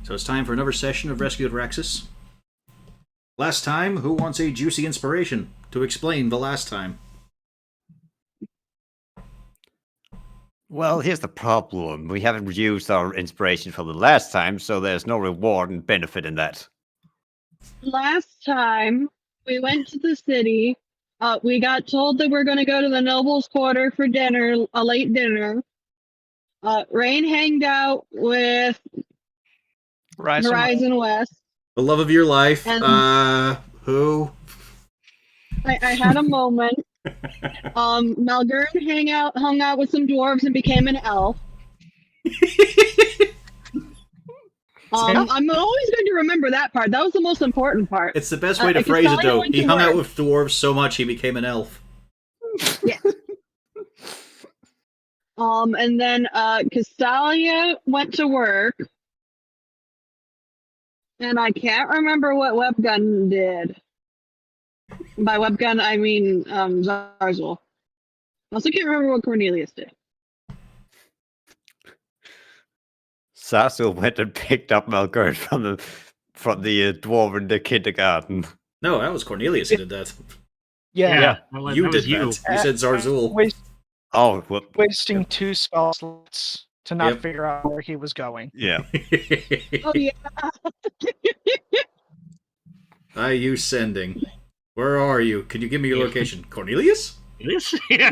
So it's time for another session of Rescue at Raxis. Last time, who wants a juicy inspiration to explain the last time? Well, here's the problem. We haven't used our inspiration from the last time, so there's no reward and benefit in that. Last time we went to the city, we got told that we're going to go to the Noble's Quarter for dinner, a late dinner. Rain hanged out with Horizon West. The love of your life. And who? I had a moment. Malgern hung out with some dwarves and became an elf. I'm always going to remember that part. That was the most important part. It's the best way to phrase it, though. He hung out with dwarves so much he became an elf. Yeah. And then Castalia went to work. And I can't remember what Webgun did. By Webgun, I mean Zarzul. I also can't remember what Cornelius did. Zarzul went and picked up Malgern from the dwarf in the kindergarten. No, that was Cornelius who did that. Yeah. You did that. You said Zarzul. Wasting 2 spell slots to not figure out where he was going. Yeah. Oh, yeah. You sending? Where are you? Can you give me your location? Cornelius? Yeah.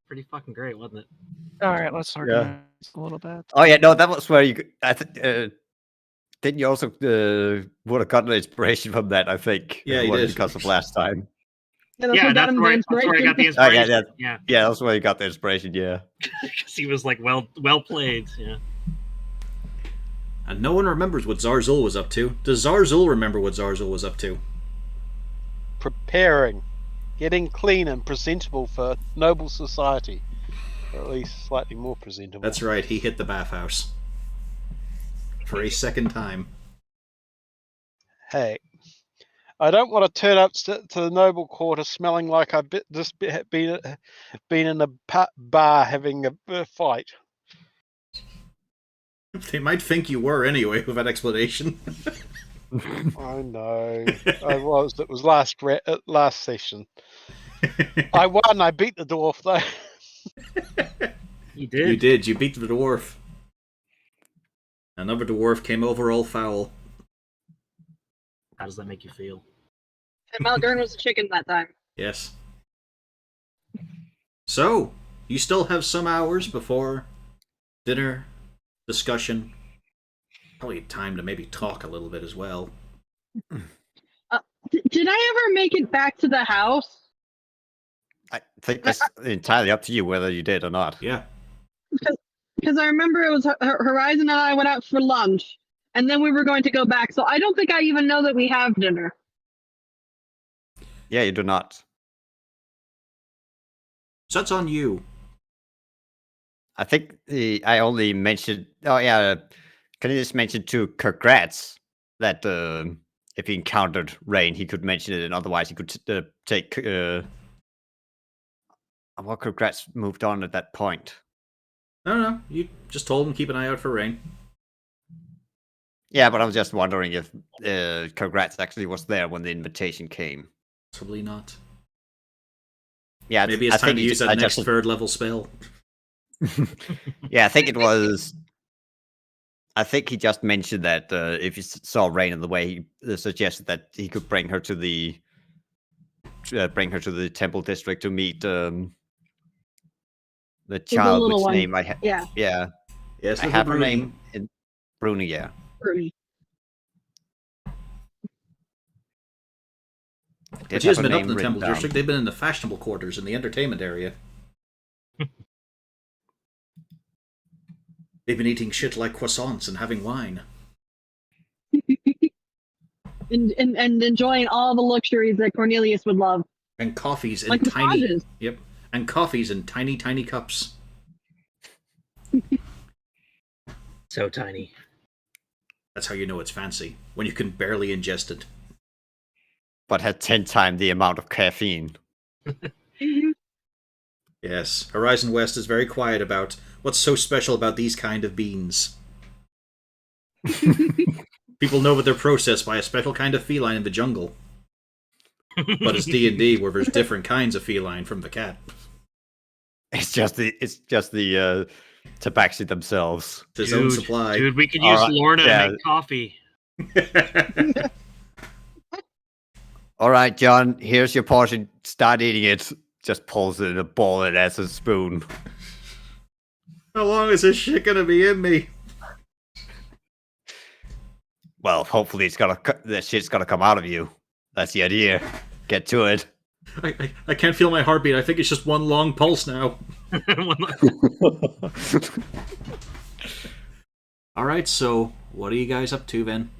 Pretty fucking great, wasn't it? All right, let's organize a little bit. Oh yeah, no, that was where you. Didn't you also would have gotten inspiration from that? I think. Yeah, you did because of last time. Yeah, that's where I got the inspiration. Yeah, that's where you got the inspiration. Yeah, because he was like, well played. Yeah. And no one remembers what Zarzul was up to. Does Zarzul remember what Zarzul was up to? Preparing, getting clean and presentable for noble society. Or at least slightly more presentable. That's right, he hit the bathhouse. For a second time. Hey, I don't want to turn up to the noble quarter smelling like I've just been in a bar having a fight. They might think you were anyway, with that explanation. I know. I was. It was last session. I won. I beat the dwarf, though. You did. You did. You beat the dwarf. Another dwarf came over all foul. How does that make you feel? And Malgern was a chicken that time. Yes. So, you still have some hours before dinner, discussion. Probably time to maybe talk a little bit as well. Did I ever make it back to the house? I think that's entirely up to you whether you did or not. Yeah. Because I remember it was Horizon and I went out for lunch, and then we were going to go back. So I don't think I even know that we have dinner. Yeah, you do not. So that's on you. I think I only mentioned. Oh yeah, can you just mention to Kirkgratz that if he encountered Rain, he could mention it, and otherwise he could take. Well, Kirkgratz moved on at that point. No. You just told him keep an eye out for Rain. Yeah, but I was just wondering if Kirkgratz actually was there when the invitation came. Possibly not. Yeah, maybe it's time to use that next third level spell. Yeah, I think it was. I think he just mentioned that if he saw Rain in the way, he suggested that he could bring her to the temple district to meet the child, which name I have. Yeah. Yes, I have her name in Bruni. Yeah. Bruni. But she has been up in the temple district. They've been in the fashionable quarters in the entertainment area. They've been eating shit like croissants and having wine. and enjoying all the luxuries that Cornelius would love. And coffees in like tiny... massages. Yep. And coffees in tiny, tiny cups. So tiny. That's how you know it's fancy. When you can barely ingest it. But had 10 times the amount of caffeine. Yes, Horizon West is very quiet about what's so special about these kind of beans. People know that they're processed by a special kind of feline in the jungle. But it's D&D where there's different kinds of feline from the cat. It's just the tabaxi themselves. It's his own supply. Dude, we could use Alright, Lorna yeah. to make coffee. All right, John, here's your portion. Start eating it. Just pulls it in a bowl and has a spoon. How long is this shit gonna be in me? Well, hopefully that shit's gonna come out of you. That's the idea. Get to it. I can't feel my heartbeat. I think it's just one long pulse now. Alright, so what are you guys up to then?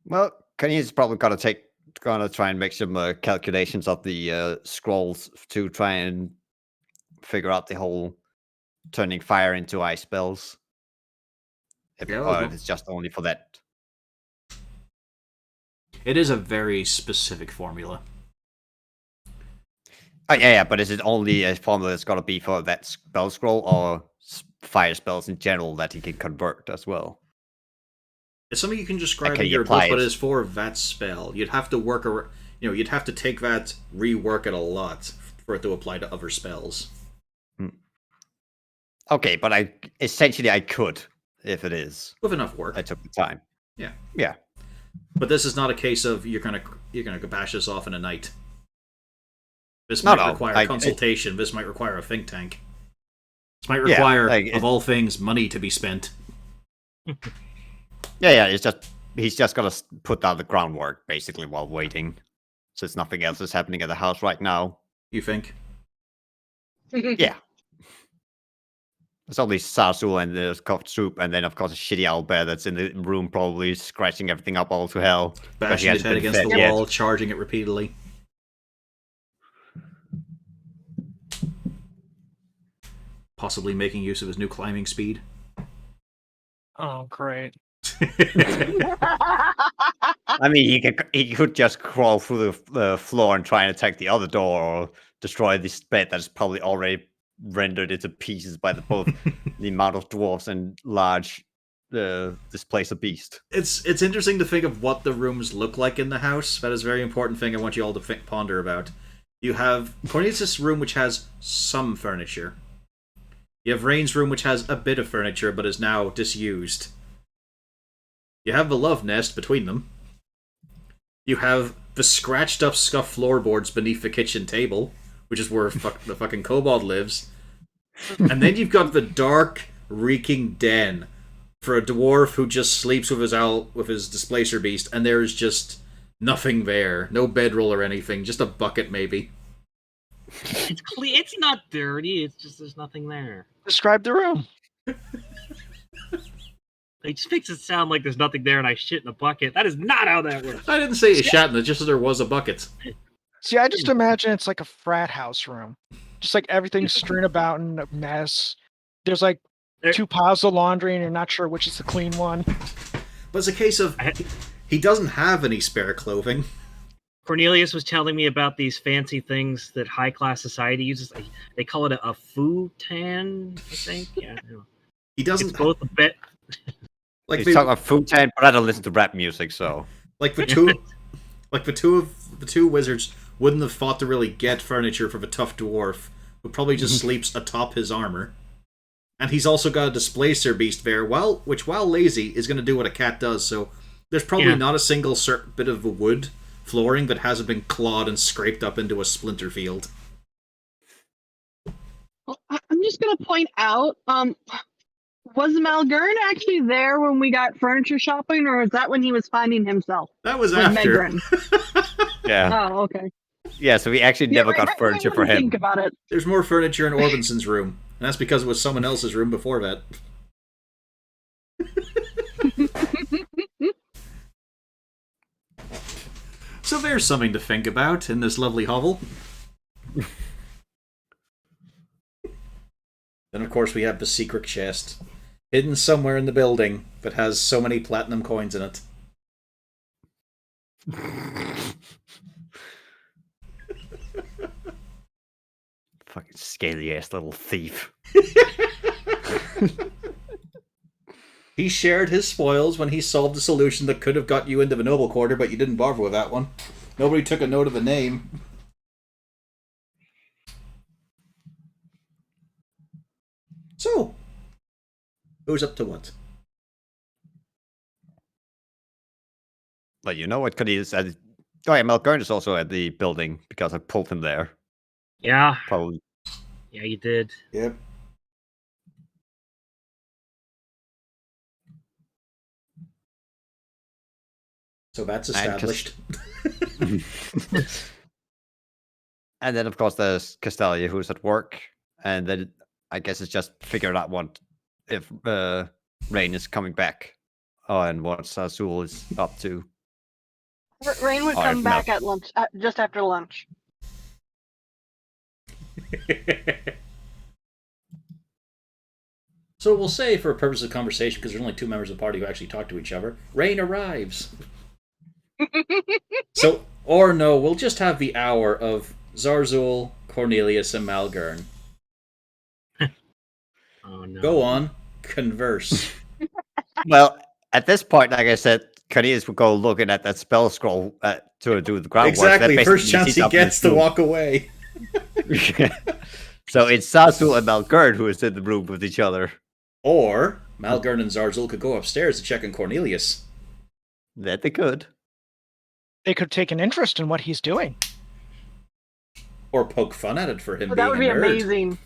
Well, Kenny's probably gonna try and make some calculations of the scrolls to try and figure out the whole turning fire into ice spells. Or if it's just only for that. It is a very specific formula. Oh, yeah, but is it only a formula that's gonna be for that spell scroll, or fire spells in general that he can convert as well? It's something you can describe Okay, in your apply book, but it. it's for that spell. You'd have to you'd have to take that, rework it a lot for it to apply to other spells. Okay, but I could, if it is. With enough work. I took the time. Yeah. Yeah. But this is not a case of you're gonna bash this off in a night. This No, might require consultation. This might require a think tank. This might require, of all things, money to be spent. Yeah, he's just gonna put down the groundwork basically while waiting, since nothing else is happening at the house right now. You think? Yeah, there's only Sarsul and there's cough soup, and then of course a shitty owl bear that's in the room probably scratching everything up all to hell. Bashing his head against the wall, charging it repeatedly. Possibly making use of his new climbing speed. Oh, great. I mean, he could just crawl through the floor and try and attack the other door, or destroy this bed that's probably already rendered into pieces by both the amount of dwarves and large displacer beast. It's interesting to think of what the rooms look like in the house. That is a very important thing I want you all to ponder about. You have Cornelius' room, which has some furniture. You have Rain's room, which has a bit of furniture, but is now disused. You have the love nest between them. You have the scratched up scuffed floorboards beneath the kitchen table, which is where the fucking kobold lives. And then you've got the dark, reeking den for a dwarf who just sleeps with his displacer beast, and there is just nothing there. No bedroll or anything, just a bucket maybe. It's clean. It's not dirty. It's just there's nothing there. Describe the room. It just makes it sound like there's nothing there and I shit in a bucket. That is not how that works. I didn't say it shat in it, just that there was a bucket. See, I just imagine it's like a frat house room. Just like everything's strewn about in a mess. There's like 2 piles of laundry and you're not sure which is the clean one. But it's a case of he doesn't have any spare clothing. Cornelius was telling me about these fancy things that high-class society uses. They call it a futon, I think. Yeah. He doesn't. It's both a bit. Like he's talking about futon, but I don't listen to rap music, so like the two wizards wouldn't have thought to really get furniture for the tough dwarf, who probably just sleeps atop his armor. And he's also got a displacer beast there, which while lazy is going to do what a cat does. So there's probably not a single bit of the wood flooring that hasn't been clawed and scraped up into a splinter field. Well, I'm just gonna point out, was Malgern actually there when we got furniture shopping, or was that when he was finding himself? That was with after. Megrin? yeah. Oh, okay. Yeah, so we actually never got furniture for him. Think about it. There's more furniture in Orbinson's room, and that's because it was someone else's room before that. So there's something to think about in this lovely hovel. Then, of course, we have the secret chest, hidden somewhere in the building, that has so many platinum coins in it. Fucking scaly ass little thief. He shared his spoils when he solved a solution that could have got you into the noble quarter, but you didn't bother with that one. Nobody took a note of the name. So, who's up to what? But you know what Cornelius said? Oh yeah, Malgern is also at the building because I pulled him there. Yeah. Probably. Yeah, you did. Yep. So that's established. And then, of course, there's Castelia, who's at work. And then I guess it's just figuring out if Rain is coming back. Oh, and what Azul is up to. Rain would Oh, come if back at lunch, just after lunch. So we'll say, for purpose of conversation, because there's only 2 members of the party who actually talk to each other, Rain arrives. So, or no, we'll just have the hour of Zarzul, Cornelius, and Malgern. Oh no. Go on, converse. Well, at this point, like I said, Cornelius would go looking at that spell scroll to do the groundwork. Exactly, first chance he gets to walk away. So it's Zarzul and Malgern who is in the room with each other. Or Malgern and Zarzul could go upstairs to check on Cornelius. That they could. They could take an interest in what he's doing. Or poke fun at it for him But being that would be a nerd. amazing.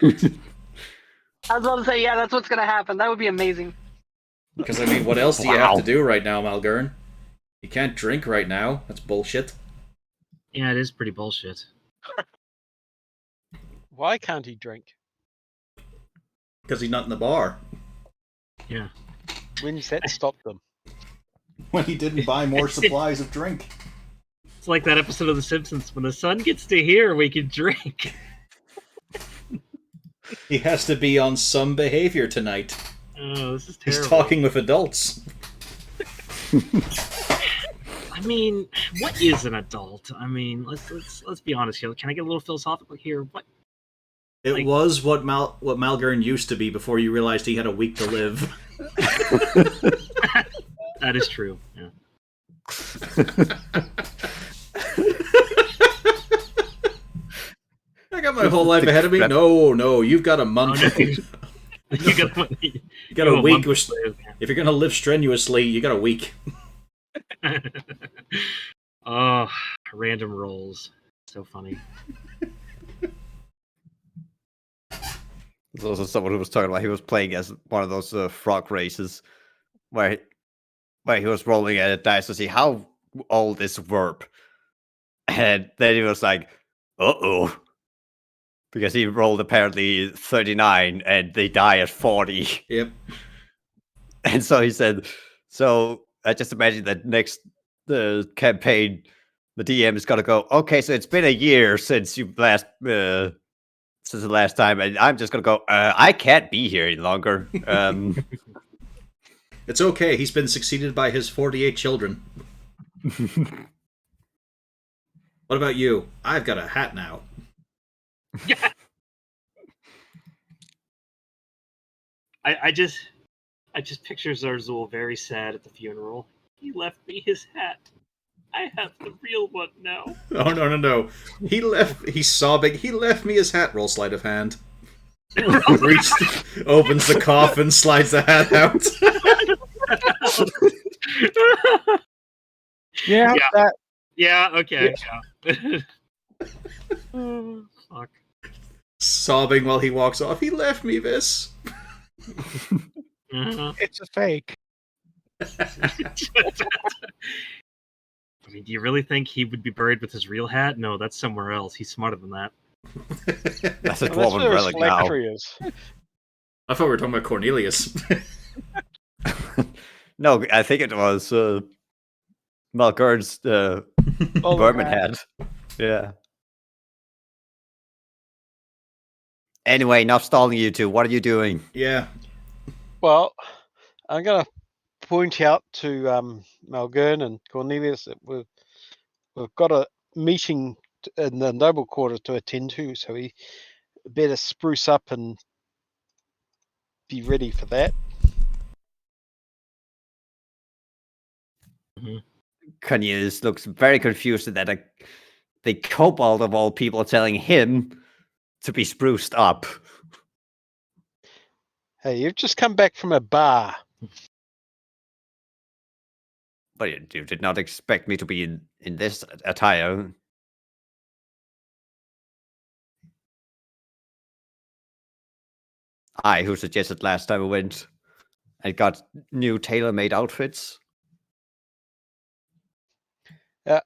I was about to say, yeah, that's what's going to happen. That would be amazing. Because, I mean, what else do you have to do right now, Malgern? You can't drink right now. That's bullshit. Yeah, it is pretty bullshit. Why can't he drink? Because he's not in the bar. Yeah. When's that stopped them? When he didn't buy more supplies of drink. It's like that episode of The Simpsons. When the sun gets to here, we can drink. He has to be on some behavior tonight. Oh, this is terrible. He's talking with adults. I mean, what is an adult? I mean, let's be honest here. Can I get a little philosophical here? What? It was what Malgern used to be before you realized he had a week to live. That is true. Yeah. I got my whole life ahead of me. No, you've got a month. Oh, no. you got a week. If you're gonna live strenuously, you got a week. Oh, random rolls. So funny. There's also someone who was talking about he was playing as one of those frog races where he was rolling at a dice to see how old is Verb. And then he was like, uh-oh. Because he rolled apparently 39 and they die at 40. Yep. And so he said, so I just imagine that next campaign, the DM is going to go, okay, so it's been a year since you since the last time, and I'm just going to go, I can't be here any longer. It's okay, he's been succeeded by his 48 children. What about you? I've got a hat now. Yeah. I just picture Zarzul very sad at the funeral. He left me his hat. I have the real one now. Oh, no. He's sobbing. He left me his hat. Roll sleight of hand. Opens the coffin, slides the hat out. Yeah. Yeah. That, Yeah, okay. Yeah. Oh, fuck. Sobbing while he walks off. He left me this. Uh-huh. it's a fake. I mean, do you really think he would be buried with his real hat? No, that's somewhere else. He's smarter than that. That's a Well, that's dwarven where his relic now. phylactery is. I thought we were talking about Cornelius. No, I think it was Malgern's vermin head. Yeah. Anyway, enough stalling you two. What are you doing? Yeah. Well, I'm going to point out to Malgern and Cornelius that we've got a meeting in the noble quarter to attend to, so we better spruce up and be ready for that. Mhm. Cornelius looks very confused that the kobold of all people are telling him to be spruced up. Hey, you've just come back from a bar. But you did not expect me to be in this attire. Who suggested last time we went and got new tailor-made outfits. Yeah.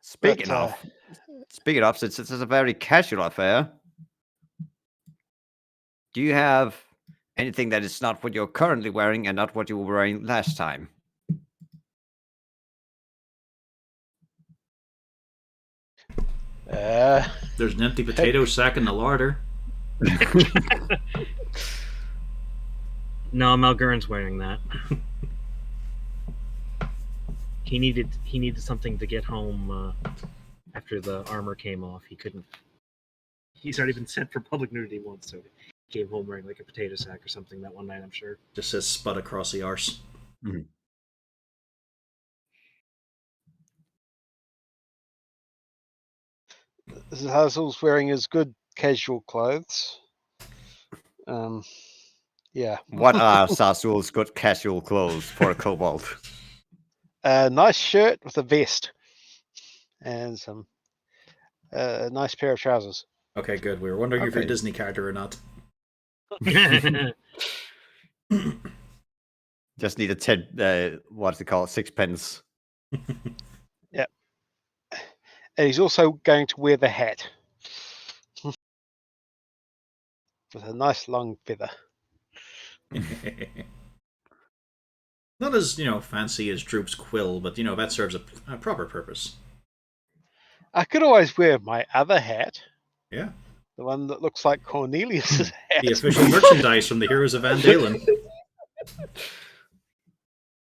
Speaking But, of, since this is a very casual affair, do you have anything that is not what you're currently wearing and not what you were wearing last time? There's an empty potato sack in the larder. No, Malgurn's wearing that. He needed something to get home after the armor came off. He couldn't. He's already been sent for public nudity once, so he came home wearing like a potato sack or something that one night, I'm sure. Just says spud across the arse. Mm-hmm. Hazel's wearing his good casual clothes. Yeah. What are Sazul's good casual clothes for a kobold? A nice shirt with a vest. And some nice pair of trousers. Okay, good. We were wondering if you're a Okay. Disney character or not. Just need a 10, what's it called, 6 pence. Yep. And he's also going to wear the hat. With a nice long feather. Not as, fancy as Droop's quill, but, that serves a proper purpose. I could always wear my other hat. Yeah. The one that looks like Cornelius's hat. The official merchandise from the Heroes of Van Dalen.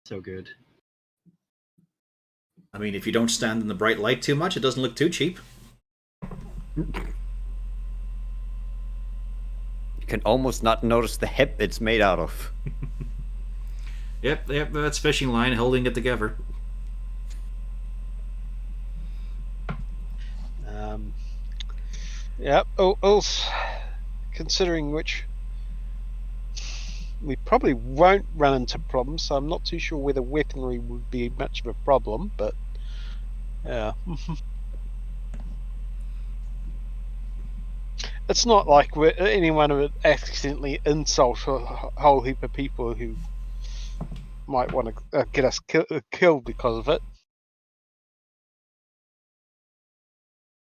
So good. I mean, if you don't stand in the bright light too much, it doesn't look too cheap. You can almost not notice the hip it's made out of. Yep, that's fishing line holding it together. Yep. Also, considering which, we probably won't run into problems, so I'm not too sure whether weaponry would be much of a problem, but yeah. It's not like anyone would accidentally insult a whole heap of people who might want to get us killed because of it.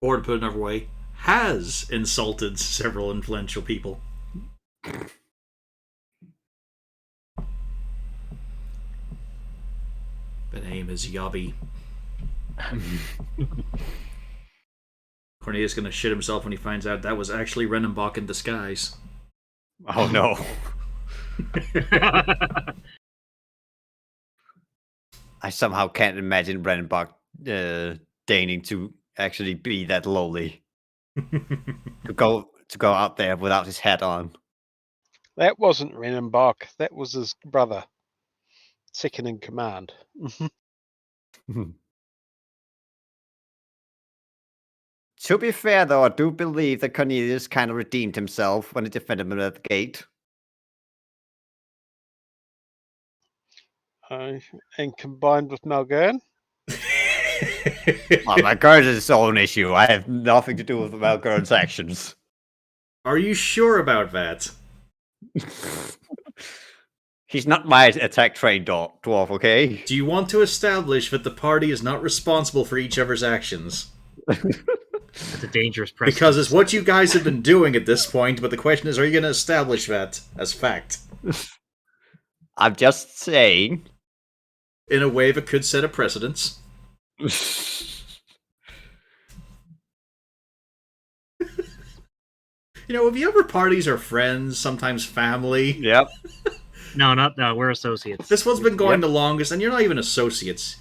Or to put it another way, has insulted several influential people. The name is Yobby. Cornelius is going to shit himself when he finds out that was actually Renenbach in disguise. Oh no. I somehow can't imagine Renenbach deigning to actually be that lowly. to go out there without his hat on. That wasn't Renenbach, that was his brother. Second in command. To be fair, though, I do believe that Cornelius kind of redeemed himself when he defended him at the gate. And combined with Malgurn? Well, Malgurn's his own issue. I have nothing to do with Malgurn's actions. Are you sure about that? He's not my attack-trained dwarf, okay? Do you want to establish that the party is not responsible for each other's actions? That's a dangerous precedent. Because it's what you guys have been doing at this point, but the question is, are you going to establish that as fact? I'm just saying. In a way that could set a precedence. Have you ever parties or friends, sometimes family? Yep. No, we're associates. This one's been going the longest, and you're not even associates.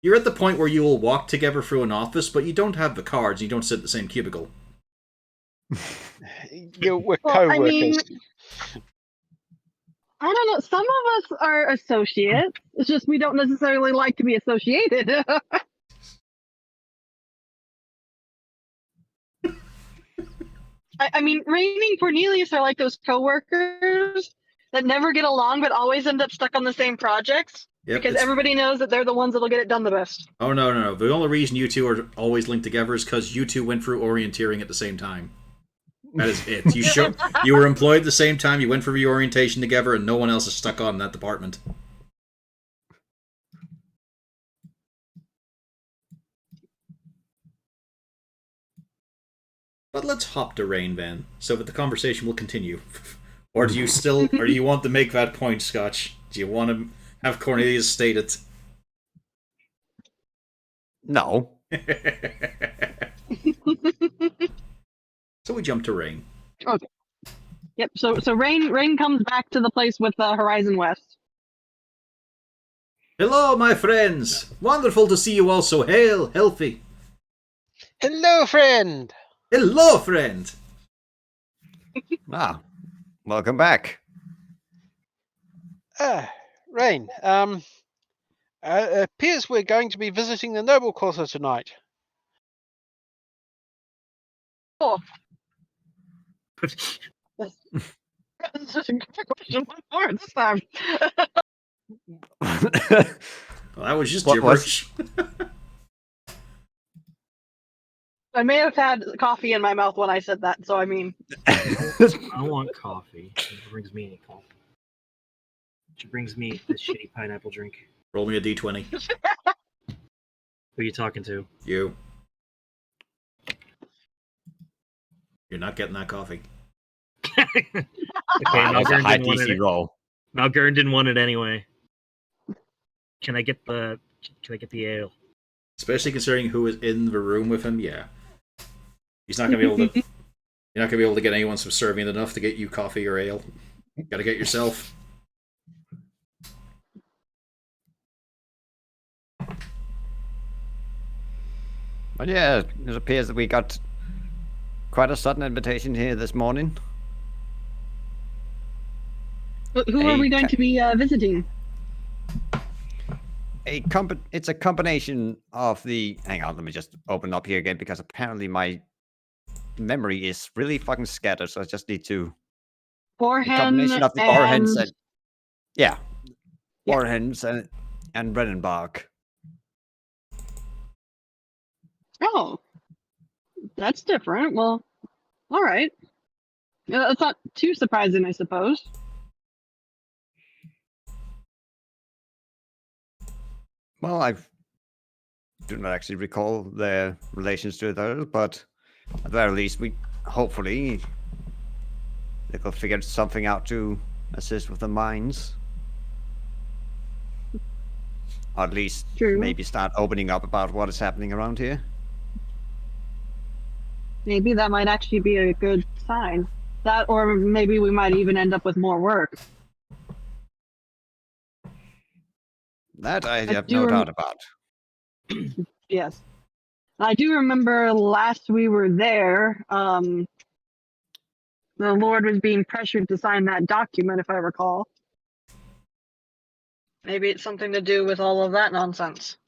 You're at the point where you will walk together through an office, but you don't have the cards, and you don't sit in the same cubicle. We're Well, co-workers. I don't know. Some of us are associates. It's just we don't necessarily like to be associated. I mean, Rain and Cornelius are like those coworkers that never get along but always end up stuck on the same projects Yep, because it's- everybody knows that they're the ones that'll get it done the best. Oh, no. The only reason you two are always linked together is because you two went through orienteering at the same time. That is it. You were employed at the same time, you went for reorientation together, and no one else is stuck on in that department. But let's hop to Rain, then, so that the conversation will continue. Or do you want to make that point, Scotch? Do you want to have Cornelius state it? No. So we jump to Rain. Okay. Yep. So Rain comes back to the place with Horizon West. Hello, my friends! Wonderful to see you all so healthy. Hello, friend. Hello, friend! Ah, welcome back. Rain. Appears we're going to be visiting the Noble Quarter tonight. Oh. That's such a good question. What for this time? Well, that was just What was- gibberish. I may have had coffee in my mouth when I said that, so I mean. I want coffee. She brings me any coffee. She brings me this shitty pineapple drink. Roll me a d20. Who are you talking to? You. You're not getting that coffee. Okay, Wow, that's a Malgern high didn't want DC it. roll. Malgern didn't want it anyway. Can I get the ale? Especially considering who is in the room with him, yeah. He's not gonna be able to You're not gonna be able to get anyone subservient enough to get you coffee or ale. You gotta get yourself. But yeah, it appears that we got quite a sudden invitation here this morning. Who are Hey, we going to be visiting? It's a combination of the. Hang on, let me just open up here again because apparently my memory is really fucking scattered. So I just need to. A Borhen combination of the and... Borhens and yeah, Yeah. Borhens and Brennenbach. Oh, that's different. Well, all right. That's not too surprising, I suppose. Well, I do not actually recall their relations to others, but at the very least, we hopefully they could figure something out to assist with the mines. Or at least True. maybe start opening up about what is happening around here. Maybe that might actually be a good sign. That, or maybe we might even end up with more work. That I have do no rem- doubt about. Yes. I do remember last we were there, the Lord was being pressured to sign that document, if I recall. Maybe it's something to do with all of that nonsense.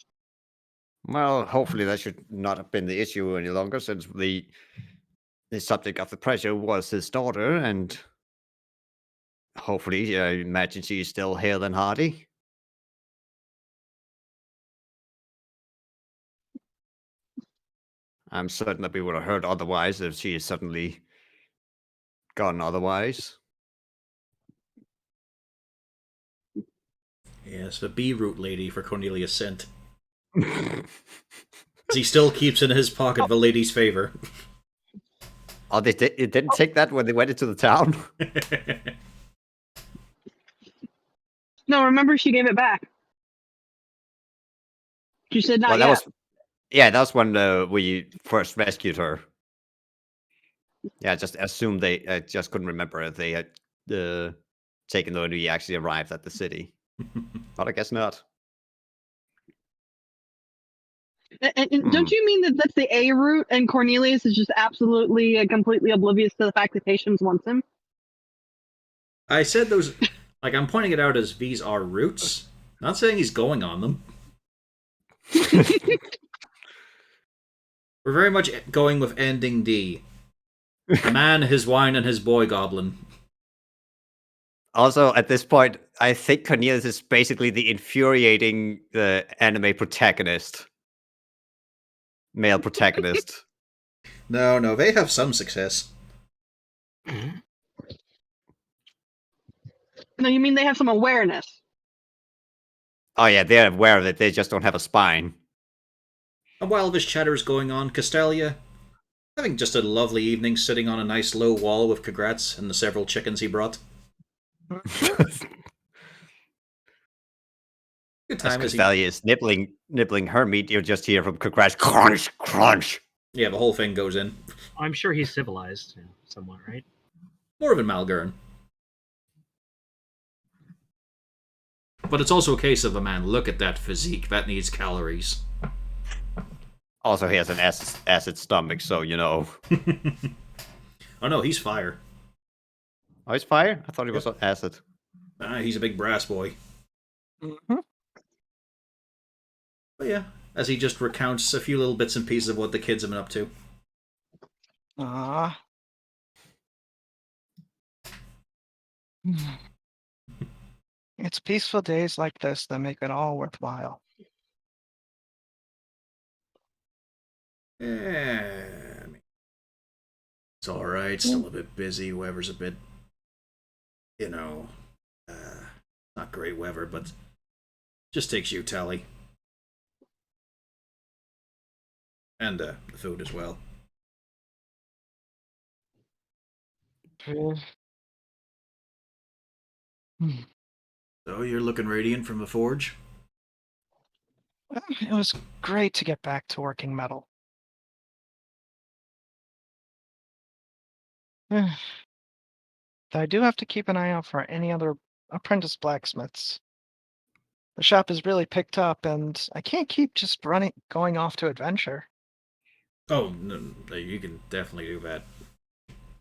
Well, hopefully that should not have been the issue any longer, since the subject of the pressure was his daughter, and hopefully, I imagine she is still hale and hearty. I'm certain that we would have heard otherwise if she has suddenly gone otherwise. Yes, the B-root lady for Cornelius sent. He still keeps in his pocket the lady's favor. Oh, it didn't take that when they went into the town? No, remember she gave it back. She said not Well, yet. that was when we first rescued her. Yeah, I just assumed I just couldn't remember if they had taken her when we actually arrived at the city. But I guess not. And don't you mean that that's the A route and Cornelius is just absolutely and completely oblivious to the fact that Patience wants him? I said those. Like, I'm pointing it out as these are routes. Not saying he's going on them. We're very much going with ending D. A man, his wine, and his boy goblin. Also, at this point, I think Cornelius is basically the infuriating anime protagonist. Male protagonist. No, they have some success. No, you mean they have some awareness? Oh yeah, they're aware of it, they just don't have a spine. And while this chatter is going on, Castalia, having just a lovely evening sitting on a nice low wall with Congrats and the several chickens he brought. Good As time as he... Castalia is nibbling her meat, you just hear from Congrats, crunch, crunch. Yeah, the whole thing goes in. I'm sure he's civilized, somewhat, right? More of a Malgurn. But it's also a case of a man, look at that physique, that needs calories. Also, he has an acid stomach, so you know. Oh no, he's fire. Oh, he's fire? I thought he was on acid. He's a big brass boy. Mm-hmm. But yeah, as he just recounts a few little bits and pieces of what the kids have been up to. Ah. It's peaceful days like this that make it all worthwhile. Yeah, I mean, it's alright, still a bit busy, weather's a bit, not great weather, but just takes you tally. And the food as well. So you're looking radiant from the forge? Well, it was great to get back to working metal. But I do have to keep an eye out for any other apprentice blacksmiths. The shop is really picked up, and I can't keep just going off to adventure. Oh, no, you can definitely do that.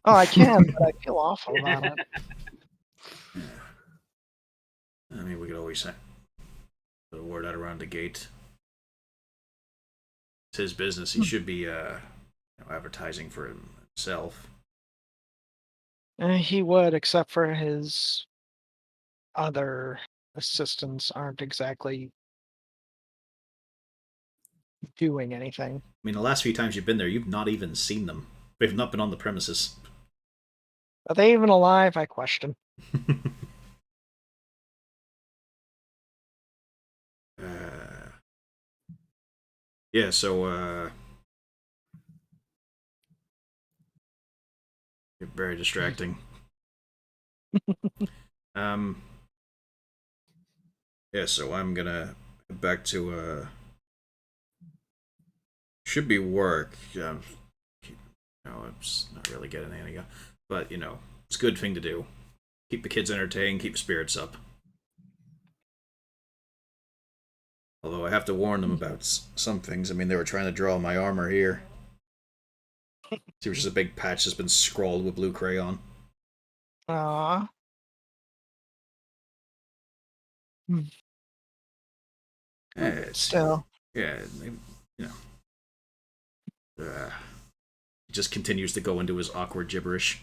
Oh, I can, but I feel awful about it. Yeah. I mean, we could always put a word out around the gate. It's his business. He should be advertising for himself. He would, except for his other assistants aren't exactly doing anything. I mean, the last few times you've been there, you've not even seen them. They've not been on the premises. Are they even alive? I question. Yeah, so, you're very distracting. Yeah, so I'm gonna head back to, should be work. It's not really getting any, but, it's a good thing to do. Keep the kids entertained, keep spirits up. Although I have to warn them about some things. I mean, they were trying to draw my armor here. See, which is a big patch that's been scrawled with blue crayon. Ah. Still. Yeah, he just continues to go into his awkward gibberish.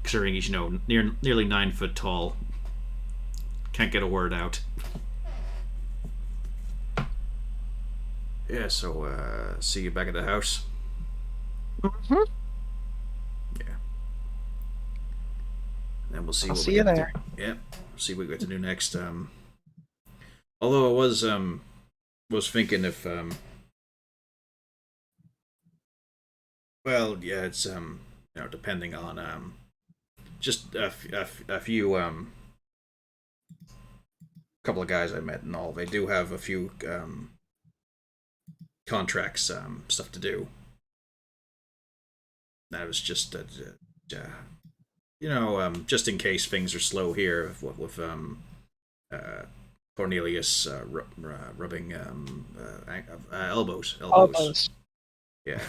Considering he's, nearly 9 foot tall. Can't get a word out. Yeah, so, see you back at the house. Mm-hmm. Yeah. And then we'll see I'll what see we you get there. Yeah, see what we get to do next. Although I was thinking if, well, yeah, it's, depending on, just a few, couple of guys I met and all, they do have a few, contracts, stuff to do. That was just, just in case things are slow here with Cornelius rubbing elbows. Elbows. Yeah.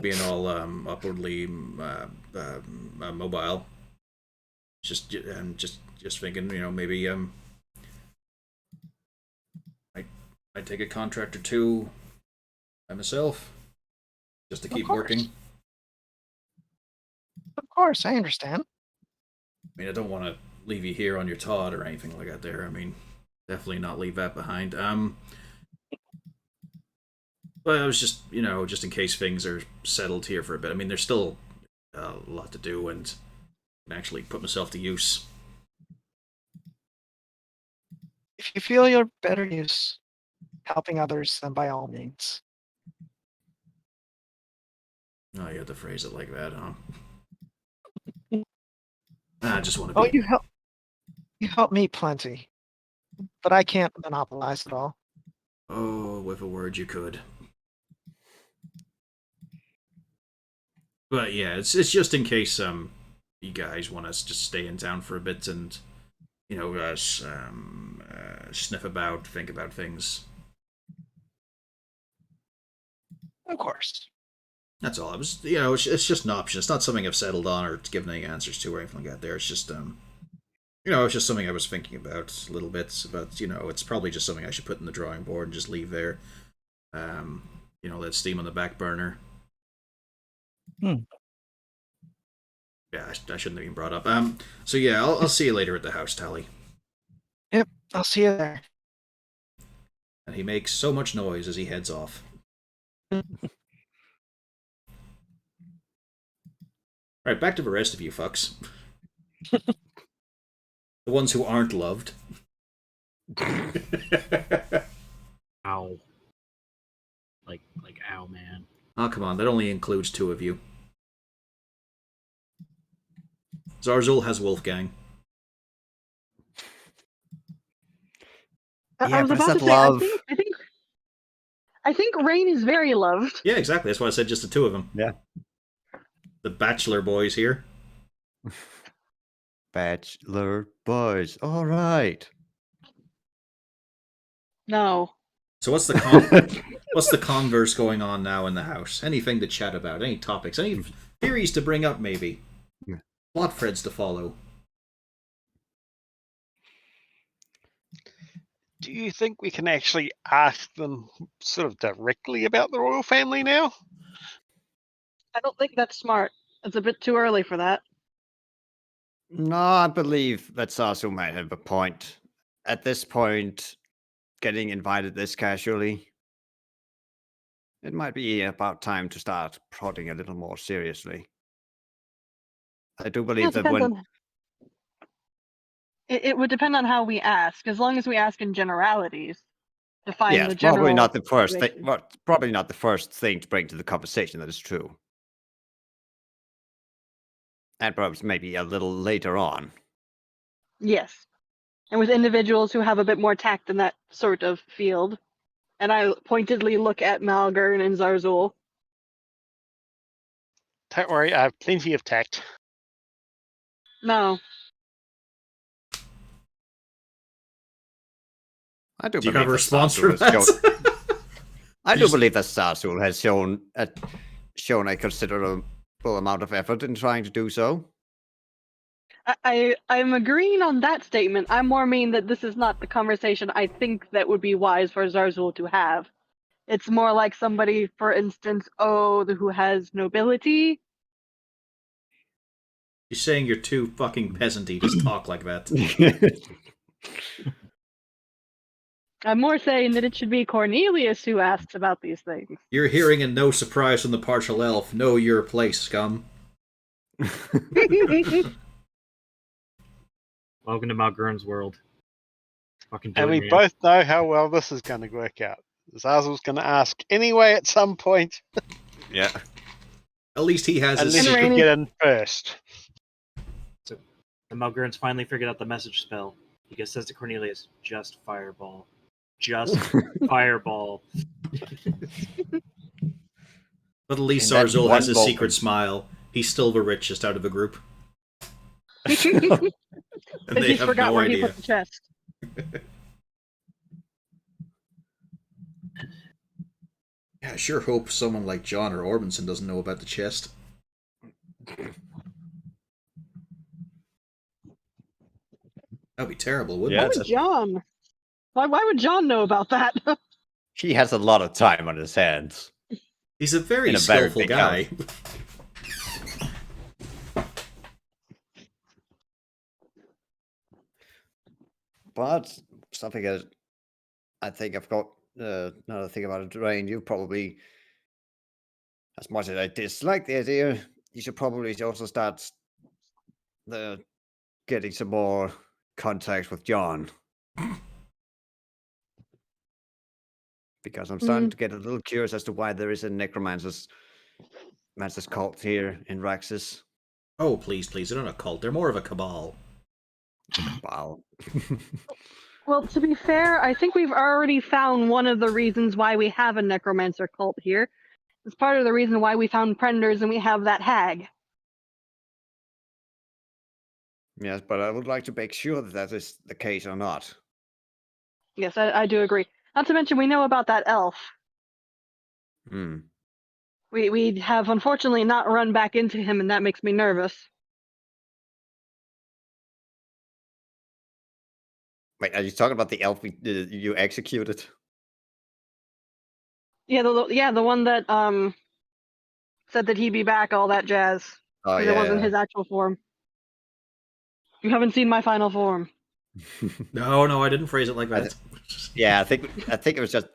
being all upwardly mobile. Just thinking, maybe I'd take a contract or two by myself just to keep working. Of course, I understand. I mean, I don't want to leave you here on your Todd or anything like that. There, I mean, definitely not leave that behind. But I was just, just in case things are settled here for a bit. I mean, there's still a lot to do, and I can actually put myself to use. If you feel you're better use helping others, then by all means. Oh, you had to phrase it like that, huh? I just want to Oh, be. you help me plenty, but I can't monopolize it all. Oh, with a word you could. But yeah, it's just in case you guys want us to stay in town for a bit and sniff about, think about things. Of course. That's all. It was, it's just an option. It's not something I've settled on or given any answers to or anything like that. There, it's just it's just something I was thinking about a little bit. But it's probably just something I should put in the drawing board and just leave there. Let steam on the back burner. Yeah, I shouldn't have even brought up. So yeah, I'll see you later at the house, Tally. Yep, I'll see you there. And he makes so much noise as he heads off. Right, back to the rest of you fucks. The ones who aren't loved. Ow. Like ow, man. Oh, come on, that only includes 2 of you. Zarzul has Wolfgang. Yeah, I was but it's about not to say, love. I think Rain is very loved. Yeah, exactly. That's why I said just the 2 of them. Yeah. The bachelor boys here. Bachelor boys. All right. No. So what's the what's the converse going on now in the house? Anything to chat about? Any topics? Any theories to bring up? Maybe plot threads to follow. Do you think we can actually ask them sort of directly about the royal family now? I don't think that's smart. It's a bit too early for that. No, I believe that Sasu might have a point. At this point, getting invited this casually, it might be about time to start prodding a little more seriously. I do believe that when It would depend on how we ask. As long as we ask in generalities, define yes, the general. probably not the first thing. situation. Well, probably not the first thing to bring to the conversation. That is true, and perhaps maybe a little later on. Yes. And with individuals who have a bit more tact in that sort of field. And I pointedly look at Malgern and Zarzul. Don't worry, I have plenty of tact. No. I do Do you believe have a that response Sasu for has shown- that? I do believe that Sasul has shown a considerable amount of effort in trying to do so. I'm agreeing on that statement. I more mean that this is not the conversation I think that would be wise for Zarzul to have. It's more like somebody, for instance, who has nobility. You're saying you're too fucking peasanty to talk like that. I'm more saying that it should be Cornelius who asks about these things. You're hearing and no surprise from the partial elf. Know your place, scum. Welcome to Malgurn's world. Fucking do And it, we man. both know how well this is going to work out. Zazul's going to ask anyway at some point, Yeah. At least he has his unless you secret. can get in first. And Malgurn's finally figured out the message spell. He just says to Cornelius, just fireball. Just fireball. But at least And that Zarzul one has his moment. secret smile. He's still the richest out of the group. And Because they he's have forgot no where he idea. put the chest. Yeah, I sure hope someone like John or Orbison doesn't know about the chest. That'd be terrible, wouldn't Yeah, Why it? would John? Why would John know about that? he has a lot of time on his hands He's a very in a very skillful big house. guy. But something that I think I've got another thing about it, Rain. You probably, as much as I dislike the idea, you should probably also start getting some more contact with John. Because I'm starting to get a little curious as to why there is a necromancer's cult here in Raxis. Oh, please, please, they're not a cult. They're more of a cabal. Wow. Well, to be fair, I think we've already found one of the reasons why we have a necromancer cult here. It's part of the reason why we found predators and we have that hag. Yes, but I would like to make sure that that is the case or not. Yes, I do agree. Not to mention, we know about that elf. Hmm. We have unfortunately not run back into him, and that makes me nervous. Wait, are you talking about the elf you executed? Yeah, the one that said that he'd be back, all that jazz, Oh because it wasn't yeah. his actual form. You haven't seen my final form. No, I didn't phrase it like that. Yeah, I think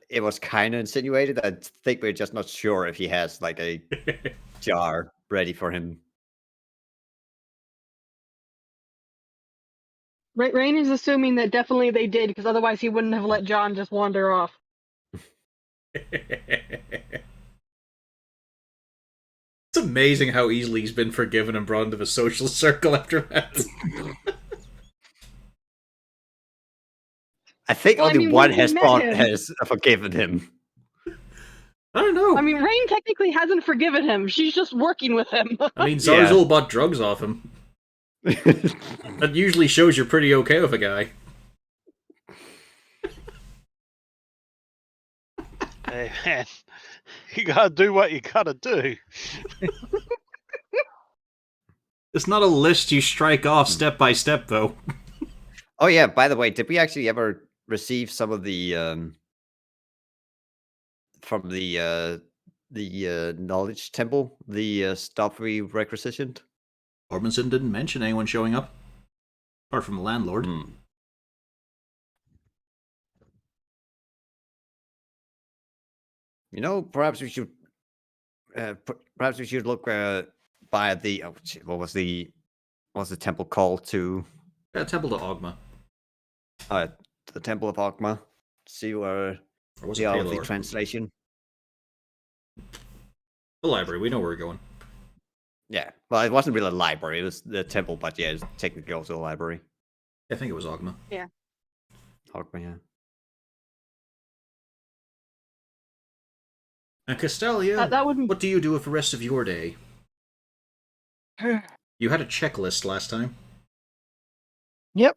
it was kind of insinuated. I think we're just not sure if he has like a jar ready for him. Rain is assuming that definitely they did, because otherwise he wouldn't have let John just wander off. It's amazing how easily he's been forgiven and brought into the social circle after that. I think Well, I only mean, one when he has met him- has forgiven him. I don't know. I mean, Rain technically hasn't forgiven him. She's just working with him. I mean, Yeah. Zarzul bought drugs off him. That usually shows you're pretty okay with a guy. Hey, man, you gotta do what you gotta do. It's not a list you strike off step by step, though. Oh yeah, by the way, did we actually ever receive some of the from the knowledge temple, the stuff we requisitioned? Orbison didn't mention anyone showing up, apart from the landlord. Hmm. You know, perhaps we should look by the what was the temple called to Yeah, Temple to Ogma. the Temple of Ogma. See where Or was the it are of the Paylor? translation. The library, we know where we're going. Yeah, well, it wasn't really a library; it was the temple, but yeah, it's technically also a library. I think it was Ogma. Ogma, yeah. And Castelia, that would what do you do with the rest of your day? You had a checklist last time. Yep,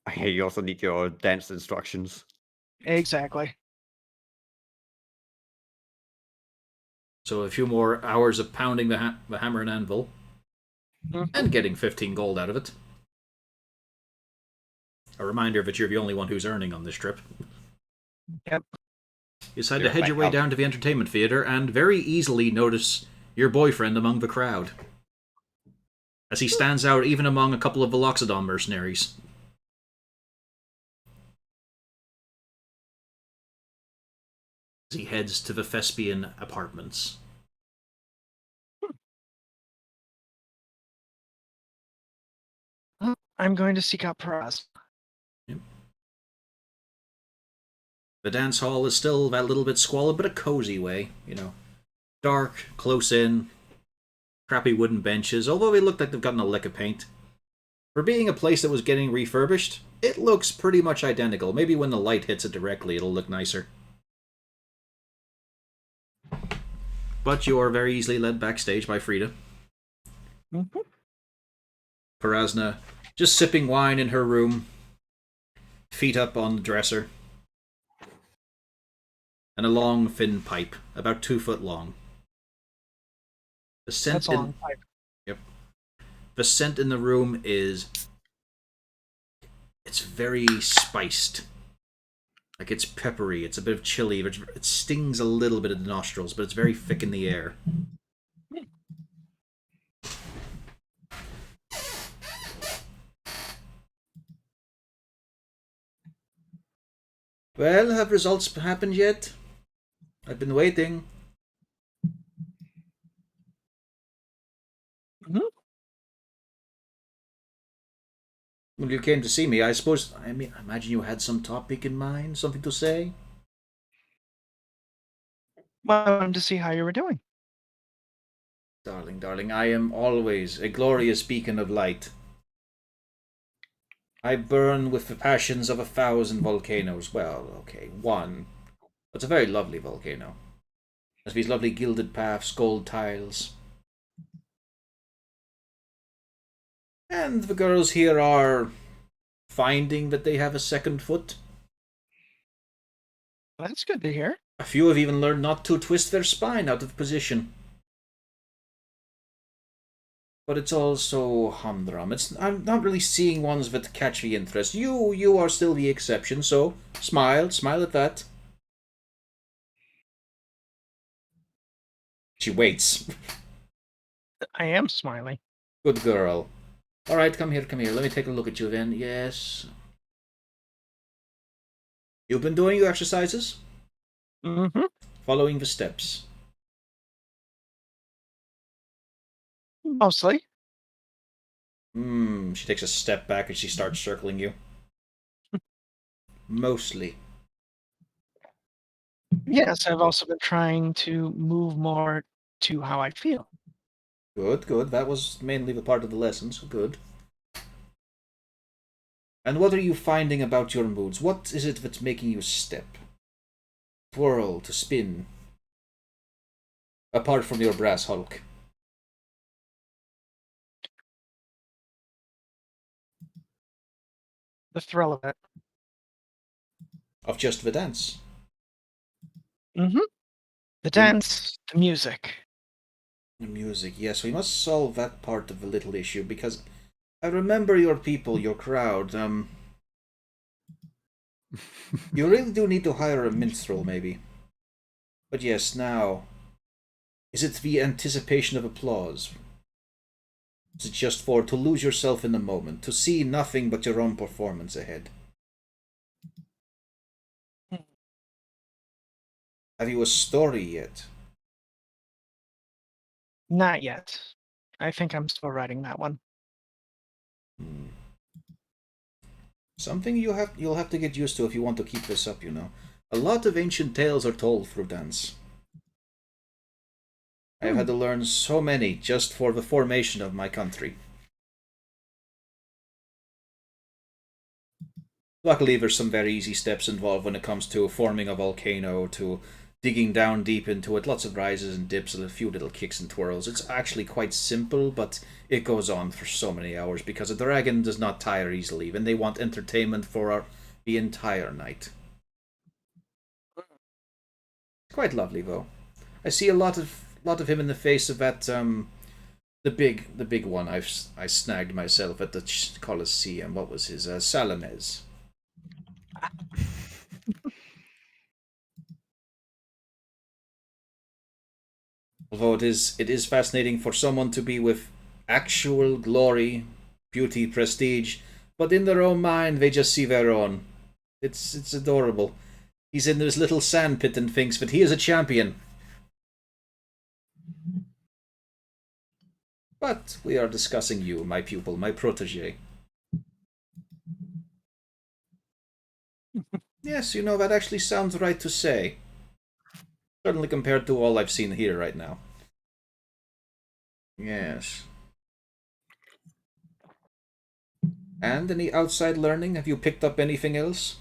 Hey, you also need your dance instructions. exactly. So a few more hours of pounding the hammer and anvil, and getting 15 gold out of it. A reminder that you're the only one who's earning on this trip. Yep. You decide to You're head your way right. down to the entertainment theater and very easily notice your boyfriend among the crowd. As he stands out even among a couple of Veloxodon mercenaries. As he heads to the Thespian apartments. I'm going to seek out Peraz. The dance hall is still that little bit squalid, but a cozy way, you know. Dark, close in, crappy wooden benches, although they look like they've gotten a lick of paint. For being a place that was getting refurbished, it looks pretty much identical. Maybe when the light hits it directly, it'll look nicer. But you are very easily led backstage by Frida. Mm-hmm. Perazna, just sipping wine in her room, feet up on the dresser. and a long, thin pipe, about 2 foot long. The scent That's a long pipe. Yep. The scent in the room is... It's very spiced. Like, it's peppery, it's a bit of chili, it stings a little bit in the nostrils, but it's very thick in the air. Well, have results happened yet? I've been waiting. Mhm. Well, you came to see me. I suppose, I imagine you had some topic in mind, something to say? Well, I wanted to see how you were doing. Darling, darling, I am always a glorious beacon of light. I burn with the passions of 1,000 volcanoes. Well, okay, one. It's a very lovely volcano. There's these lovely gilded paths, gold tiles. And the girls here are finding that they have a second foot. That's good to hear. A few have even learned not to twist their spine out of position. But it's also humdrum. I'm not really seeing ones that catch the interest. You are still the exception, so smile at that. She waits. I am smiling. Good girl. Alright, come here. Let me take a look at you then. Yes. You've been doing your exercises? Mm-hmm. Following the steps. Mostly. She takes a step back and she starts circling you. Mostly. Yes, I've also been trying to move more to how I feel. Good. That was mainly the part of the lesson, so good. And what are you finding about your moods? What is it that's making you step? Twirl, to spin? Apart from your brass hulk. The thrill of it. Of just the dance. Mm-hmm. The dance, the music. The music, yes, we must solve that part of the little issue, because I remember your people, your crowd, you really do need to hire a minstrel, maybe. But yes, now, is it the anticipation of applause? Is it just to lose yourself in the moment, to see nothing but your own performance ahead? Have you a story yet? Not yet. I think I'm still writing that one. Something you'll have to get used to if you want to keep this up, you know. A lot of ancient tales are told through dance. I've had to learn so many just for the formation of my country. Luckily, there's some very easy steps involved when it comes to forming a volcano, to digging down deep into it. Lots of rises and dips and a few little kicks and twirls. It's actually quite simple, but it goes on for so many hours because a dragon does not tire easily, and they want entertainment for the entire night. Quite lovely, though. I see a lot of him in the face of that the big one I snagged myself at the Colosseum. What was his Salames? Although it is fascinating for someone to be with actual glory, beauty, prestige, but in their own mind they just see their own. It's adorable. He's in this little sandpit and thinks that he is a champion. But we are discussing you, my pupil, my protege. Yes, you know, that actually sounds right to say. Certainly compared to all I've seen here right now. Yes. And any outside learning? Have you picked up anything else?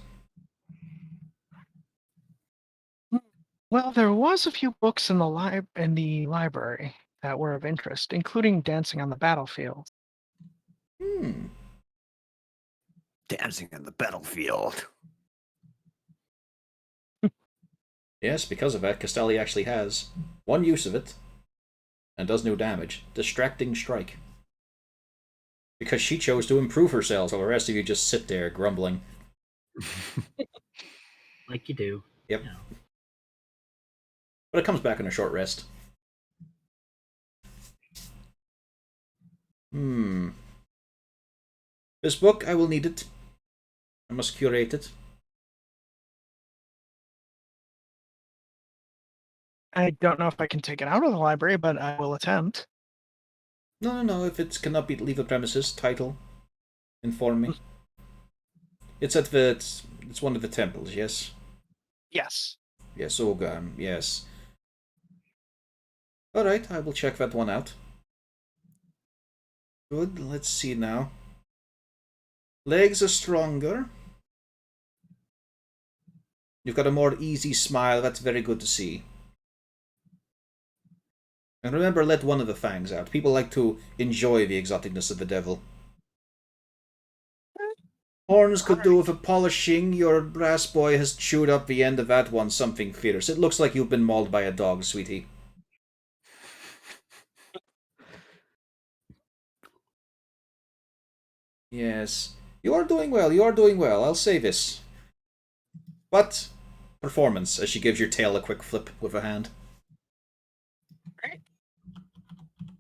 Well, there was a few books in the library that were of interest, including Dancing on the Battlefield. Dancing on the battlefield. Yes, because of that, Castelli actually has one use of it, and does no damage. Distracting Strike. Because she chose to improve herself, while the rest of you just sit there grumbling. Like you do. Yep. You know. But it comes back in a short rest. This book, I will need it. I must curate it. I don't know if I can take it out of the library, but I will attempt. No. If it cannot be leave the premises, title. Inform me. It's at the. It's one of the temples, yes? Yes. Yes, Ogam, yes. Alright, I will check that one out. Good, let's see now. Legs are stronger. You've got a more easy smile, that's very good to see. And remember, let one of the fangs out. People like to enjoy the exoticness of the devil. Horns could do with a polishing. Your brass boy has chewed up the end of that one something fierce. It looks like you've been mauled by a dog, sweetie. Yes. You are doing well, I'll say this. But, performance, as she gives your tail a quick flip with a hand.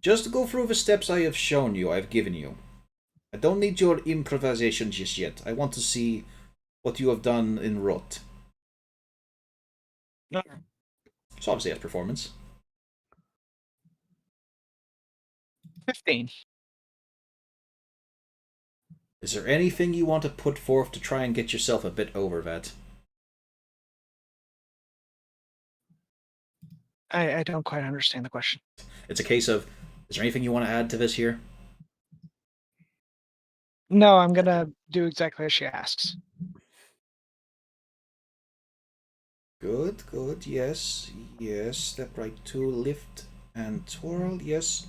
Just go through the steps I have shown you, I've given you. I don't need your improvisation just yet. I want to see what you have done in Rot. No. So obviously that's performance. 15. Is there anything you want to put forth to try and get yourself a bit over that? I don't quite understand the question. It's a case of, is there anything you want to add to this here? No, I'm gonna do exactly as she asks. Good, yes. Step right 2, lift and twirl, yes.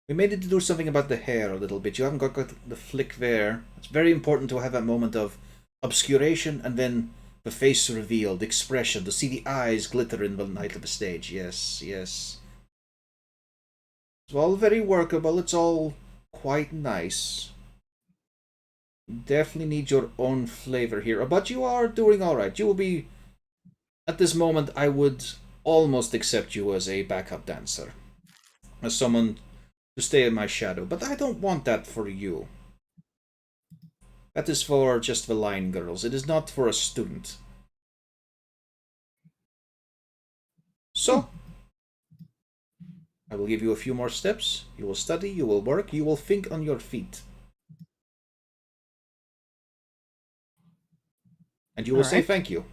We may need to do something about the hair a little bit. You haven't got the flick there. It's very important to have that moment of obscuration and then the face revealed, expression, to see the eyes glitter in the light of the stage. Yes. It's all very workable. It's all quite nice. Definitely need your own flavor here. But you are doing alright. You will be... At this moment, I would almost accept you as a backup dancer. As someone to stay in my shadow. But I don't want that for you. That is for just the line girls. It is not for a student. So, I will give you a few more steps. You will study, you will work, you will think on your feet. And you will say thank you.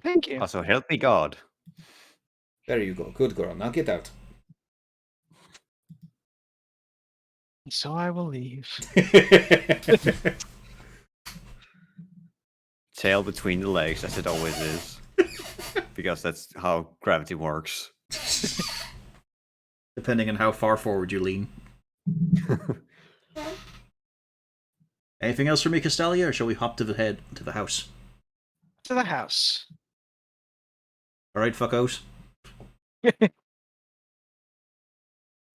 Thank you. Also, help me God. There you go. Good girl. Now get out. So I will leave. Tail between the legs, as it always is. Because that's how gravity works. Depending on how far forward you lean. Anything else for me, Castelia, or shall we hop to the house? To the house. Alright, fuckos.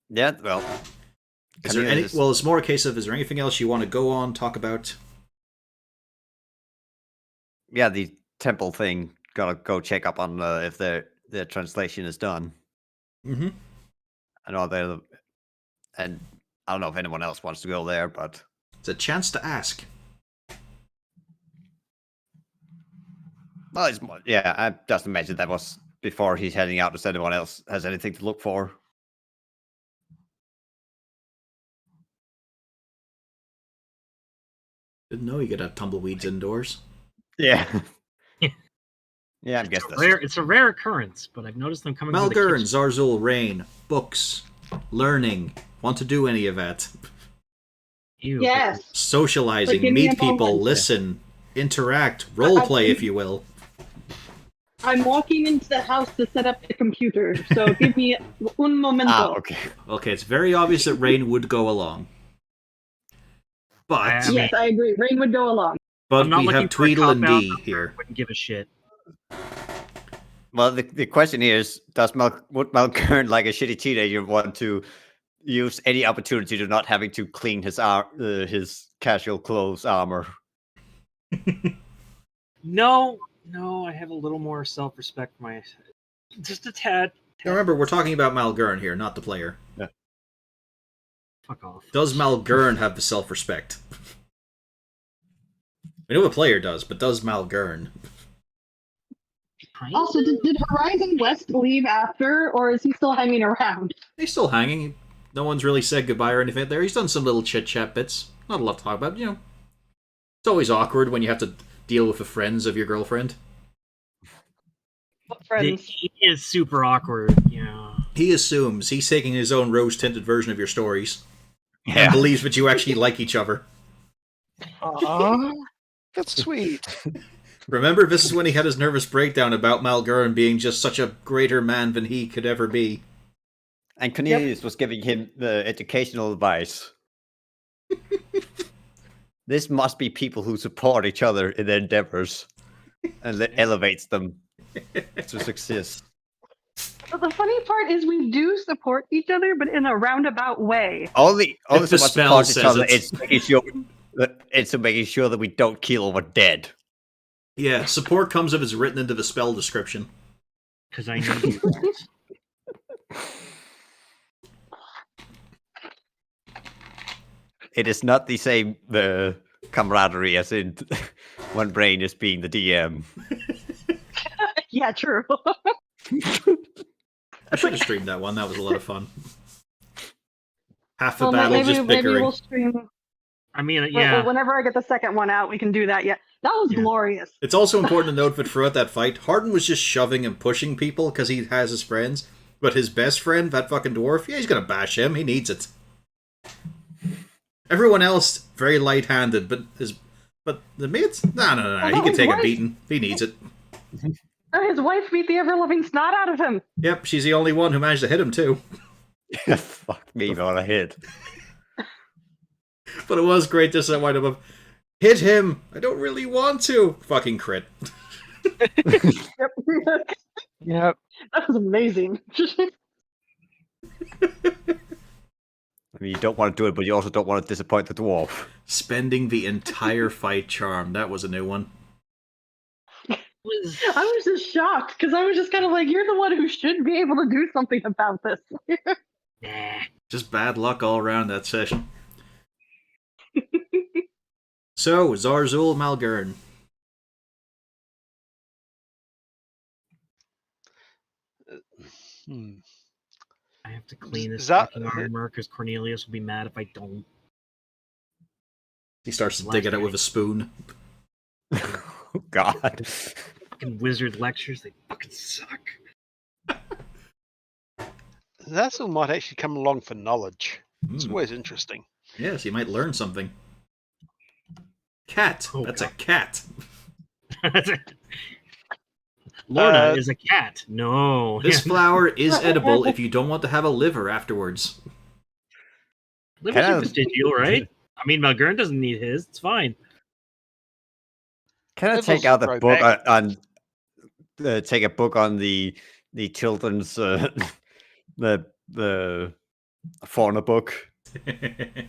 Yeah, well. Is there any, well, it's more a case of, is there anything else you want to go on, talk about? Yeah, the temple thing. Gotta go check up on if their translation is done. Mm-hmm. And all their, and I don't know if anyone else wants to go there, but It's a chance to ask. well, yeah, I just imagine that was before he's heading out. Does anyone else has anything to look for? Didn't know you could have tumbleweeds indoors. Yeah. Yeah, I guess that's It's a rare occurrence, but I've noticed them coming. Malgern, Zarzul, Rain, books, learning. Want to do any of that? Yes. Socializing, But give me meet a moment. people, listen, interact, roleplay if you will. I'm walking into the house to set up the computer, so give me un momento. Ah, okay. Okay, it's very obvious that Rain would go along. But I mean- Yes, I agree. Rain would go along. but I'm not we looking have for a Tweedle and cop-out. Dee here. Wouldn't give a shit. Well, the question here is, would Malkern, like a shitty teenager, want to use any opportunity to not having to clean his casual clothes armor? No, I have a little more self-respect for my, just a tad. Now remember, we're talking about Malgern here, not the player. Yeah. Fuck off. Does Malgern have the self-respect? We know the player does, but does Malgern? Also, did Horizon West leave after, or is he still hanging around? He's still hanging. No one's really said goodbye or anything there. He's done some little chit-chat bits. Not a lot to talk about, you know. It's always awkward when you have to deal with the friends of your girlfriend. What friends? He is super awkward. Yeah. He assumes he's taking his own rose-tinted version of your stories and Yeah. believes that you actually like each other. Aw, that's sweet. Remember, this is when he had his nervous breakdown about Malgern being just such a greater man than he could ever be. And Cornelius was giving him the educational advice. This must be people who support each other in their endeavors, and that elevates them to success. But the funny part is we do support each other, but in a roundabout way. Only the so much spell support each says other. it's- It's making sure that we don't kill or we're dead. Yeah, support comes if it's written into the spell description. Because I need you guys. It is not the same camaraderie as in when Brain is being the DM. Yeah, true. I should have streamed that one. That was a lot of fun. Half the Well, battle just maybe bickering. we'll stream. I mean, yeah. Whenever I get the second one out, we can do that. Yeah, that was Yeah. glorious. It's also important to note that throughout that fight, Hardin was just shoving and pushing people because he has his friends. But his best friend, that fucking dwarf, yeah, he's gonna bash him. He needs it. Everyone else, very light-handed, but the mates, no. He can take a beating. He needs it. His wife beat the ever-loving snot out of him. Yep, she's the only one who managed to hit him too. Fuck me on a hit. But it was great just that wind up of hit him. I don't really want to. Fucking crit. Yep. Yep. That was amazing. I mean, you don't want to do it, but you also don't want to disappoint the dwarf. Spending the entire fight charm. That was a new one. I was just shocked because I was just kind of like, you're the one who should be able to do something about this. Nah. Just bad luck all around that session. So, Zarzul Malgern. I have to clean this Is that- fucking armor because Cornelius will be mad if I don't. He starts to dig at it with a spoon. Oh, God. Fucking wizard lectures, they fucking suck. Zazzle might actually come along for knowledge. It's Mm. always interesting. Yes, you might learn something. Cat. Oh, That's God. a cat. Lorna is a cat. No. This flower is edible if you don't want to have a liver afterwards. Liver's Can I- are vestigial, right? I mean, Malgern doesn't need his. It's fine. Can I Levels take out will the grow book back. on take a book on the children's the fauna book? The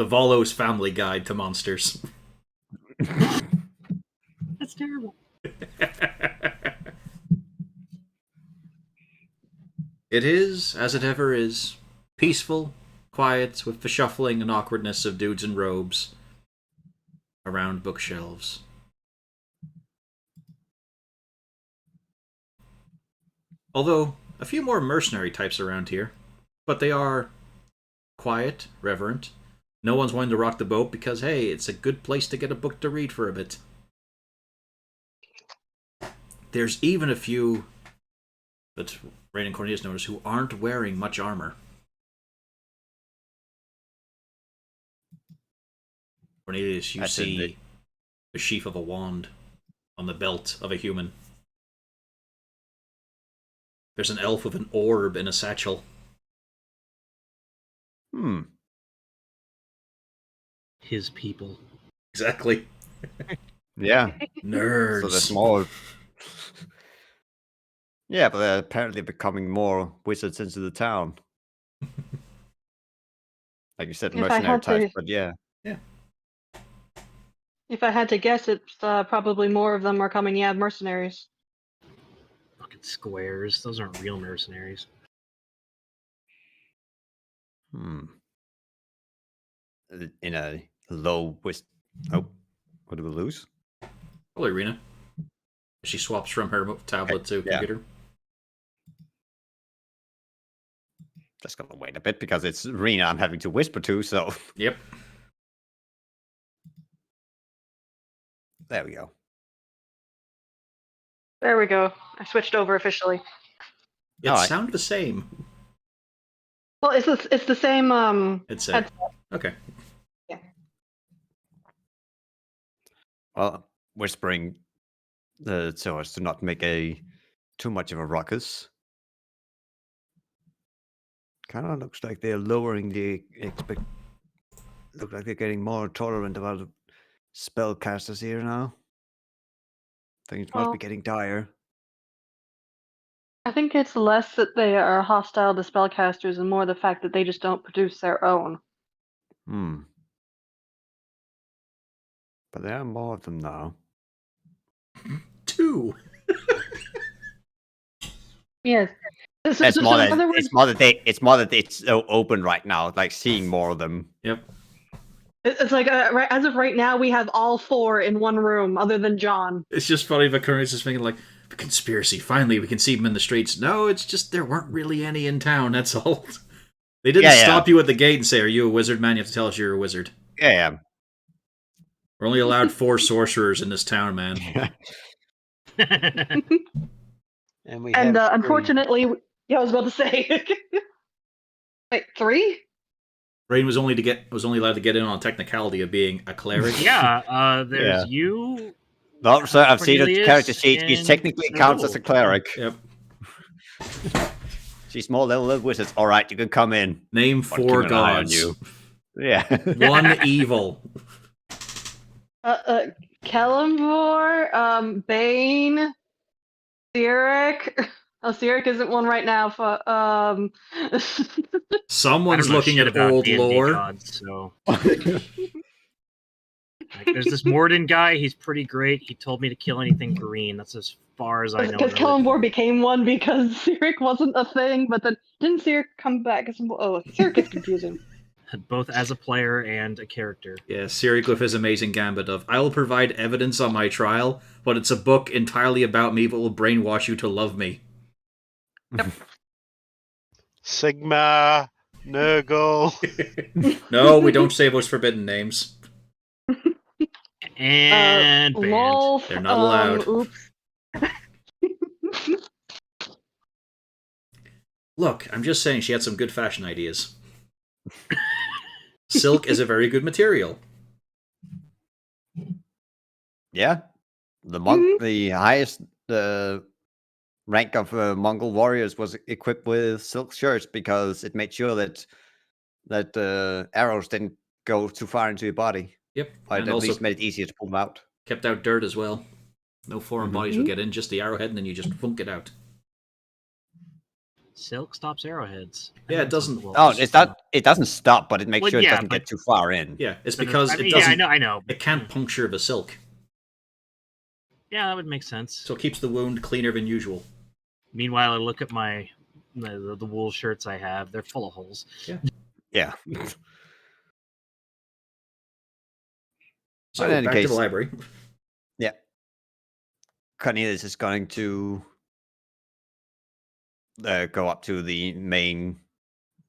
Volos Family Guide to Monsters. That's terrible. It is, as it ever is, peaceful, quiet, with the shuffling and awkwardness of dudes in robes around bookshelves. Although, a few more mercenary types around here, but they are quiet, reverent. No one's wanting to rock the boat because, hey, it's a good place to get a book to read for a bit. There's even a few that Rain and Cornelius notice who aren't wearing much armor. Cornelius, you That's in see the sheath of a wand on the belt of a human. There's an elf with an orb in a satchel. His people. Exactly. Yeah. Nerds. So they're small. Yeah, but they're apparently becoming more wizards into the town. Like you said, If I mercenary had types, to, but yeah. if I had to guess, it's probably more of them are coming. Yeah, mercenaries. Fucking squares. Those aren't real mercenaries. Hmm. In a low wist. Oh, what did we lose? Probably Rena. She swaps from her tablet to yeah. computer. Just gonna wait a bit because it's Rena I'm having to whisper to, so Yep. there we go. There we go. I switched over officially. It Alright. sound the same. Well, it's the same Headset. headset. Okay. Well, whispering so as to not make too much of a ruckus. Kind of looks like they're lowering the Look like they're getting more tolerant about spellcasters here now. Things must Well, be getting dire. I think it's less that they are hostile to spellcasters and more the fact that they just don't produce their own. Hmm. But there are more of them now. 2. Yes. So, It's so, more so in that other words, it's more that it's so open right now, like seeing more of them. Yep. it's like as of right now, we have all 4 in one room, other than John. It's just funny that Curry's just thinking like, the conspiracy, finally we can see them in the streets. No, it's just there weren't really any in town, that's all. They didn't stop you at the gate and say, are you a wizard, man? You have to tell us you're a wizard. Yeah. We're only allowed 4 sorcerers in this town, man. And we And have unfortunately, yeah, I was about to say. Wait, 3? Rain was only allowed to get in on a technicality of being a cleric. Yeah, there's Yeah. you. No, sir, I've seen the Cornelius character sheet. She and technically counts as a Raoul. cleric. Yep. She's more level of wizards. All right, you can come in. Name But 4 keep an eye on gods. you. Yeah. 1 evil. Kellamvor, Bane, Cyric. Oh, Cyric isn't one right now. Someone's I don't know looking shit at about old D&D lore. gods, so like, there's this Morden guy. He's pretty great. He told me to kill anything green. That's as far as I know. Because Kellamvor became one because Cyric wasn't a thing, but then didn't Cyric come back? Oh, Cyric is confusing. Both as a player and a character. Yeah, Cyric with his amazing gambit of, I will provide evidence on my trial, but it's a book entirely about me that will brainwash you to love me. Sigma, Nurgle. No, we don't say those forbidden names. And banned. Lolf, They're not allowed. Oops. Look, I'm just saying she had some good fashion ideas. Silk is a very good material. Yeah. The monk, the highest rank of Mongol warriors was equipped with silk shirts because it made sure that arrows didn't go too far into your body. Yep. Or And at also least made it easier to pull them out. kept out dirt as well. No foreign bodies would get in, just the arrowhead, and then you just funk it out. Silk stops arrowheads. Yeah, it doesn't. Oh, it doesn't stop, but it makes Well, sure it yeah, doesn't but- get too far in. Yeah, it's So because I mean, it doesn't. Yeah, I know. It can't puncture the silk, Yeah, that would make sense. so it keeps the wound cleaner than usual. Meanwhile, I look at the wool shirts I have. They're full of holes. Yeah. So in any back to case- the library. Yeah. Cornelius is going to go up to the main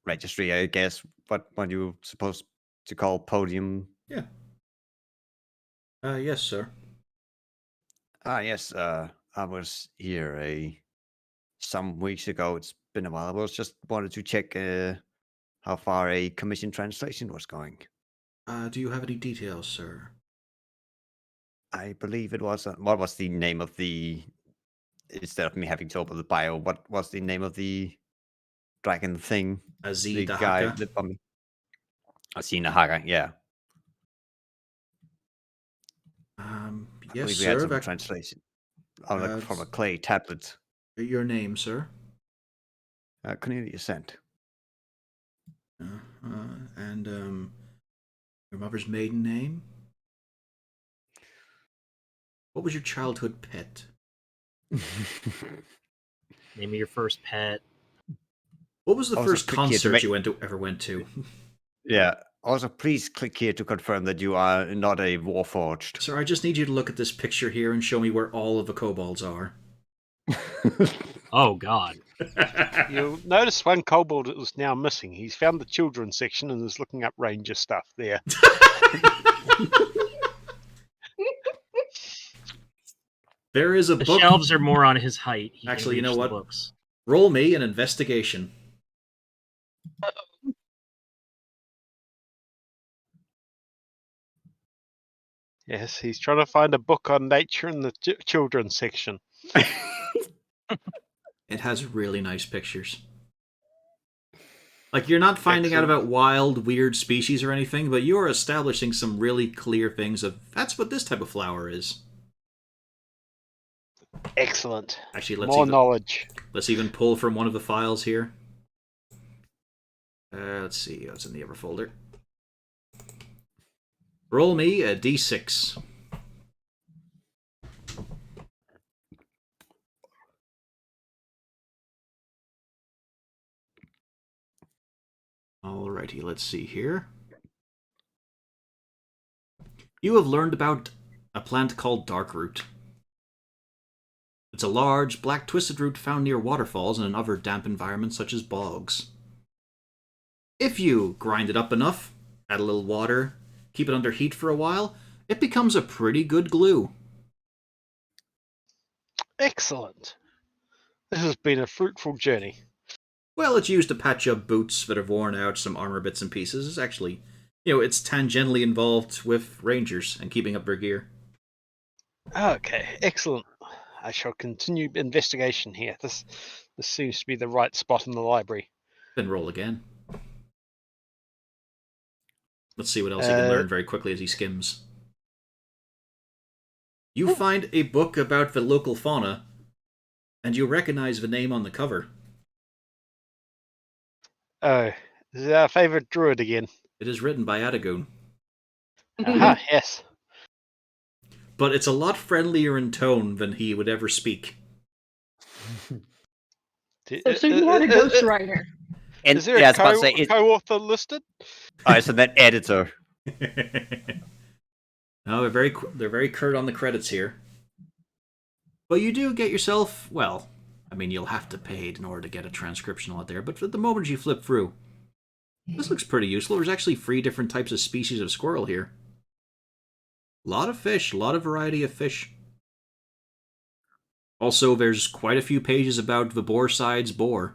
registry, I guess. What you're supposed to call podium? Yes, sir. Yes. I was here some weeks ago. It's been a while. I was just wanted to check how far a commission translation was going. Do you have any details, sir? I believe it was. What was the name of the? Instead of me having to open the bio, what was the name of the dragon thing? The guy, Azidahaka. the bummy. Asinahara, yeah. I Yes, believe we had sir. some That, translation. from a clay tablet. Your name, sir? Cornelius sent. And your mother's maiden name? What was your childhood pet? Name of your first pet. What was the Also, first click here to concert make- you ever went to? Yeah. Also, please click here to confirm that you are not a warforged. Sir, I just need you to look at this picture here and show me where all of the kobolds are. Oh God. You'll notice one kobold is now missing. He's found the children's section and is looking up ranger stuff there. There is a The book. shelves are more on his height. He can Actually, you know reach the what? Books. Roll me an investigation. Yes, he's trying to find a book on nature in the children's section. It has really nice pictures. Like, you're not finding out Excellent. about wild, weird species or anything, but you are establishing some really clear things of that's what this type of flower is. Excellent. Actually, More knowledge. let's even pull from one of the files here. Let's see what's in the other folder. Roll me a d6. Alrighty, let's see here. You have learned about a plant called darkroot. It's a large, black twisted root found near waterfalls and in other damp environments such as bogs. If you grind it up enough, add a little water, keep it under heat for a while, it becomes a pretty good glue. Excellent. This has been a fruitful journey. Well, it's used to patch up boots that have worn out, some armor bits and pieces. It's actually, it's tangentially involved with rangers and keeping up their gear. Okay, excellent. I shall continue investigation here. This seems to be the right spot in the library. Then roll again. Let's see what else he can learn very quickly as he skims. You find a book about the local fauna, and you recognize the name on the cover. Oh, this is our favourite druid again. It is written by Adagoon. Aha, yes. But it's a lot friendlier in tone than he would ever speak. So you had a ghostwriter. And Is there yeah, I a was about to say, co-author listed? so that editor. No, they're very curt on the credits here. But you do get yourself, well, I mean, you'll have to pay in order to get a transcription out there, but at the moment you flip through, this looks pretty useful. There's actually 3 different types of species of squirrel here. A lot of fish, a lot of variety of fish. Also, there's quite a few pages about the Boarside's boar.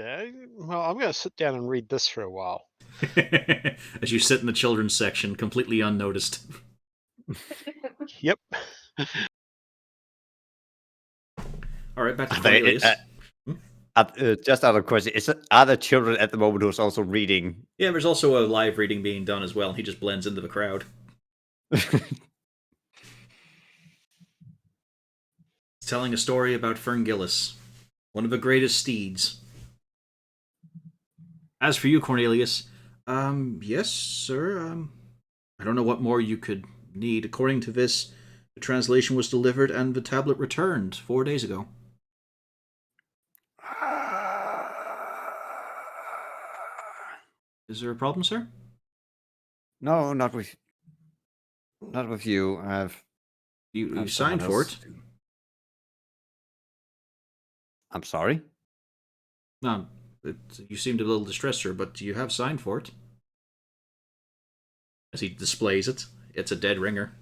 Okay, well, I'm going to sit down and read this for a while. As you sit in the children's section, completely unnoticed. Yep. All right, back to Cornelius. Just out of question, are there children at the moment who's also reading? Yeah, there's also a live reading being done as well. He just blends into the crowd. It's telling a story about Ferngillis, one of the greatest steeds. As for you, Cornelius, yes, sir, I don't know what more you could need. According to this, the translation was delivered and the tablet returned 4 days ago. Is there a problem, sir? No, not with you. You I've signed someone for else. it. I'm sorry. No, you seemed a little distressed, sir, but you have signed for it. As he displays it, it's a dead ringer.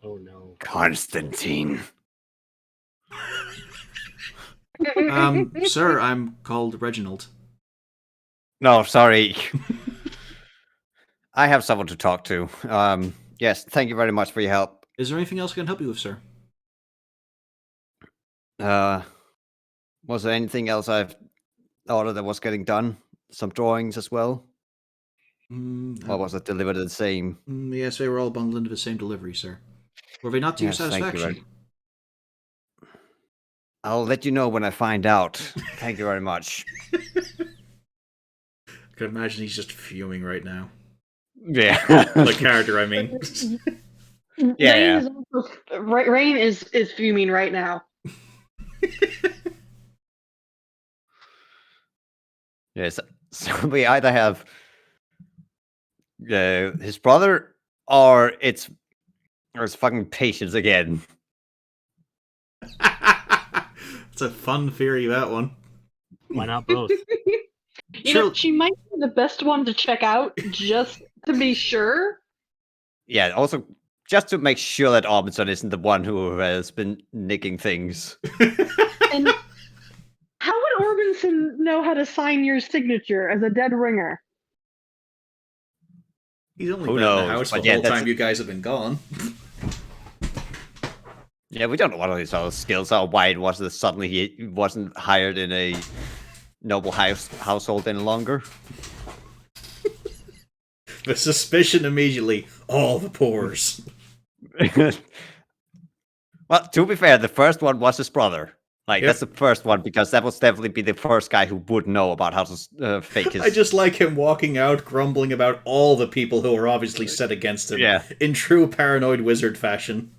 Oh no. Constantine. Sir, I'm called Reginald. No, sorry. I have someone to talk to. Yes, thank you very much for your help. Is there anything else I can help you with, sir? Was there anything else I've ordered that was getting done? Some drawings as well? Or was it delivered in the same? Yes, they were all bundled into the same delivery, sir. Were they not to your Yes, thank you satisfaction? I'll let you know when I find out. Thank you very much. I can imagine he's just fuming right now. Yeah. The character, I mean. Yeah. Rain is fuming right now. Yes. So we either have his brother or it's fucking patience again. It's a fun theory, that one. Why not both? You know, she might be the best one to check out just to be sure. Yeah, also just to make sure that Robinson isn't the one who has been nicking things. And how would Orbison know how to sign your signature as a dead ringer? He's only Who been in the knows? house But the yeah, whole that's- time you guys have been gone. Yeah, we don't know what his other skills are. Why it was that suddenly he wasn't hired in a noble household any longer. The suspicion immediately, all the pores. Well, to be fair, the first one was his brother. Like, Yep. that's the first one, because that was definitely be the first guy who would know about how to fake his... I just like him walking out, grumbling about all the people who are obviously set against him, Yeah. in true paranoid wizard fashion.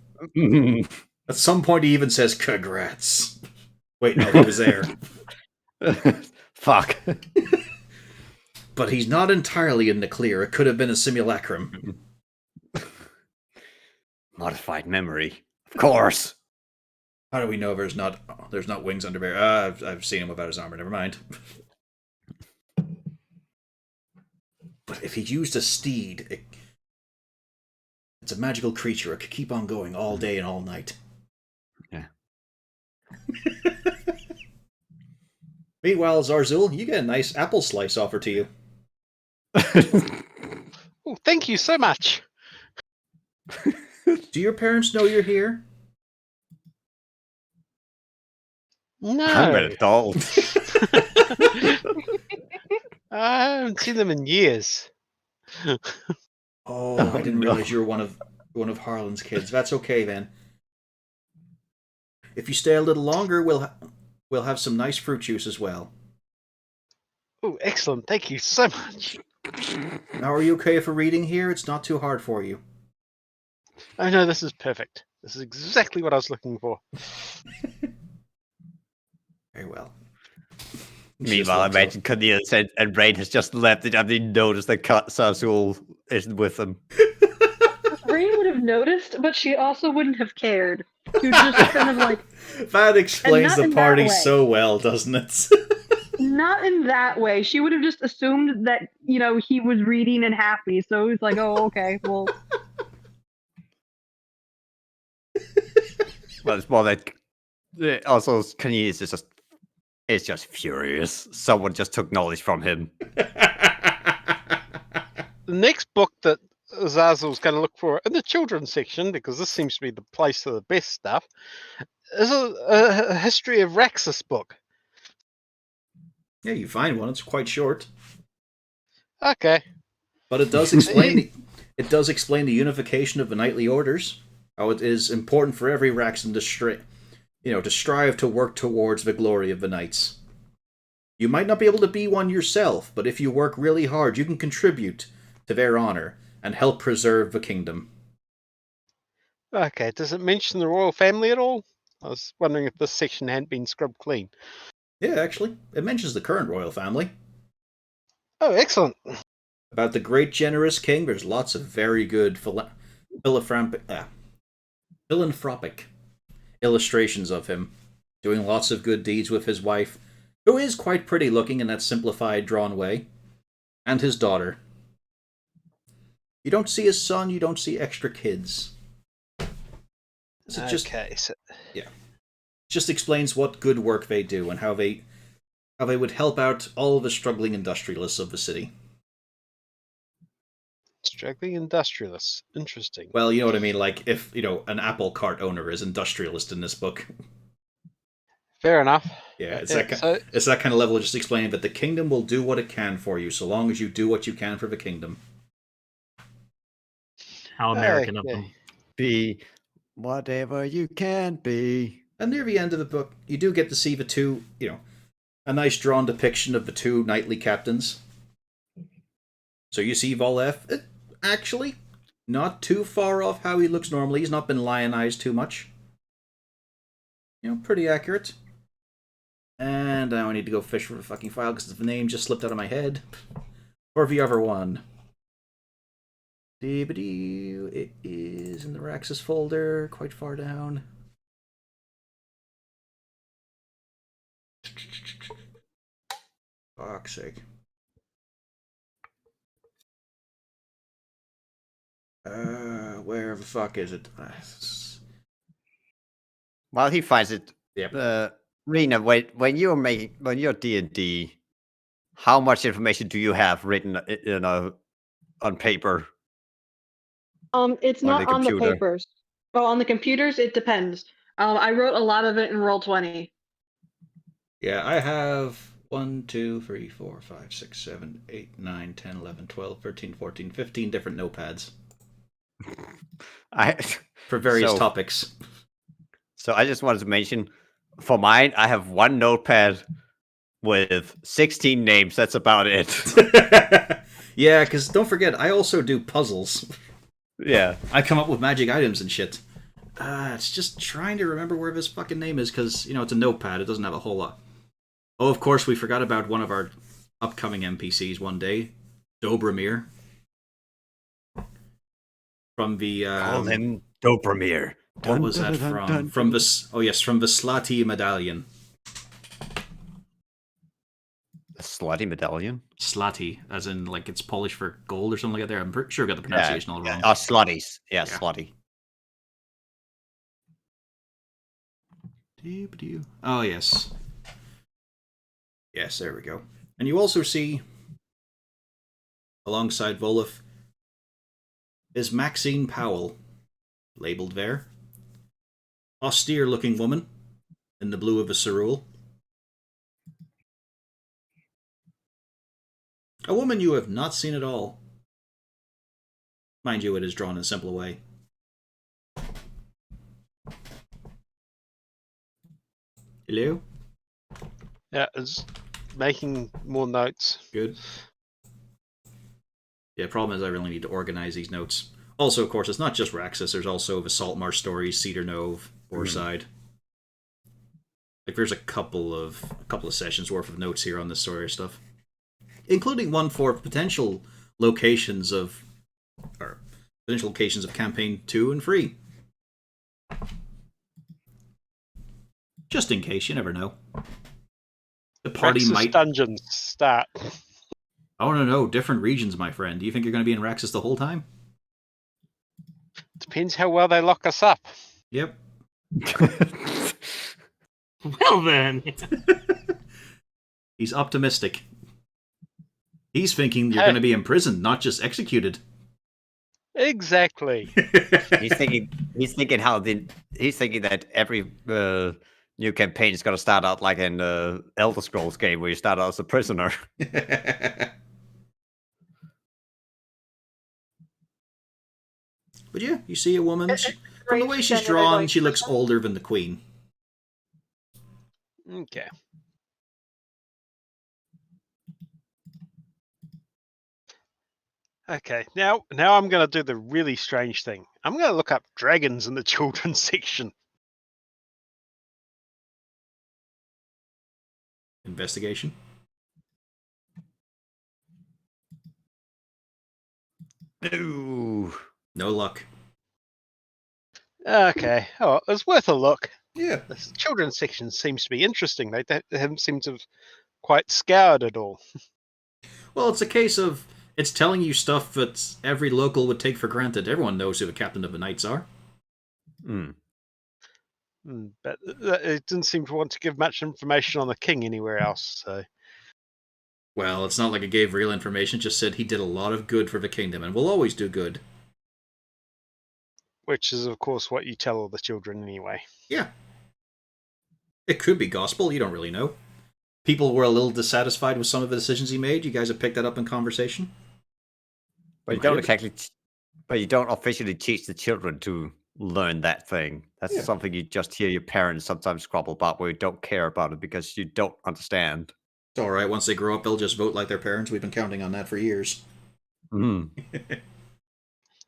At some point, he even says, "Congrats." Wait, no, he was there. Fuck. But he's not entirely in the clear. It could have been a simulacrum. Modified memory. Of course. How do we know there's not wings under there? I've seen him without his armor. Never mind. But if he used a steed, it's a magical creature. It could keep on going all day and all night. Yeah. Meanwhile, Zarzul, you get a nice apple slice offered to you. Oh, thank you so much. Do your parents know you're here? No, I'm an adult. I haven't seen them in years. Oh, Oh, I didn't no. realize you were one of Harlan's kids. That's okay then. If you stay a little longer, we'll have some nice fruit juice as well. Oh, excellent. Thank you so much. Now, are you okay for reading here? It's not too hard for you. Oh no, this is perfect. This is exactly what I was looking for. Very well. Meanwhile, I imagine Cornelius and Rain has just left it. I didn't notice that Sazul isn't with them. Rain would have noticed, but she also wouldn't have cared. She would just kind of like, That explains not the in that party way. so well, doesn't it? not in that way. She would have just assumed that, you know, he was reading and happy. So it was like, oh, okay, well. Well, it's more that also Cornelius is just furious. Someone just took knowledge from him. The next book that Zazul's going to look for in the children's section, because this seems to be the place for the best stuff, is a history of Raxis book. Yeah, you find one. It's quite short, Okay. but it does explain the unification of the knightly orders. How it is important for every Raxan to strive to work towards the glory of the knights. You might not be able to be one yourself, but if you work really hard, you can contribute to their honor and help preserve the kingdom. Okay. Does it mention the royal family at all? I was wondering if this section hadn't been scrubbed clean. Yeah, actually, it mentions the current royal family. Oh, excellent. About the great generous king, there's lots of very good philanthropic illustrations of him, doing lots of good deeds with his wife, who is quite pretty looking in that simplified, drawn way, and his daughter. You don't see his son, you don't see extra kids. So it just explains what good work they do and how they would help out all the struggling industrialists of the city. Struggling industrialists. Interesting. Well, you know what I mean, like if, an apple cart owner is industrialist in this book. Fair enough. Yeah, it's Yeah, it's that kind of level of just explaining that the kingdom will do what it can for you, so long as you do what you can for the kingdom. How American of okay. them. Be whatever you can be. And near the end of the book, you do get to see the two, a nice drawn depiction of the two knightly captains. So you see Volef, actually, not too far off how he looks normally. He's not been lionized too much. Pretty accurate. And now I need to go fish for the fucking file because the name just slipped out of my head. For the other one. It is in the Raxis folder, quite far down. Fuck's sake. Where the fuck is it? While he finds it, Yep. Rena, when you're D&D, how much information do you have written, on paper? It's On not the on the computer. papers. Oh, on the computers, it depends. I wrote a lot of it in Roll20. Yeah, I have 1, 2, 3, 4, 5, 6, 7, 8, 9, 10, 11, 12, 13, 14, 15 different notepads for various topics. So I just wanted to mention, for mine, I have one notepad with 16 names. That's about it. Yeah, because don't forget, I also do puzzles. Yeah. I come up with magic items and shit. It's just trying to remember where this fucking name is, because, it's a notepad. It doesn't have a whole lot. Oh, of course, we forgot about one of our upcoming NPCs one day. Dobromir. From the... Call him Dobromir. What was that from? From the Slati Medallion. A slutty medallion? Slati, as in, like, it's Polish for gold or something like that there. I'm pretty sure I got the pronunciation all wrong. Oh, slutties. Yeah, slutty. Oh, yes. Yes, there we go. And you also see, alongside Volef, is Maxine Powell, labeled there. Austere-looking woman, in the blue of a cerule. A woman you have not seen at all. Mind you, it is drawn in a simple way. Hello? Yeah, it's making more notes. Good. Yeah, problem is I really need to organize these notes. Also, of course, it's not just Raxis. There's also the Saltmarsh stories, Cedar Nove, Orside. Like, there's a couple of sessions worth of notes here on this story stuff, including one for potential locations of campaign 2 and 3. Just in case, you never know. The party Raxis might. Dungeons start. Oh no, different regions, my friend. Do you think you're going to be in Raxis the whole time? Depends how well they lock us up. Yep. Well then. He's optimistic. He's thinking you're going to be imprisoned, not just executed. Exactly. He's thinking that every new campaign is going to start out like an Elder Scrolls game where you start out as a prisoner. But yeah, you see a woman. From the way she's drawn, she looks older than the queen. Okay. Okay, now I'm going to do the really strange thing. I'm going to look up dragons in the children's section. Investigation. No. No luck. Okay, oh, it's worth a look. Yeah. The children's section seems to be interesting. They haven't seemed to have quite scoured it all. Well, it's a case of it's telling you stuff that every local would take for granted. Everyone knows who the captain of the knights are. But it didn't seem to want to give much information on the king anywhere else. So, well, it's not like it gave real information. It just said he did a lot of good for the kingdom and will always do good. which is of course what you tell all the children anyway. Yeah. It could be gospel. You don't really know. People were a little dissatisfied with some of the decisions he made. You guys have picked that up in conversation. But you don't exactly. But you don't officially teach the children to learn that thing. That's something you just hear your parents sometimes squabble about, where you don't care about it because you don't understand. It's all right. Once they grow up, they'll just vote like their parents. We've been counting on that for years. Mm.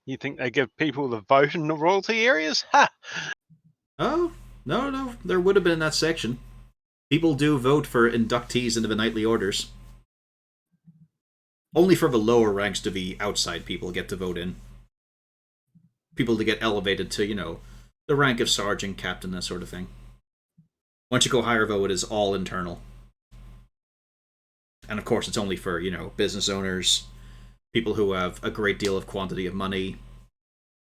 You think they give people the vote in the royalty areas? Ha! Oh, no. There would have been in that section. People do vote for inductees into the knightly orders. Only for the lower ranks do the outside people get to vote in. People to get elevated to, the rank of sergeant, captain, that sort of thing. Once you go higher, though, it is all internal. And of course, it's only for, business owners, people who have a great deal of quantity of money,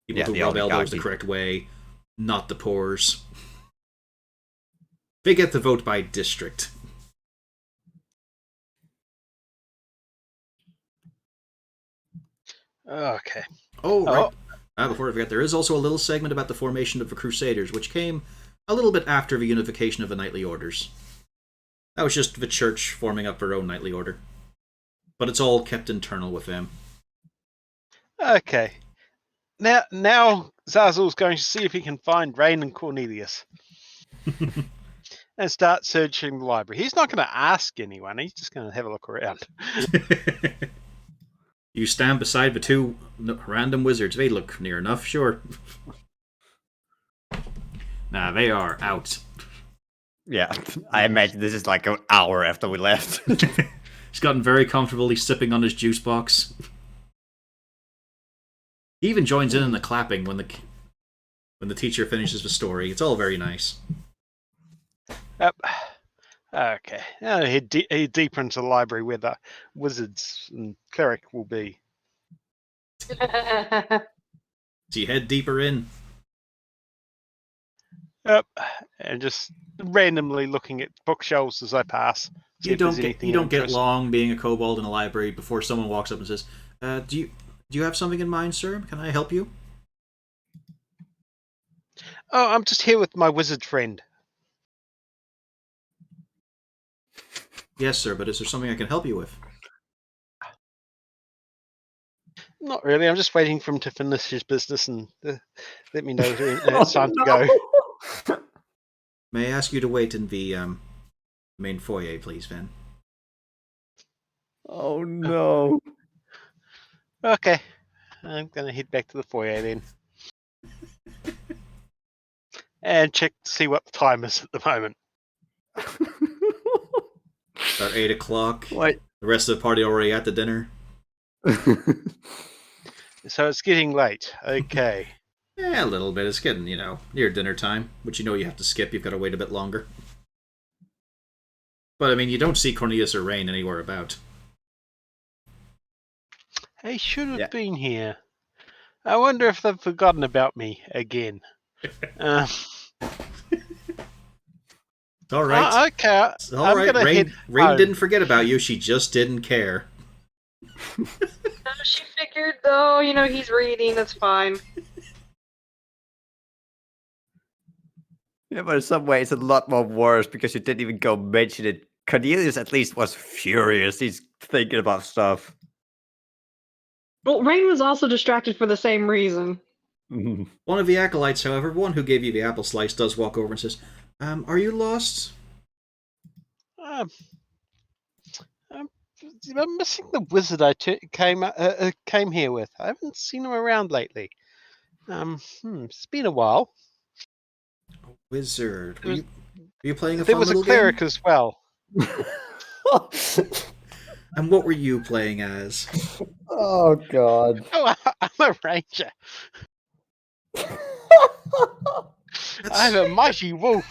people who rub elbows the correct way, not the poors. They get the vote by district. Okay. Oh, right. Before I forget, there is also a little segment about the formation of the Crusaders, which came a little bit after the unification of the knightly orders. That was just the church forming up their own knightly order. But it's all kept internal with them. Okay. Now Zazel's going to see if he can find Rain and Cornelius. And start searching the library. He's not going to ask anyone. He's just going to have a look around. You stand beside the two random wizards. They look near enough, sure. Nah, they are out. Yeah, I imagine this is like an hour after we left. He's gotten very comfortable. He's sipping on his juice box. He even joins in the clapping when the teacher finishes the story. It's all very nice. Yep. Okay. Now head deeper into the library where the wizards and cleric will be. So you head deeper in. Yep. And just randomly looking at bookshelves as I pass. You don't get long being a kobold in a library before someone walks up and says, do you have something in mind, sir? Can I help you? Oh, I'm just here with my wizard friend. Yes, sir, but is there something I can help you with? Not really. I'm just waiting for him to finish his business and let me know when it's time to go. May I ask you to wait in the main foyer, please, Van? Oh, no. Okay. I'm going to head back to the foyer then. And check to see what the time is at the moment. About 8 o'clock. Wait. The rest of the party already at the dinner. So it's getting late. Okay. Yeah, a little bit. It's getting, near dinner time, which you have to skip. You've got to wait a bit longer. But, you don't see Cornelius or Rain anywhere about. They should have been here. I wonder if they've forgotten about me again. All right. Okay. All right. Rain didn't forget about you. She just didn't care. She figured, though, he's reading. That's fine. Yeah, but in some ways, it's a lot more worse because you didn't even go mention it. Cornelius at least was furious. He's thinking about stuff. Well, Rain was also distracted for the same reason. One of the acolytes, however, one who gave you the apple slice, does walk over and says, are you lost? I'm missing the wizard I came here with. I haven't seen him around lately. It's been a while. Wizard. Were you playing a There fun was a little cleric game? as well. And what were you playing as? Oh, God. Oh, I'm a ranger. I'm a mighty wolf.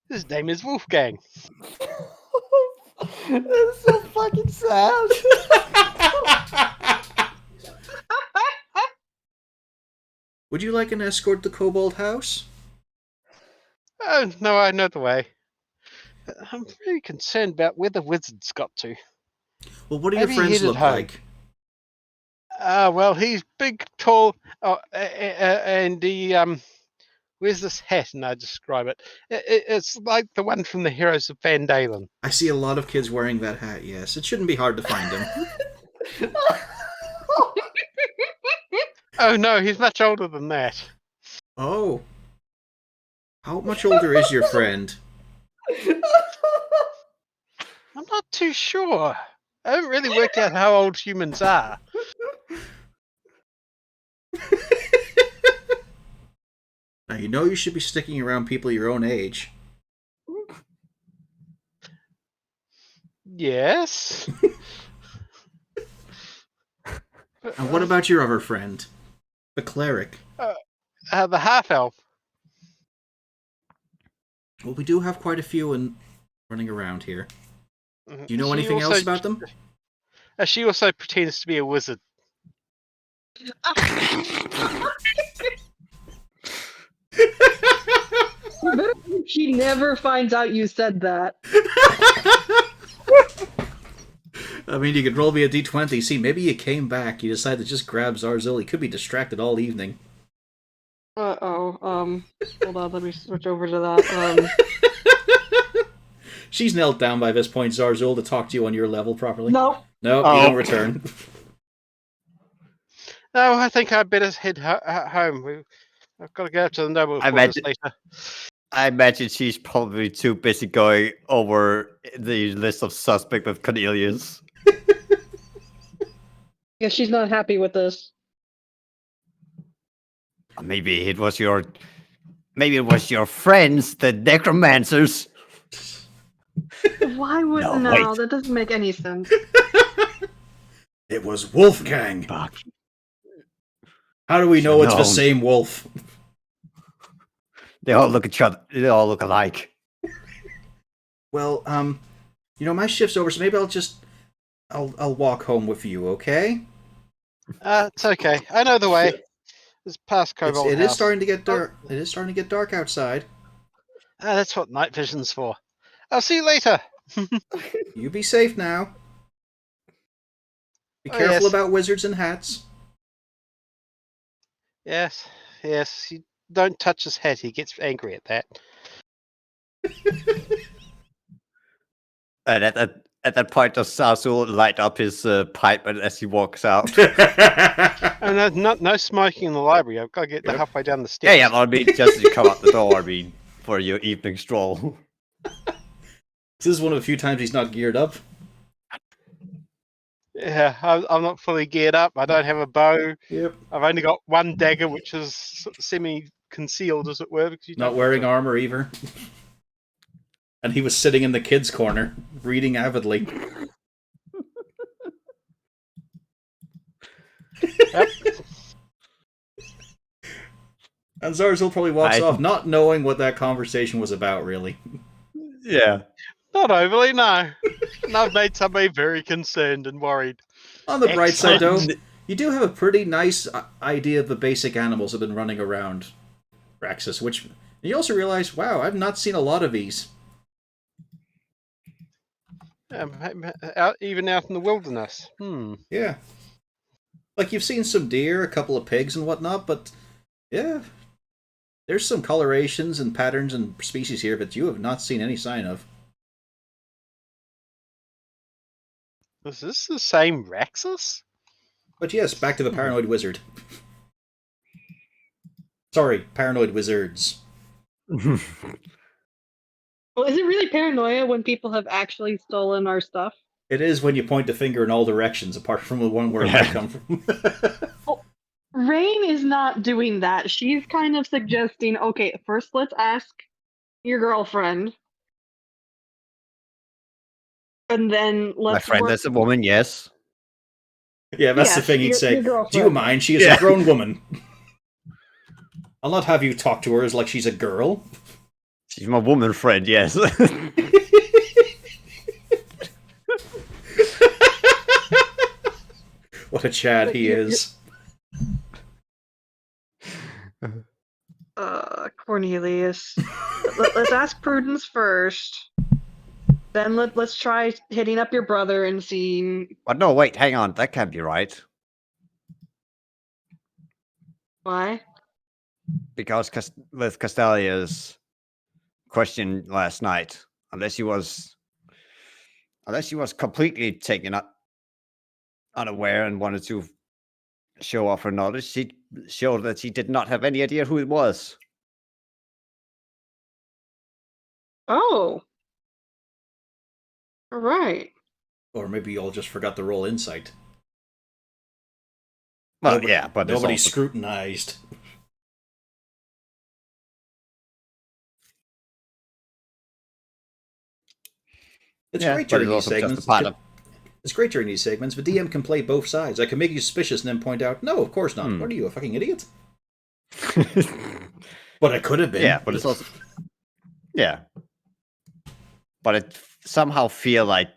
His name is Wolfgang. That's so fucking sad. Would you like an escort to Kobold House? Oh, no, I know the way. I'm very concerned about where the wizard's got to. Well, what do your Maybe friends headed look home. like? Well, he's big, tall, and he Where's this hat? And I describe it. It's like the one from the Heroes of Van Dalen. I see a lot of kids wearing that hat, yes. It shouldn't be hard to find him. Oh no, he's much older than that. Oh. How much older is your friend? I'm not too sure. I haven't really worked out how old humans are. Now, you know you should be sticking around people your own age. Yes. And what about your other friend? The cleric. The half elf? Well, we do have quite a few running around here. Do you know She anything also- else about them? She also pretends to be a wizard. She never finds out you said that. I mean, you could roll me a d20. See, maybe you came back. You decided to just grab Zarzil. He could be distracted all evening. Hold on, let me switch over to that. She's knelt down by this point, Zarzul, to talk to you on your level properly. Nope. No, Oh. you don't return. No, I think I'd better head home. I've got to go up to the noble I quarters imagine- later. I imagine she's probably too busy going over the list of suspects with Cornelius. Yeah, she's not happy with this. Maybe it was your friends, the necromancers. Why would No, no? wait. That doesn't make any sense. It was Wolfgang. Fuck. How do we know it's the No. same wolf? They all look each other. They all look alike. Well, my shift's over, so maybe I'll walk home with you, okay? It's okay. I know the way. It's past Cobalt It House. is starting to get dark. It is starting to get dark outside. That's what night vision's for. I'll see you later. You be safe now. Be Oh, careful yes. about wizards and hats. Yes. You don't touch his hat. He gets angry at that. And at that point, does Sasul light up his pipe as he walks out? Oh, no smoking in the library. I've got to get Yep. halfway down the Yeah, steps. yeah. I mean, just as you come out the door, I mean, for your evening stroll. This is one of the few times he's not geared up. Yeah, I'm not fully geared up. I don't have a bow. Yep. I've only got one dagger, which is semi-concealed, as it were. Because you Not don't wearing want armor either. And he was sitting in the kids' corner, reading avidly. Yep. And Zarzil probably walks I- off, not knowing what that conversation was about, really. Yeah. to. Not overly, no. And I've made somebody very concerned and worried. On the bright side, though, Excellent. you do have a pretty nice idea of the basic animals that have been running around Raxis, which you also realize, wow, I've not seen a lot of these. Even out in the wilderness. Yeah. Like, you've seen some deer, a couple of pigs and whatnot, but yeah, there's some colorations and patterns and species here that you have not seen any sign of. Is this the same Raxis? But yes, back to the paranoid wizard. Sorry, paranoid wizards. Well, is it really paranoia when people have actually stolen our stuff? It is when you point the finger in all directions, apart from the one where it might come from. Rain is not doing that. She's kind of suggesting, okay, first let's ask your girlfriend. And then My let's friend work- is a woman, yes. Yeah, that's the Yes, thing he'd your say. Do you girlfriend. mind? She is Yeah. a grown woman. I'll not have you talk to her as like she's a girl. She's my woman friend, yes. What a Chad he is. Cornelius. Let's ask Prudence first. Then let's try hitting up your brother and seeing But no, wait, hang on. That can't be right. why. because with Castalia's question last night, unless she was completely taken unaware and wanted to show off her knowledge, she showed that she did not have any idea who it was. Oh. All right. Or maybe you all just forgot to roll insight. Well, yeah, but nobody also... scrutinized. It's great during these segments. It's great during these segments. The DM can play both sides. I can make you suspicious and then point out, no, of course not. What are you, a fucking idiot? But I could have been. Yeah, but it's also... Yeah. But I somehow feel like...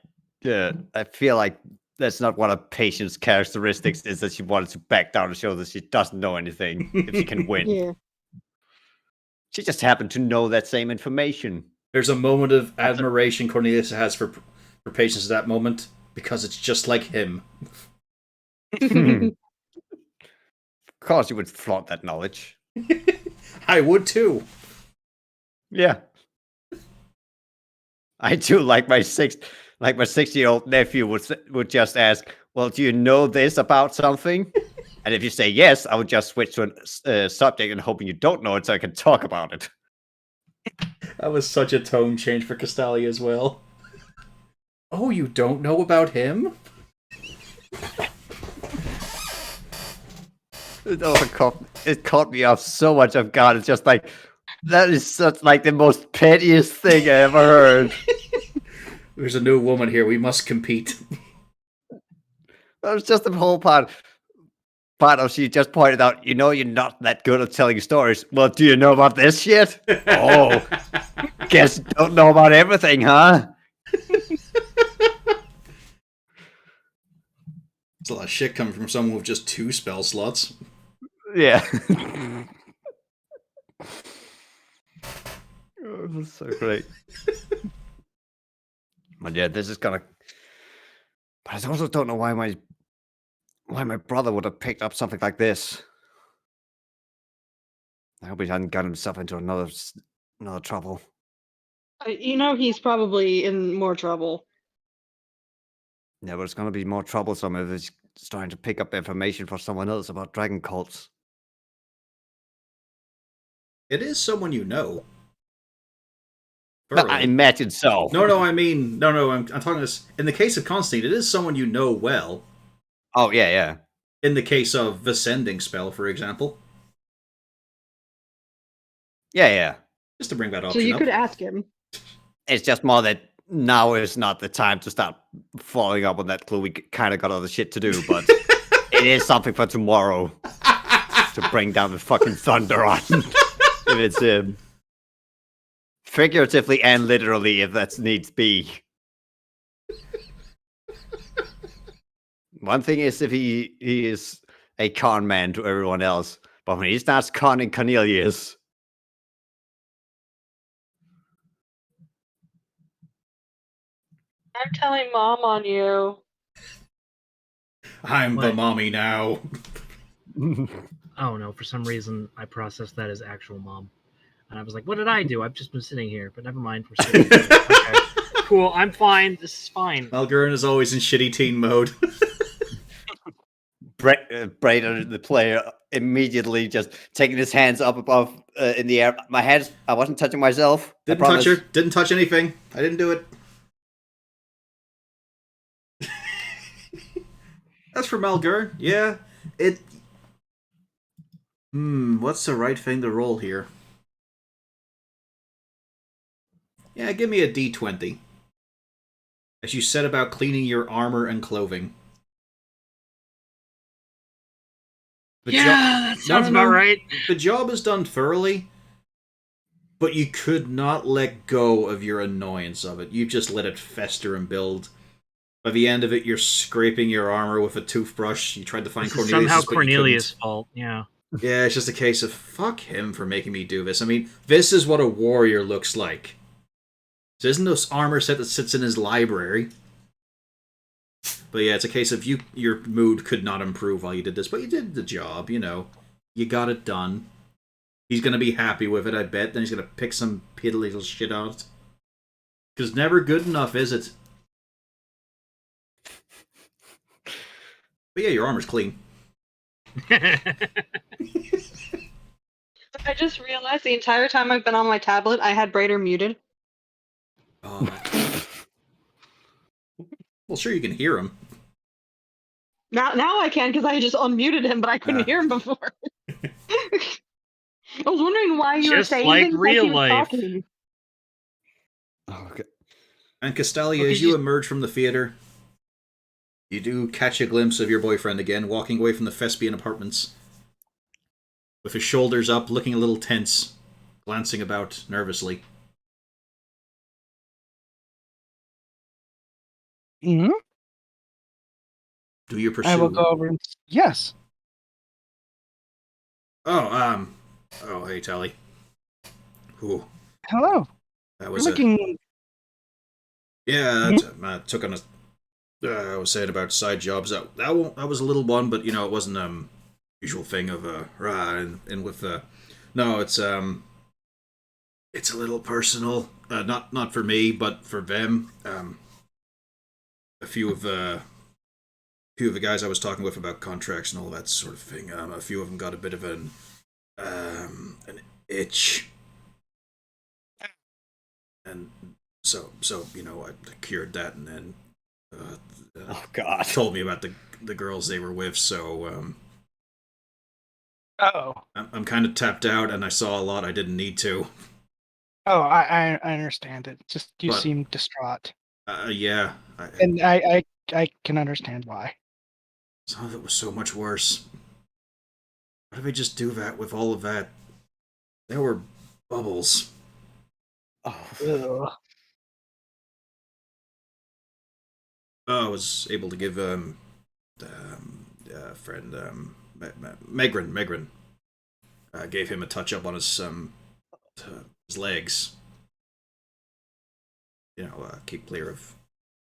I feel like that's not one of Patient's characteristics, is that she wanted to back down and show that she doesn't know anything if she can win. Yeah. She just happened to know that same information. There's a moment of admiration Cornelius has for Patience at that moment, because it's just like him. Of course you would flaunt that knowledge. I would too. Yeah. I too, like my 6-year-old nephew would just ask, well, do you know this about something? And if you say yes, I would just switch to a subject and hoping you don't know it so I can talk about it. That was such a tone change for Castalia as well. Oh, you don't know about him? It caught me off so much off guard. It's just like, that is such like the most pettiest thing I ever heard. There's a new woman here. We must compete. That was just the whole part of she just pointed out, you're not that good at telling stories. Well, do you know about this shit? Oh, guess you don't know about everything, huh? It's a lot of shit coming from someone with just 2 spell slots. Yeah. Oh, that's so great. But yeah, this is gonna... But I also don't know why my brother would have picked up something like this. I hope he hadn't got himself into another trouble. He's probably in more trouble. Yeah, but it's gonna be more troublesome if he's starting to pick up information for someone else about dragon cults. It is someone you know. No, I imagine so. No, I'm talking this... In the case of Constantine, it is someone you know well. Oh, yeah. In the case of the Sending spell, for example. Yeah. Just to bring that option So you up. could ask him. It's just more that now is not the time to start following up on that clue. We kind of got other shit to do, but it is something for tomorrow to bring down the fucking thunder on. If it's figuratively and literally, if that needs be. One thing is if he is a con man to everyone else, but when he starts conning Cornelius... I'm telling Mom on you. I'm the mommy now. Oh no, for some reason I processed that as actual mom. And I was like, what did I do? I've just been sitting here, but never mind. We're sitting here. Okay. Cool, I'm fine. This is fine. Malgurin is always in shitty teen mode. Brayden, the player, immediately just taking his hands up above in the air. My hands, I wasn't touching myself. Didn't touch her. Didn't touch anything. I didn't do it. That's for Malgurin. Yeah. What's the right thing to roll here? Yeah, give me a d20. As you set about cleaning your armor and clothing. That sounds about right. The job is done thoroughly, but you could not let go of your annoyance of it. You just let it fester and build. By the end of it, you're scraping your armor with a toothbrush. You tried to find Cornelius. Somehow Cornelius' fault, yeah. Yeah, it's just a case of, fuck him for making me do this. I mean, this is what a warrior looks like. This isn't this armor set that sits in his library. But yeah, it's a case of your mood could not improve while you did this, but you did the job, You got it done. He's gonna be happy with it, I bet. Then he's gonna pick some piddly little shit on it. Because never good enough, is it? But yeah, your armor's clean. I just realized the entire time I've been on my tablet, I had Braider muted. Oh. Well, sure, you can hear him. Now I can because I just unmuted him, but I couldn't hear him before. I was wondering why you were Just saying like things real like he was life. talking. Okay. And Castalia, Okay, as you you- emerge from the theater, you do catch a glimpse of your boyfriend again, walking away from the Thespian apartments. With his shoulders up, looking a little tense, glancing about nervously. Hmm. Do you pursue? I will go over and yes. Oh, oh, hey, Tally. Ooh, Hello. that You're was looking. yeah. I took on a. I was saying about side jobs. That was a little one, but you know, it wasn't usual thing of and with no, it's a little personal. Not for me, but for them. A few of the guys I was talking with about contracts and all that sort of thing. A few of them got a bit of an itch, and so you know I cured that, and then Oh God. told me about the girls they were with. So Oh. I'm kind of tapped out, and I saw a lot I didn't need to. Oh, I understand it. Just you But- seem distraught, Yeah, and I can understand why. some of it was so much worse. Why did we just do that with all of that? There were bubbles. Oh. Ugh. I was able to give friend Megrin gave him a touch up on his legs. You know, keep clear of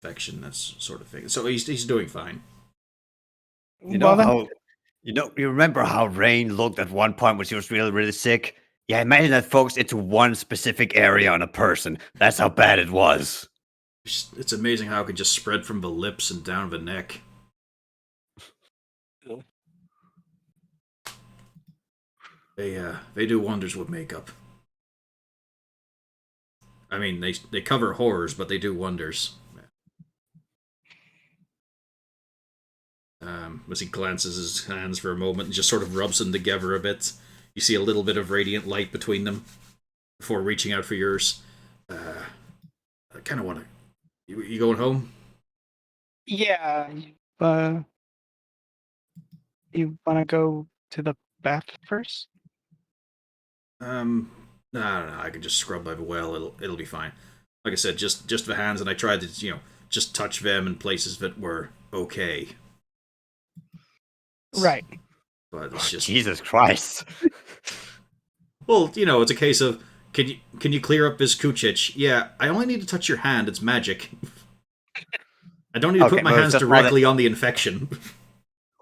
infection, that sort of thing. So he's doing fine. You know Well, then- how you remember how Rain looked at one point when she was really, really sick? Yeah, imagine that focused into one specific area on a person. That's how bad it was. It's amazing how it could just spread from the lips and down the neck. They do wonders with makeup. I mean, they cover horrors, but they do wonders. As he glances his hands for a moment and just sort of rubs them together a bit, you see a little bit of radiant light between them before reaching out for yours. I kind of want to. You going home? Yeah. You want to go to the bath first? No, I can just scrub by the well. It'll be fine. Like I said, just the hands, and I tried to just touch them in places that were okay. Right. But it's just Jesus Christ. well, it's a case of can you clear up this cooch itch? Yeah, I only need to touch your hand. It's magic. I don't need to Okay, put my well, hands it's just more directly on the infection.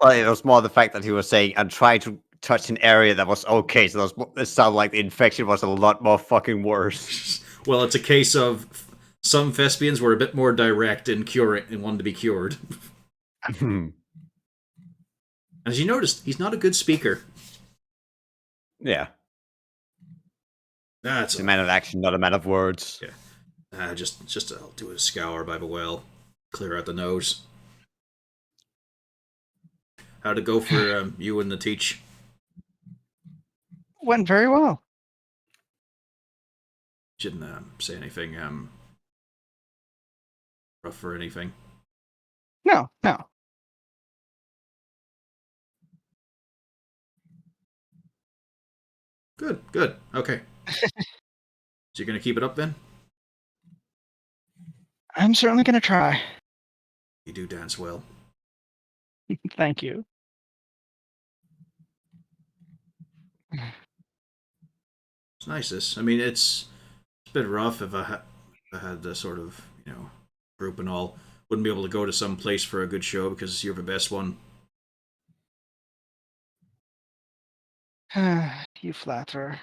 Well, it was more the fact that he was saying, I'm trying to touch an area that was okay, so it sounded like the infection was a lot more fucking worse. Well, it's a case of some thespians were a bit more direct in curing and wanted to be cured. As you noticed, he's not a good speaker. Yeah. That's It's a man of action, not a man of words. Yeah. Just I'll do a scour by the well, clear out the nose. How'd it go for you and the teach? Went very well. Didn't say anything rough or anything. No. Good. Okay. So you're gonna keep it up then? I'm certainly going to try. You do dance well. Thank you. It's nice. I mean, it's a bit rough if I had the sort of group and all. Wouldn't be able to go to some place for a good show because you're the best one. You flatterer.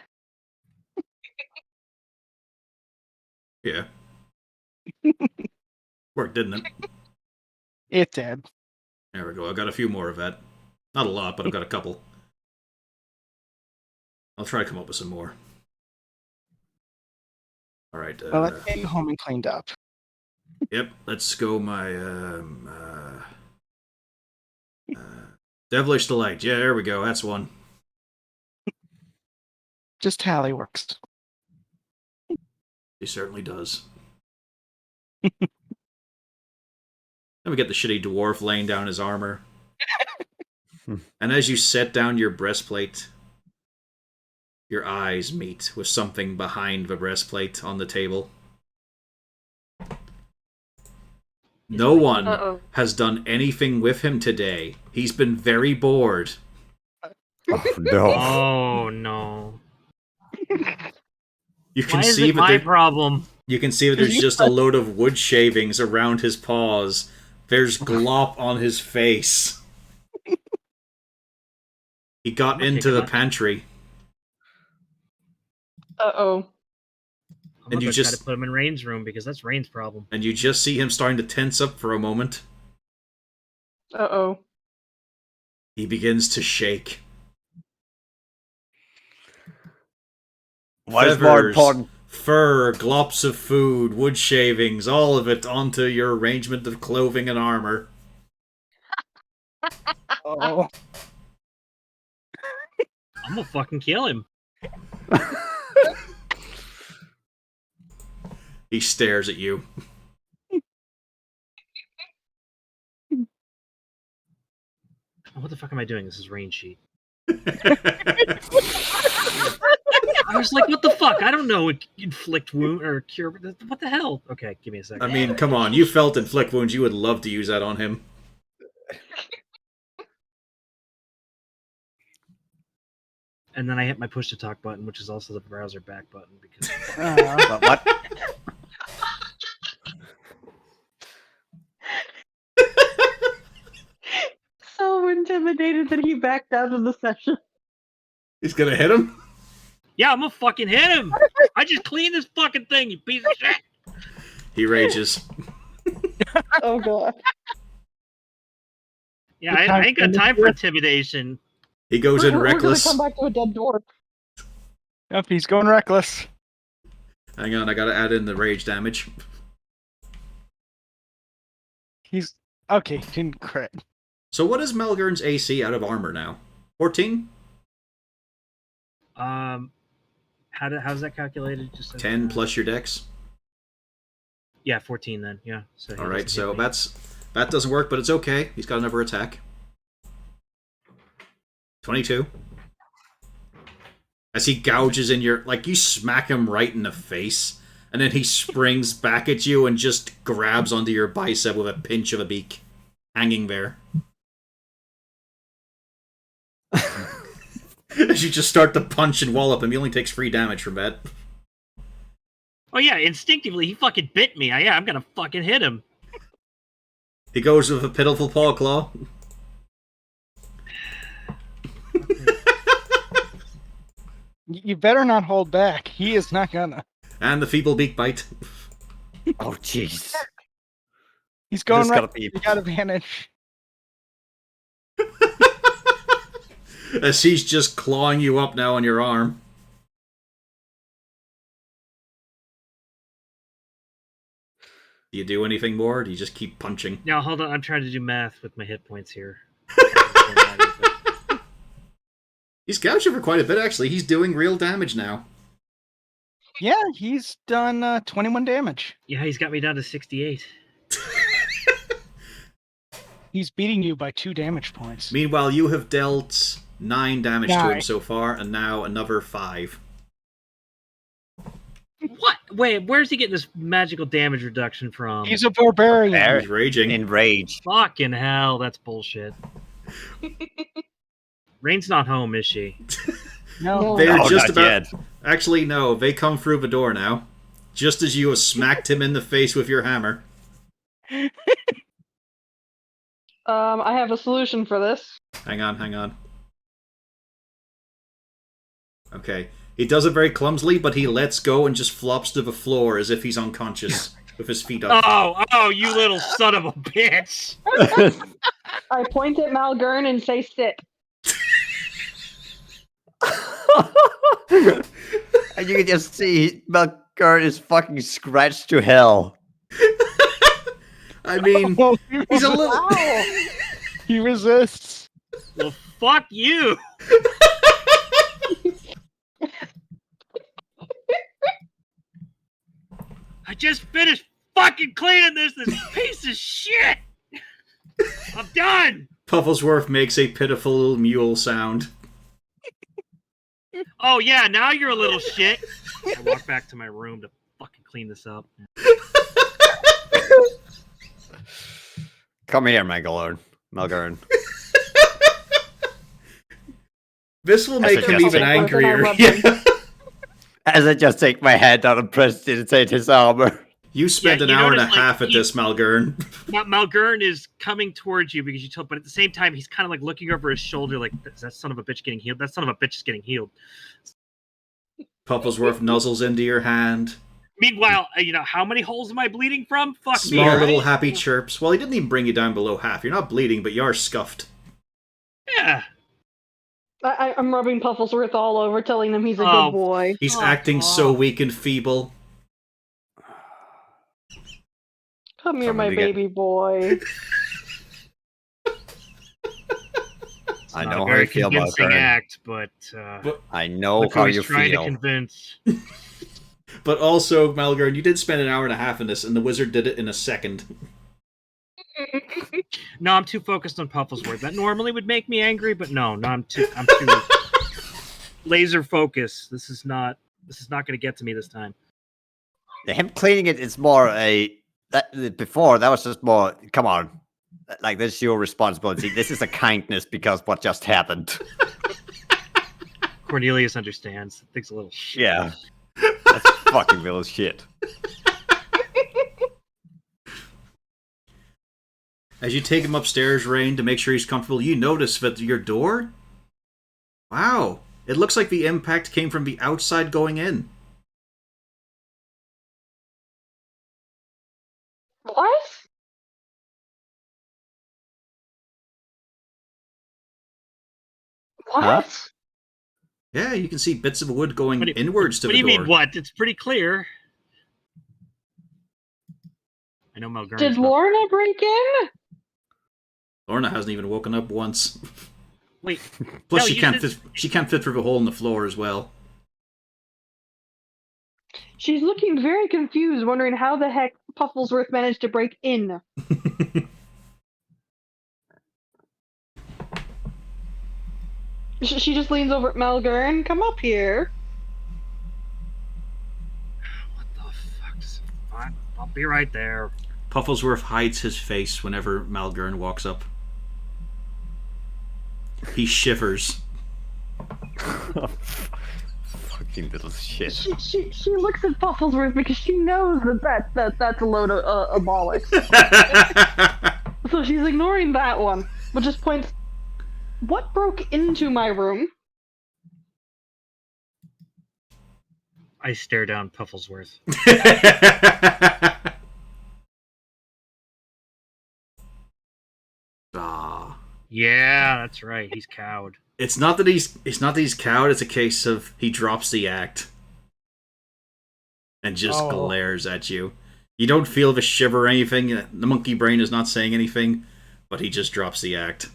Yeah. Worked, didn't it? It did. There we go. I got a few more of that. Not a lot, but I've got a couple. I'll try to come up with some more. All right. Well, let's get you home and cleaned up. Yep. Let's go. My Devilish Delight. Yeah, there we go. That's one. Just tally works. He certainly does. Then we get the shitty dwarf laying down his armor. And as you set down your breastplate, your eyes meet with something behind the breastplate on the table. No one has done anything with him today. He's been very bored. Oh, no. Oh no! You can Why is see it that my there- problem? You can see that there's just a load of wood shavings around his paws. There's glop on his face. He got Okay, into the come on. pantry. Uh-oh. I'm And gonna you go try just- to put him in Rain's room because that's Rain's problem. And you just see him starting to tense up for a moment. Uh-oh. He begins to shake. What is more Feathers, important? fur, glops of food, wood shavings, all of it onto your arrangement of clothing and armor. Oh. I'm gonna fucking kill him. He stares at you. What the fuck am I doing? This is Rain sheet. I was like, what the fuck? I don't know. Inflict wound or cure. What the hell? Okay, give me a second. I mean, come on. You felt inflict wounds. You would love to use that on him. And then I hit my push to talk button, which is also the browser back button because What? So intimidated that he backed out of the session. He's gonna hit him? yeah, I'm gonna fucking hit him. I just cleaned this fucking thing, you piece of shit. He rages. Oh god. Yeah, I ain't got time for intimidation. He goes in We're gonna reckless. come back to a dead dwarf. Yep, he's going reckless. Hang on, I gotta add in the rage damage. He's okay. Didn't crit. So what is Melgurn's AC out of armor now? 14? How's that calculated? Just so 10 plus your dex? Yeah, 14 then. Yeah. So he Alright, doesn't hit so me. that doesn't work, but it's okay. He's got another attack. 22. As he gouges in your... Like, you smack him right in the face, and then he springs back at you and just grabs onto your bicep with a pinch of a beak. Hanging there. As you just start to punch and wallop him, he only takes 3 damage from that. Oh yeah, instinctively he fucking bit me. I'm gonna fucking hit him. He goes with a pitiful paw claw. You better not hold back. He is not gonna. And the feeble beak bite. Oh, jeez. He's going This right. gotta be- You got advantage. As he's just clawing you up now on your arm. Do you do anything more, or do you just keep punching? Now hold on, I'm trying to do math with my hit points here. He's gouging for quite a bit, actually. He's doing real damage now. Yeah, he's done 21 damage. Yeah, he's got me down to 68. He's beating you by 2 damage points. Meanwhile, you have dealt 9 damage to him 9. so far, and now another 5. What? Wait, where's he getting this magical damage reduction from? He's a barbarian. There. He's raging. Enraged. Fucking hell, that's bullshit. Rain's not home, is she? No. They're Oh, just not about... yet. Actually, no. They come through the door now. Just as you have smacked him in the face with your hammer. I have a solution for this. Hang on. Okay. He does it very clumsily, but he lets go and just flops to the floor as if he's unconscious with his feet up. Oh, you little son of a bitch! I point at Malgern and say, "Sit." And you can just see Melkern is fucking scratched to hell. I mean, he's a little... He resists. Well, fuck you! I just finished fucking cleaning this piece of shit! I'm done! Pufflesworth makes a pitiful little mule sound. Oh yeah, now you're a little shit. I walk back to my room to fucking clean this up. Come here, Melgern. This will make him even angrier. As I just take my hand out and press it inside his armor. You spent an you hour and a notice, like, half at this, Malgern. Malgern is coming towards you because you told, but at the same time, he's kind of like looking over his shoulder, like, is that son of a bitch getting healed? That son of a bitch is getting healed. Pufflesworth nuzzles into your hand. Meanwhile, how many holes am I bleeding from? Fuck Small me, right? little happy chirps. Well, he didn't even bring you down below half. You're not bleeding, but you're scuffed. Yeah. I'm rubbing Pufflesworth all over, telling him he's a Oh. good boy. He's Oh, acting so God. weak and feeble. Come here, Coming my to get- baby boy. I Not know a how very you feel, convincing Melgern. act, but I know look who how he's you trying feel. to convince. But also, Malgern, you did spend an hour and a half in this, and the wizard did it in a second. No, I'm too focused on Pufflesworth. That normally would make me angry, but no, I'm too laser focused. This is not going to get to me this time. Him cleaning it is more before that was just more. Come on, like this is your responsibility. This is a kindness because what just happened. Cornelius understands. Thinks a little shit. Yeah, that's fucking little shit. As you take him upstairs, Rain, to make sure he's comfortable, you notice that your door... Wow. It looks like the impact came from the outside going in. What? What? Huh? Yeah, you can see bits of wood going What do you- inwards to What the do you door. mean, what? It's pretty clear. I know Malgern. Did Lorna break in? Lorna hasn't even woken up once. Wait. Plus, No, she you can't said- fit. She can't fit through the hole in the floor as well. She's looking very confused, wondering how the heck Pufflesworth managed to break in. She just leans over at Malgern. Come up here. What the fuck? Fine, I'll be right there. Pufflesworth hides his face whenever Malgern walks up. He shivers. Fucking little shit. She looks at Pufflesworth because she knows that's a load of bollocks. So she's ignoring that one, but just points. What broke into my room? I stare down Pufflesworth. Ah. Yeah, that's right. He's cowed. It's not that he's cowed, it's a case of he drops the act. And just glares at you. You don't feel the shiver or anything. The monkey brain is not saying anything, but he just drops the act.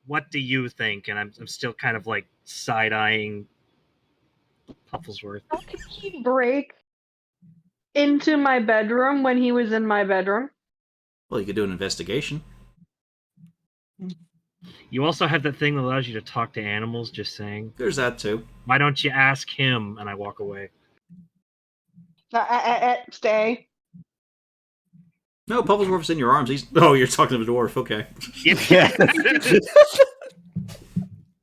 What do you think? And I'm still kind of like side-eyeing Pufflesworth. How could he break into my bedroom when he was in my bedroom? Well, you could do an investigation. You also have that thing that allows you to talk to animals, just saying. There's that too. Why don't you ask him? And I walk away. Stay. No, Pufflesworth's in your arms. Oh, you're talking to the dwarf. Okay.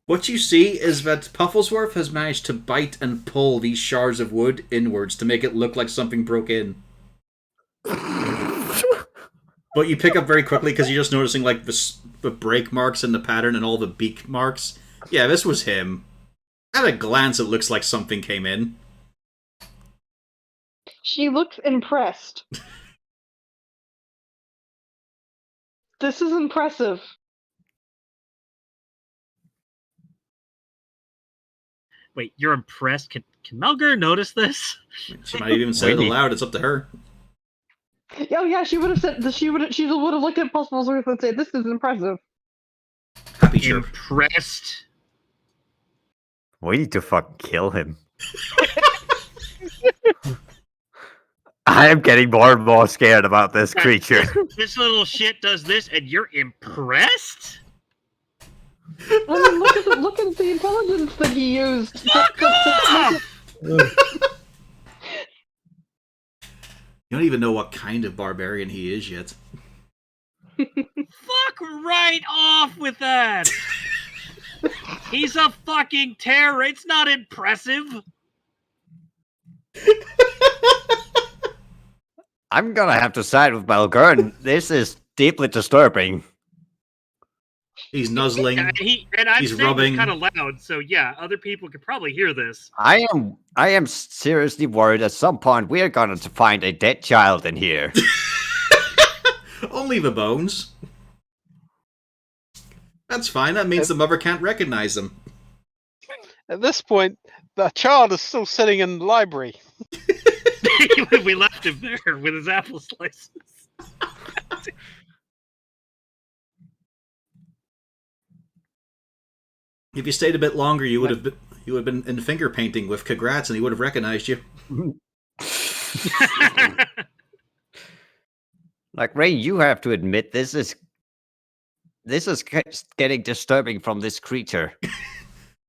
What you see is that Pufflesworth has managed to bite and pull these shards of wood inwards to make it look like something broke in. But you pick up very quickly because you're just noticing like the break marks in the pattern and all the beak marks. Yeah, this was him. At a glance, it looks like something came in. She looks impressed. This is impressive. Wait, you're impressed? Can Melger notice this? She might have even said it Really? aloud. It's up to her. Oh yeah, she would have said that. She would have looked at Pufflesworth and said, "This is impressive." Happy chirp. Impressed? We need to fucking kill him. I am getting more and more scared about this creature. This little shit does this, and you're impressed? I mean, look at the intelligence that he used. Fuck off! You don't even know what kind of barbarian he is yet. Fuck right off with that! He's a fucking terror. It's not impressive. I'm gonna have to side with Malgern. This is deeply disturbing. He's nuzzling. And I'm He's saying rubbing. it's kind of loud, so yeah, other people could probably hear this. I am seriously worried at some point we are gonna find a dead child in here. Only the bones. That's fine. That means the mother can't recognize them. At this point, the child is still sitting in the library. We left him there with his apple slices. If you stayed a bit longer, you would have been in finger painting with Congrats, and he would have recognized you. Like, Ray, you have to admit this is getting disturbing from this creature.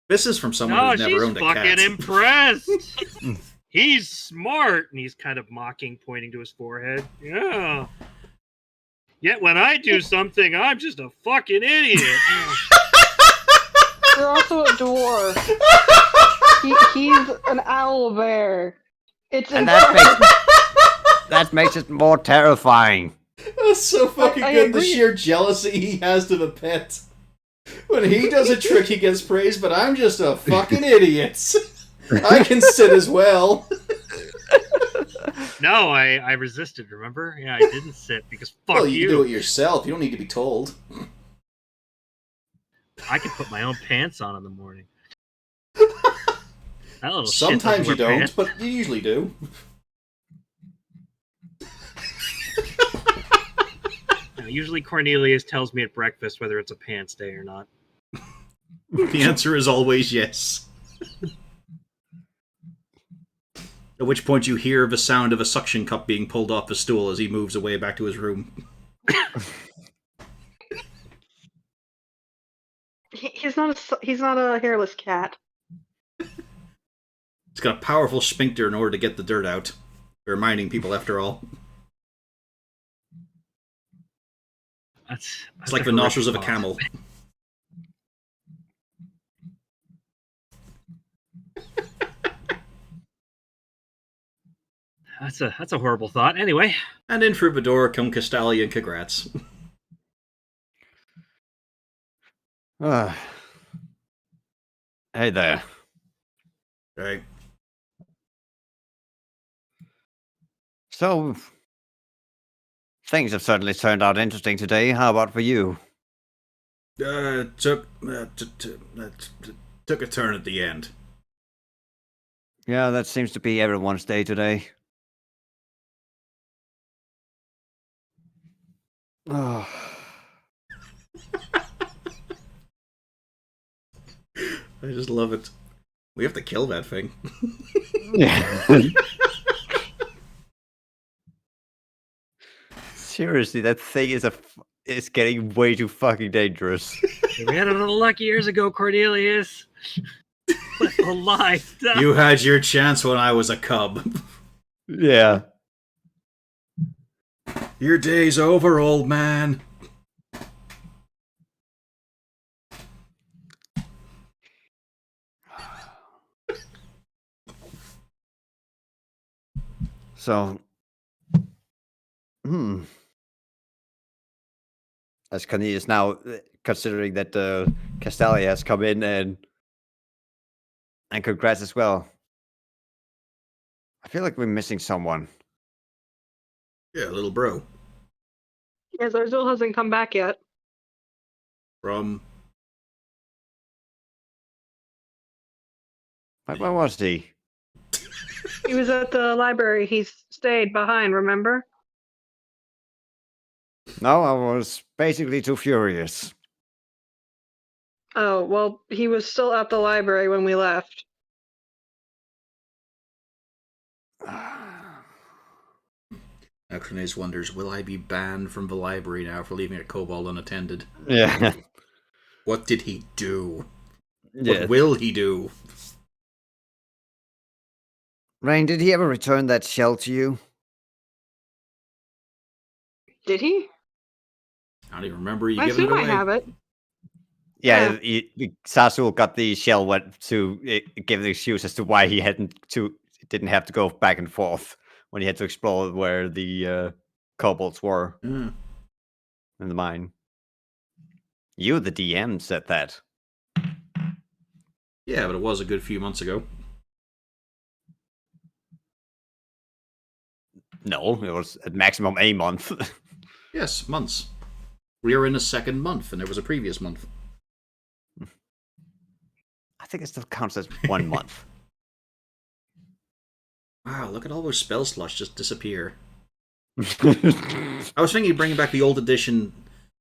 This is from someone No, who's never she's owned a fucking cat. impressed. He's smart, and he's kind of mocking, pointing to his forehead. Yeah. Yet when I do something, I'm just a fucking idiot. You're also a dwarf. He's an owl bear. It's And impressive. that makes it more terrifying. That's so fucking I good. The agree. sheer jealousy he has to the pet. When he does a trick, he gets praised, but I'm just a fucking idiot. I can sit as well. No, I resisted, remember? Yeah, I didn't sit because fuck Well, you you. can do it yourself. You don't need to be told. I can put my own pants on in the morning. That little shit Sometimes you doesn't wear don't, pants. but you usually do. No, usually Cornelius tells me at breakfast whether it's a pants day or not. The answer is always yes. At which point you hear the sound of a suction cup being pulled off the stool as he moves away back to his room. He's not a hairless cat. It's got a powerful sphincter in order to get the dirt out. We're mining people, after all. That's It's like a the nostrils of a horrific camel. thought. That's a horrible thought. Anyway, And in through the door come Castalia and Congrats. Hey there. Right. So, things have certainly turned out interesting today. How about for you? Took a turn at the end. Yeah, that seems to be everyone's day today. Oh. I just love it. We have to kill that thing. Yeah. Seriously, that thing is getting way too fucking dangerous. we had a little lucky years ago, Cornelius. Let the life die. You had your chance when I was a cub. Yeah. Your day's over, old man. So, as Cornelius now considering that Castalia has come in and congrats as well. I feel like we're missing someone. Yeah, little bro. Yeah, Zarzul hasn't come back yet. From Where was he? He was at the library. He stayed behind, remember? No, I was basically too furious. Oh, well, he was still at the library when we left. Acronase wonders, will I be banned from the library now for leaving a kobold unattended? Yeah. What did he do? Yeah. What will he do? Rain, did he ever return that shell to you? Did he? I don't even remember you I giving it assume away. I have it. Yeah, Sasul got the shell went to give the excuse as to why he didn't have to go back and forth when he had to explore where the kobolds were Mm. in the mine. You, the DM, said that. Yeah, but it was a good few months ago. No, it was at maximum a month. Yes, months. We are in the second month, and there was a previous month. I think it still counts as 1 month. Wow, look at all those spell slots just disappear. I was thinking of bringing back the old edition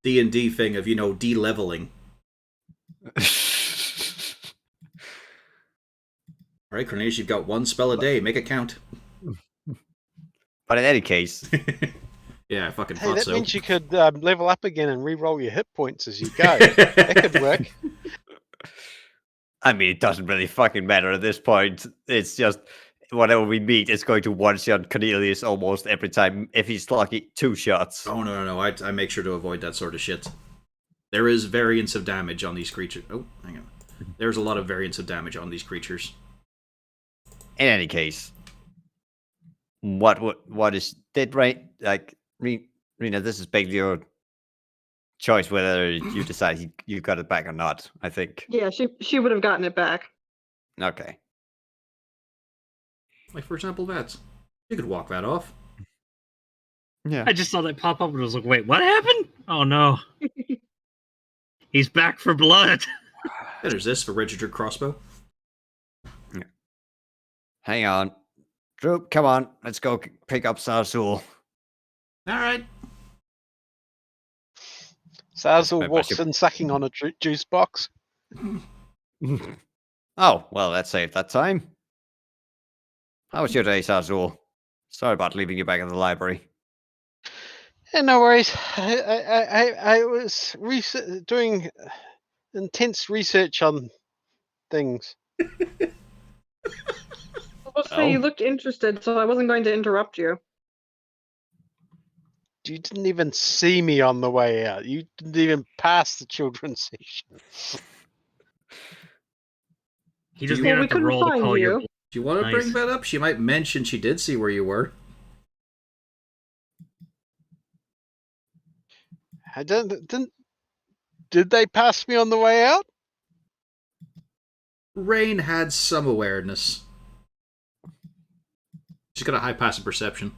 D&D thing of, de-leveling. Alright, Cornelius, you've got 1 spell a day. Make it count. But in any case, Yeah, I fucking Hey, thought that so. means you could level up again and re-roll your hit points as you go. That could work. I mean, it doesn't really fucking matter at this point. It's just whatever we meet is going to one-shot Cornelius almost every time. If he's lucky, 2 shots. Oh, no. I make sure to avoid that sort of shit. There is variance of damage on these creatures. Oh, hang on. There's a lot of variance of damage on these creatures. In any case, what is did right? Like, Rena, this is basically your choice whether you decide you got it back or not. I think. Yeah, she would have gotten it back. Okay. Like, for example, that. You could walk that off. Yeah. I just saw that pop up and was like, wait, what happened? Oh no. He's back for blood. And there's this for registered crossbow. Hang on, Drew. Come on, let's go pick up Sarsul. Alright. Sazzle Maybe I walks should- in sucking on a juice box. Oh well, that saved that time. How was your day, Sarsul? Sorry about leaving you back at the library. Yeah, no worries. I was doing intense research on things. I'll say you Oh. looked interested, so I wasn't going to interrupt you. You didn't even see me on the way out. You didn't even pass the children's section. He doesn't Well, even we have to couldn't roll to find call your you. bluff. Do you want to Nice. bring that up? She might mention she did see where you were. I didn't. Did they pass me on the way out? Rain had some awareness. She's got a high passive perception.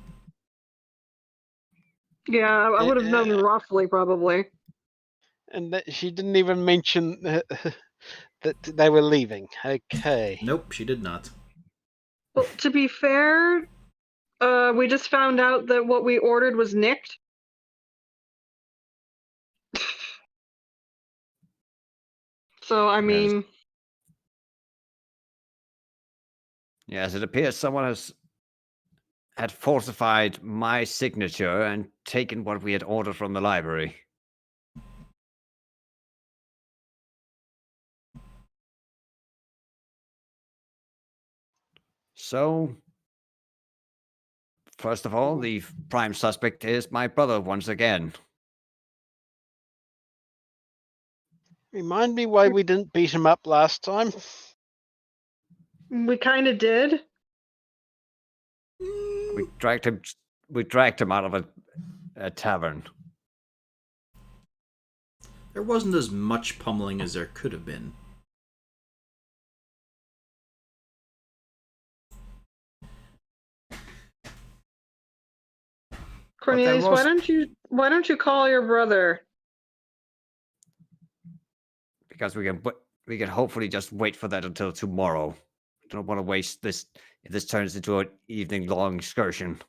Yeah, I would have known roughly, probably. And that she didn't even mention that they were leaving. Okay. Nope, she did not. Well, to be fair, we just found out that what we ordered was nicked. So, I mean, Yes, it appears someone had falsified my signature and taken what we had ordered from the library. So, first of all, the prime suspect is my brother once again. Remind me why we didn't beat him up last time. we kind of did. We dragged him out of a tavern. There wasn't as much pummeling as there could have been. Cornelius, was- why don't you call your brother? Because we can hopefully just wait for that until tomorrow. I don't want to waste this if this turns into an evening long excursion.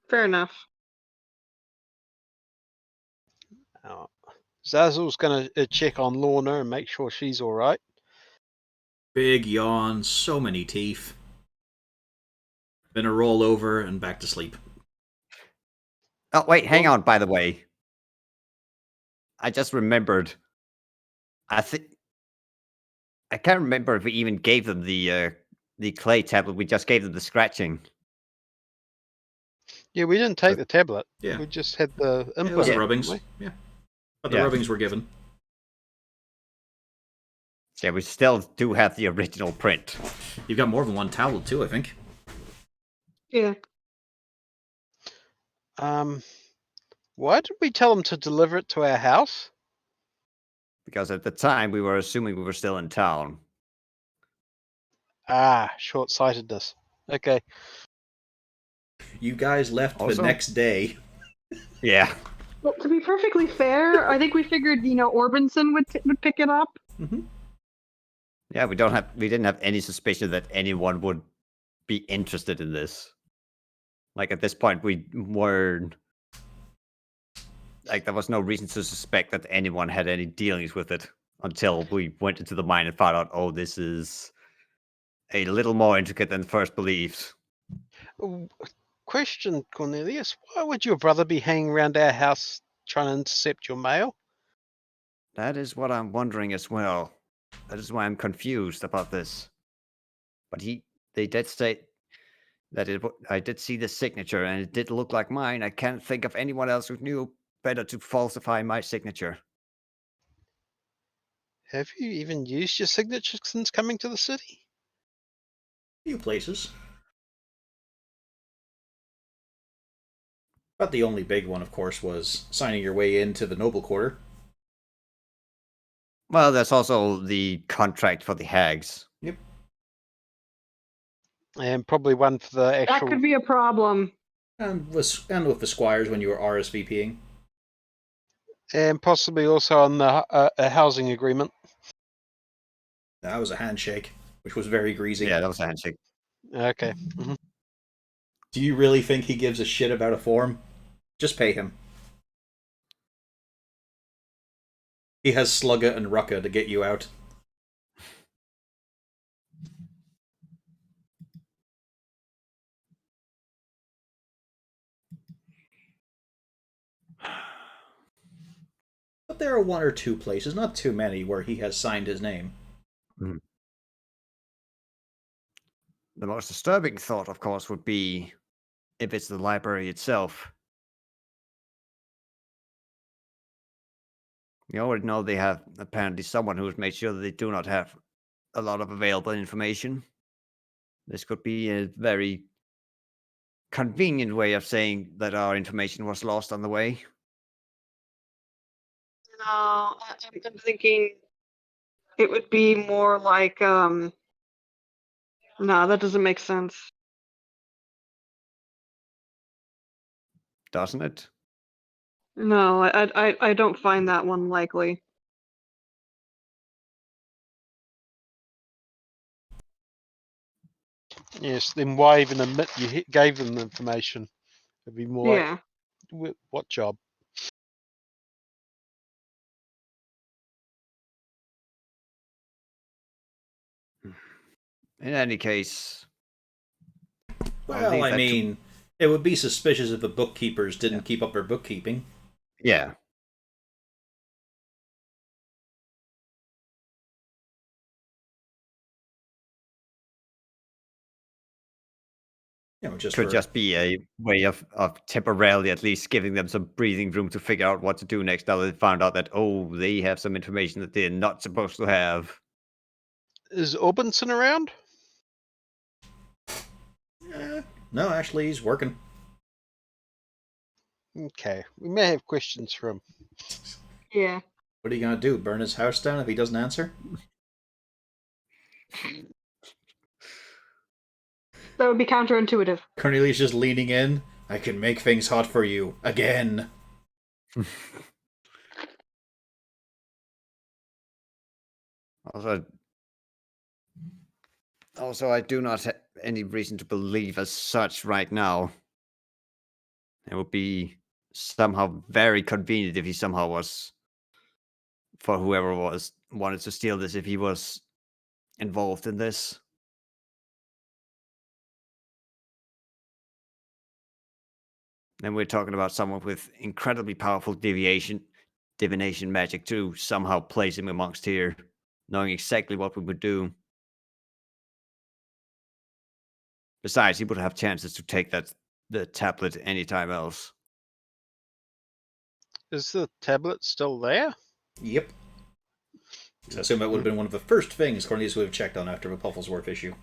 Fair enough. Zazzle's going to check on Lorna and make sure she's all right. Big yawn, so many teeth. Then a roll over and back to sleep. Oh wait, hang on. By the way, I just remembered. I can't remember if we even gave them the clay tablet. We just gave them the scratching. Yeah, we didn't take the tablet. Yeah. We just had the Yeah, it input. was the didn't rubbings. we? Yeah. But the Yeah. rubbings were given. Yeah, we still do have the original print. You've got more than one tablet too, I think. Yeah. Why did we tell them to deliver it to our house? Because at the time we were assuming we were still in town. Ah, short-sightedness. Okay. You guys left Also- the next day. Yeah. Well, to be perfectly fair, I think we figured, Orbinson would pick it up. Mm-hmm. Yeah, we didn't have any suspicion that anyone would be interested in this. Like at this point we weren't like there was no reason to suspect that anyone had any dealings with it until we went into the mine and found out, oh, this is a little more intricate than first believed. Question, Cornelius. Why would your brother be hanging around our house trying to intercept your mail? That is what I'm wondering as well. That is why I'm confused about this. But they did state that I did see the signature and it did look like mine. I can't think of anyone else who knew better to falsify my signature. Have you even used your signature since coming to the city? Few places. But the only big one, of course, was signing your way into the noble quarter. Well, there's also the contract for the hags. Yep. And probably one for the That actual. could be a problem. And with the squires when you were RSVPing. And possibly also on the a housing agreement. That was a handshake, which was very greasy. Yeah, that was a handshake. Okay. Do you really think he gives a shit about a form? Just pay him. He has Slugga and Rucka to get you out. But there are one or two places, not too many, where he has signed his name. The most disturbing thought, of course, would be if it's the library itself. You already know they have apparently someone who's made sure that they do not have a lot of available information. This could be a very convenient way of saying that our information was lost on the way. No, I'm thinking it would be more like, no, that doesn't make sense. Doesn't it? No, I don't find that one likely. Yes. Then why even admit you gave them the information? It'd be more Yeah. like, what job? In any case, Well, leave I that to- mean, it would be suspicious if the bookkeepers didn't keep up their bookkeeping. yeah. Just Could for- just be a way of temporarily at least giving them some breathing room to figure out what to do next now that they found out that, oh, they have some information that they're not supposed to have. Is Orbinson around? No, actually, he's working. Okay, we may have questions for him. Yeah. What are you gonna do? Burn his house down if he doesn't answer? That would be counterintuitive. Cornelius just leaning in. I can make things hot for you again. Also, I do not have any reason to believe as such right now. It would be somehow very convenient if he somehow was, for whoever was wanted to steal this, if he was involved in this. Then we're talking about someone with incredibly powerful divination magic to somehow place him amongst here, knowing exactly what we would do. Besides, he would have chances to take the tablet anytime else. Is the tablet still there? Yep. So I assume that would have been one of the first things Cornelius would have checked on after the Pufflesworth issue.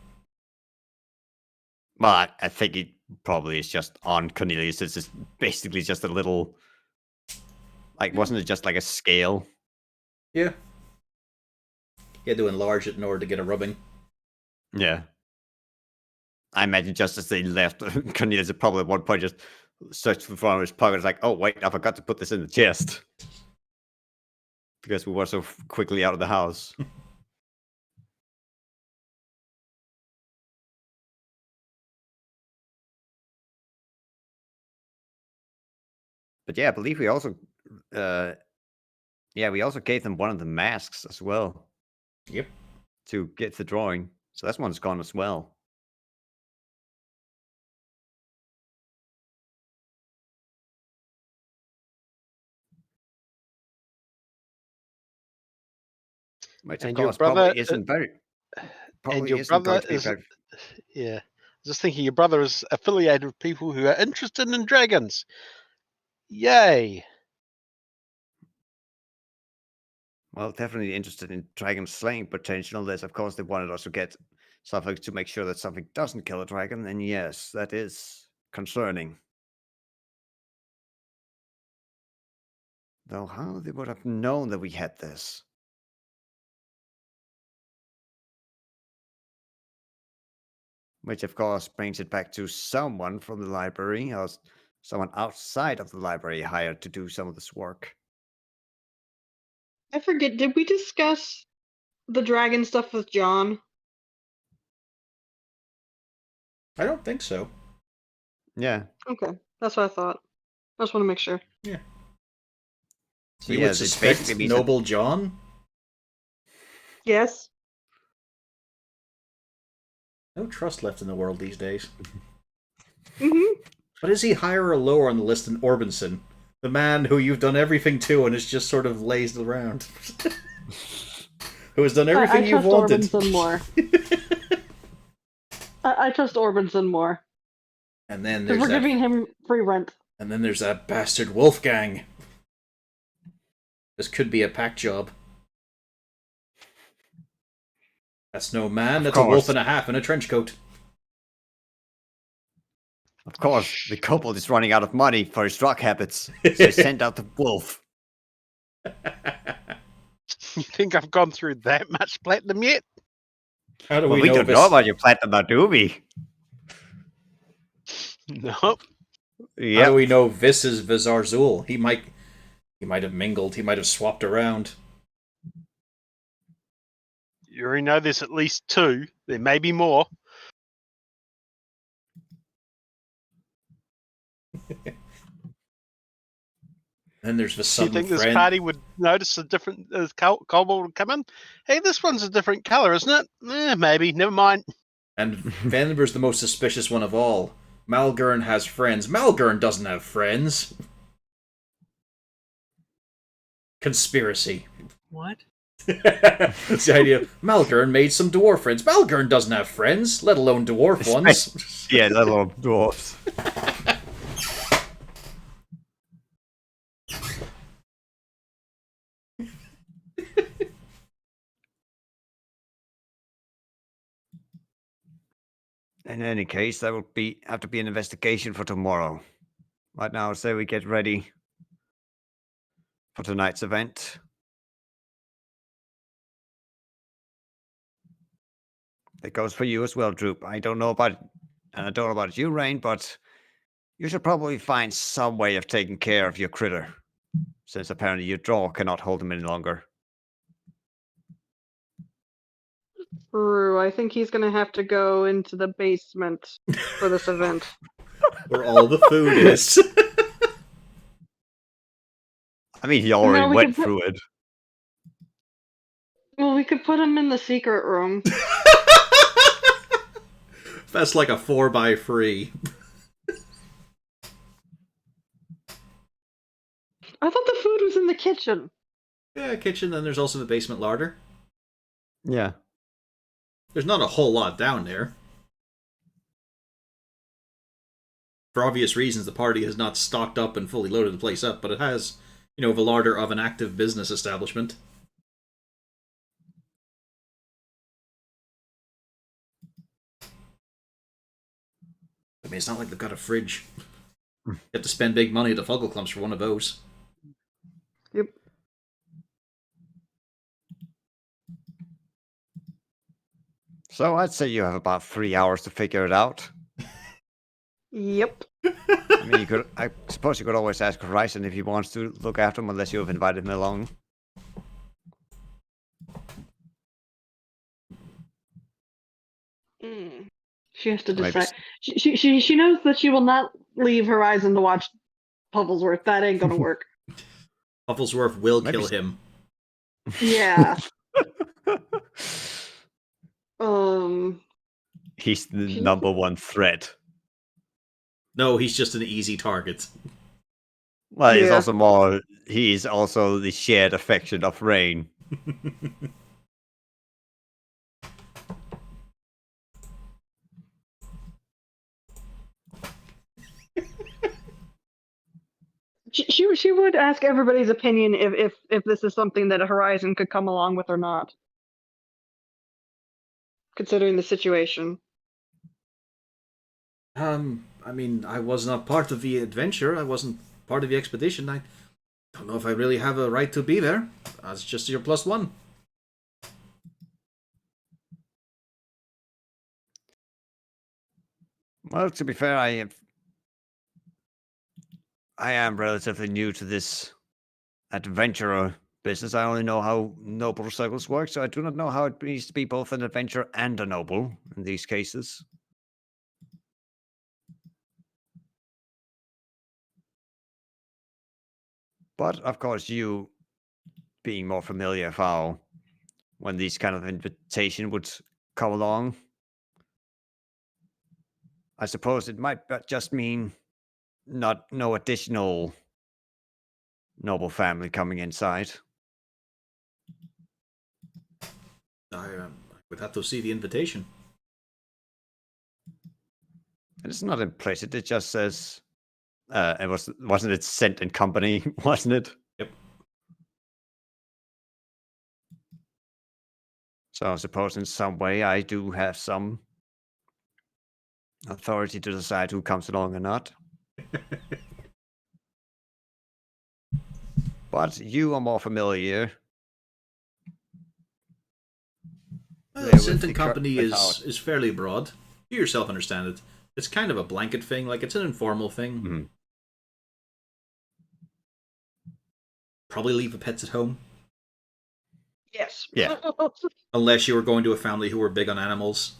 Well, I think it probably is just on Cornelius. It's just basically just a little, like, wasn't it just like a scale? Yeah. He had to enlarge it in order to get a rubbing. Yeah. I imagine just as they left, Cornelius probably at one point just searched for front of his pocket. It's like, oh, wait, I forgot to put this in the chest. Because we were so quickly out of the house. But yeah, I believe we also, we also gave them one of the masks as well. Yep. To get the drawing. So that one's gone as well. Which of And your course brother, probably isn't very. and your brother is. Yeah, just thinking your brother is affiliated with people who are interested in dragons. Yay! Well, definitely interested in dragon slaying potential. Unless, of course, they wanted us to get something to make sure that something doesn't kill a dragon. Then yes, that is concerning. Though how they would have known that we had this. Which, of course, brings it back to someone from the library or someone outside of the library hired to do some of this work. I forget, did we discuss the dragon stuff with John? I don't think so. Yeah. Okay, that's what I thought. I just want to make sure. Yeah. So You yeah, would it suspect basically means that- Noble John? Yes. No trust left in the world these days. Mm-hmm. But is he higher or lower on the list than Orbison? The man who you've done everything to and is just sort of lazed around. Who has done everything I you've trust wanted. Orbison more. I trust Orbison more. And then Because there's we're giving him free rent. And then there's that bastard Wolfgang. This could be a pack job. That's no man, that's a wolf and a half in a trench coat. Of course, the couple is running out of money for his drug habits, so they sent out the wolf. You think I've gone through that much platinum yet? How do Well, we know don't this? know about your platinum now, do we? Nope. How do we know this is Vizarzul? He might have mingled, he might have swapped around. You already know there's at least two. There may be more. Then there's the You sudden think this friend. party would notice a different kobold would come in? Hey, this one's a different color, isn't it? Maybe. Never mind. And Vandenberg's the most suspicious one of all. Malgern has friends. Malgern doesn't have friends. Conspiracy. What? It's the idea. Malgern made some dwarf friends. Malgern doesn't have friends, let alone dwarf ones. Yeah, let alone dwarfs. In any case, that would have to be an investigation for tomorrow. right now, say we get ready for tonight's event. It goes for you as well, Droop. I don't know about you, Rain, but you should probably find some way of taking care of your critter, since apparently your draw cannot hold him any longer. True. I think he's gonna have to go into the basement for this event. Where all the food is. I mean, he already we went could through it. Well, we could put him in the secret room. That's like a 4x3. I thought the food was in the kitchen. Yeah, kitchen, then there's also the basement larder. Yeah. There's not a whole lot down there. For obvious reasons, the party has not stocked up and fully loaded the place up, but it has, the larder of an active business establishment. I mean, it's not like they've got a fridge. You have to spend big money at the Fuggle Clumps for one of those. Yep. So I'd say you have about 3 hours to figure it out. Yep. I mean, I suppose you could always ask Horizon if he wants to look after him, unless you have invited him along. She has to Maybe decide. She knows that she will not leave Horizon to watch Pufflesworth. That ain't gonna work. Pufflesworth will Maybe kill him. Yeah. He's the number one threat. No, he's just an easy target. Well, Yeah. he's also the shared affection of Rain. She would ask everybody's opinion if this is something that Horizon could come along with or not, considering the situation. I mean, I was not part of the adventure. I wasn't part of the expedition. I don't know if I really have a right to be there. It's just your +1. Well, to be fair, I am relatively new to this adventurer business. I only know how noble circles work, so I do not know how it means to be both an adventurer and a noble in these cases. But of course, you being more familiar of how when these kind of invitation would come along, I suppose it might just mean no additional noble family coming inside. I would have to see the invitation. And it's not implicit. It just says wasn't it Scent and Company, wasn't it? Yep. So I suppose in some way I do have some authority to decide who comes along or not. But you are more familiar. Well, Scent and Company is fairly broad. You yourself understand it. It's kind of a blanket thing, like it's an informal thing. Mm-hmm. Probably leave the pets at home. Yes. Yeah. Unless you were going to a family who were big on animals.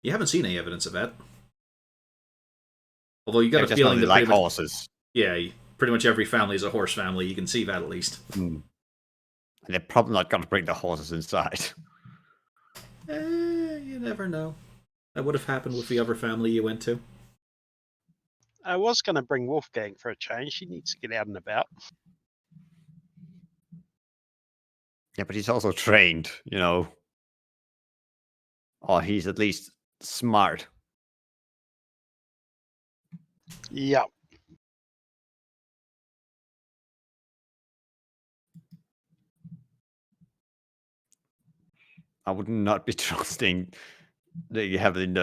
You haven't seen any evidence of that. Although you got a feeling that like horses. Yeah, pretty much every family is a horse family. You can see that at least. And they're probably not going to bring the horses inside. You never know. That would have happened with the other family you went to. I was going to bring Wolfgang for a change. He needs to get out and about. Yeah, but he's also trained, Or he's at least smart. Yeah. I would not be trusting that you have in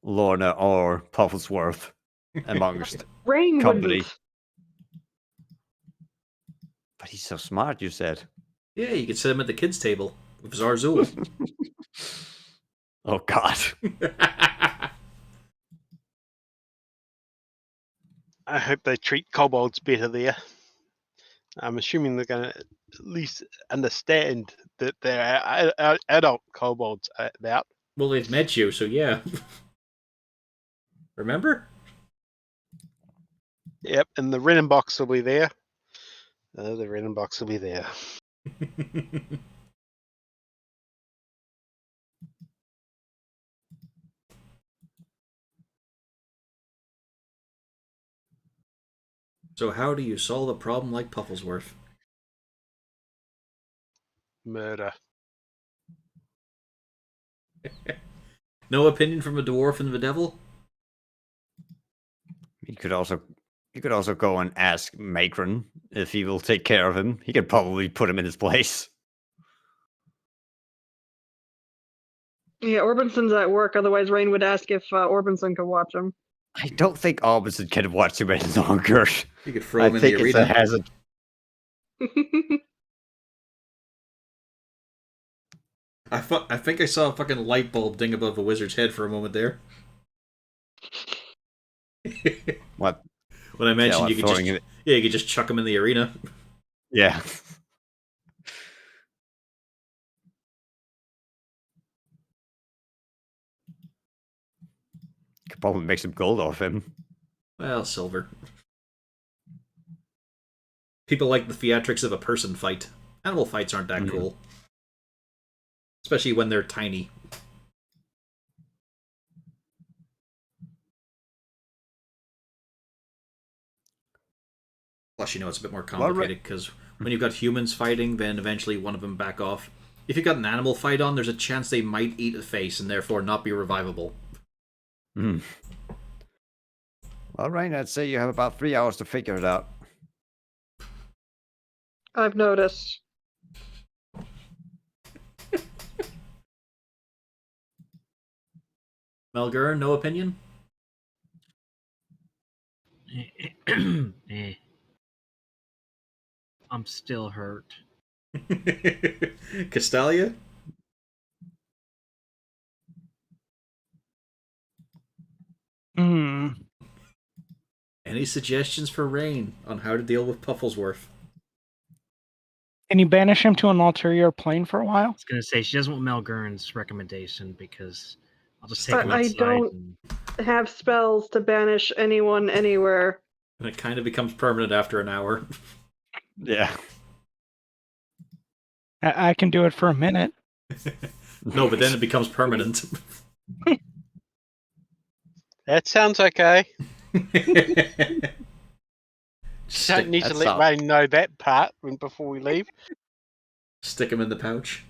Lorna or Pufflesworth amongst Rain company. wouldn't. But he's so smart, you said. Yeah, you could sit him at the kids' table with Zarzul. Oh, God. I hope they treat kobolds better there. I'm assuming they're going to at least understand that there are adult kobolds out. Well, they've met you, so yeah. Remember? Yep, and the Renin box will be there. The Renin box will be there. So how do you solve a problem like Pufflesworth? Murder. No opinion from a dwarf and the devil? You could also go and ask Macron if he will take care of him. He could probably put him in his place. Yeah, Orbison's at work. Otherwise, Rain would ask if Orbison could watch him. I don't think Orbison can watch him any longer. You could throw I him in the think it's a arena. hazard. I think I saw a fucking light bulb ding above a wizard's head for a moment there. What? When I mentioned like you could just throwing it- you could just chuck him in the arena. Yeah. Could probably make some gold off him. Well, silver. People like the theatrics of a person fight. Animal fights aren't that cool. Especially when they're tiny. Plus, you know, it's a bit more complicated because when you've got humans fighting, then eventually one of them back off. If you've got an animal fight on, there's a chance they might eat a face and therefore not be revivable. Hmm. Well, Rain, I'd say you have about 3 hours to figure it out. I've noticed. Melgur, no opinion? Eh. I'm still hurt. Castalia? Hmm. Any suggestions for Rain on how to deal with Pufflesworth? Can you banish him to an ulterior plane for a while? I was gonna say she doesn't want Mel Gurn's recommendation because I'll just take him I outside. don't- And... Have spells to banish anyone anywhere. And it kind of becomes permanent after an hour. Yeah. I can do it for a minute. No, but then it becomes permanent. That sounds okay. Stick, Don't need to that's let all. Rain know that part before we leave. stick him in the pouch.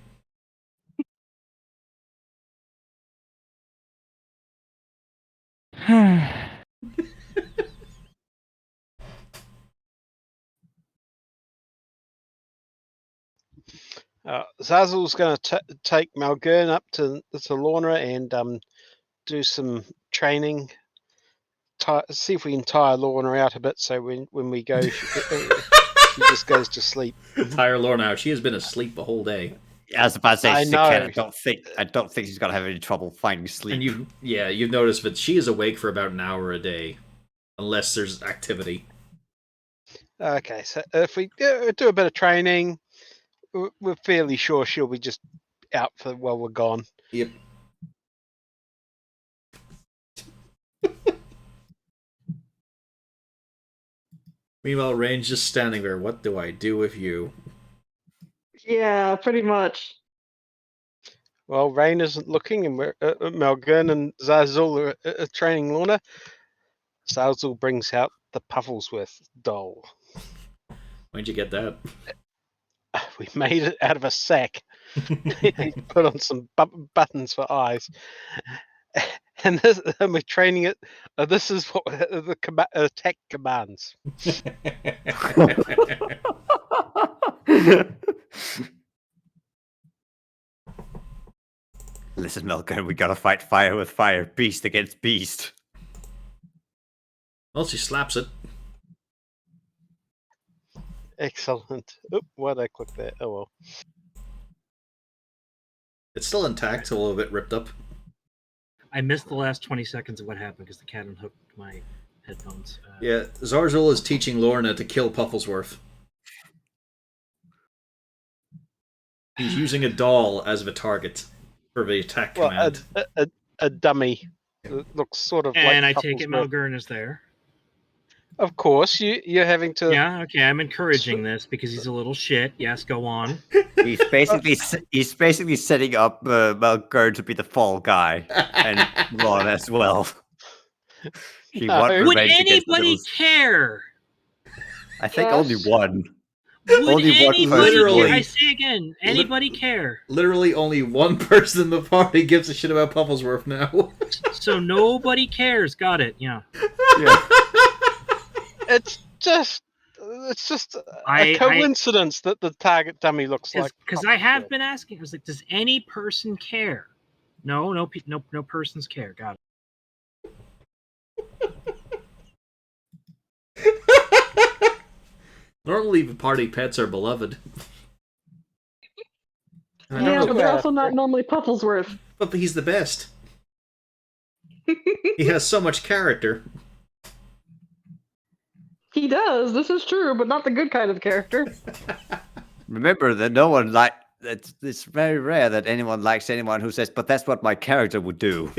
Zazel's going to take Malgern up to Lorna and do some training. See if we can tire Lorna out a bit, so when we go, she just goes to sleep. Tire Lorna out. She has been asleep the whole day. I was about to say I sick cat. know. I don't think she's gonna have any trouble finding sleep. And you've noticed that she is awake for about an hour a day. Unless there's activity. Okay, so if we do a bit of training, we're fairly sure she'll be just out for while we're gone. Yep. Meanwhile, Rain's just standing there. What do I do with you? Yeah, pretty much. Well, Rain isn't looking, and we're Malgern and Zazul are training Lorna. Zazul brings out the Pufflesworth doll. Where'd you get that? We made it out of a sack. He put on some buttons for eyes. And we're training it. This is what the attack commands. Listen, Melker, we gotta fight fire with fire, beast against beast. Well, she slaps it. Excellent. Oop, why'd I click that? Oh well. It's still intact, a little bit ripped up. I missed the last 20 seconds of what happened because the cat unhooked my headphones. Yeah, Zarzul is teaching Lorna to kill Pufflesworth. He's using a doll as a target for the attack Well, command. a dummy. It looks sort of And like I take it Pufflesworth. Malgern is there. Of course, you're having to. Yeah, okay, I'm encouraging this because he's a little shit. Yes, go on. He's basically setting up Malgern to be the fall guy and Ron as well. He No. wants Would revenge against the anybody little- care? I think Yes. only one. Would Only one anybody person Literally. care? I say again, anybody care? Literally only one person in the party gives a shit about Pufflesworth now. So nobody cares. Got it. Yeah. Yeah. It's just I- a coincidence that the target dummy looks like. Because I have Pufflesworth. been asking. I was like, does any person care? No persons care. Got it. Normally, the party pets are beloved. I don't Yeah, know, but they're also not normally Pufflesworth. but he's the best. He has so much character. He does. This is true, but not the good kind of character. Remember that no one it's very rare that anyone likes anyone who says, but that's what my character would do.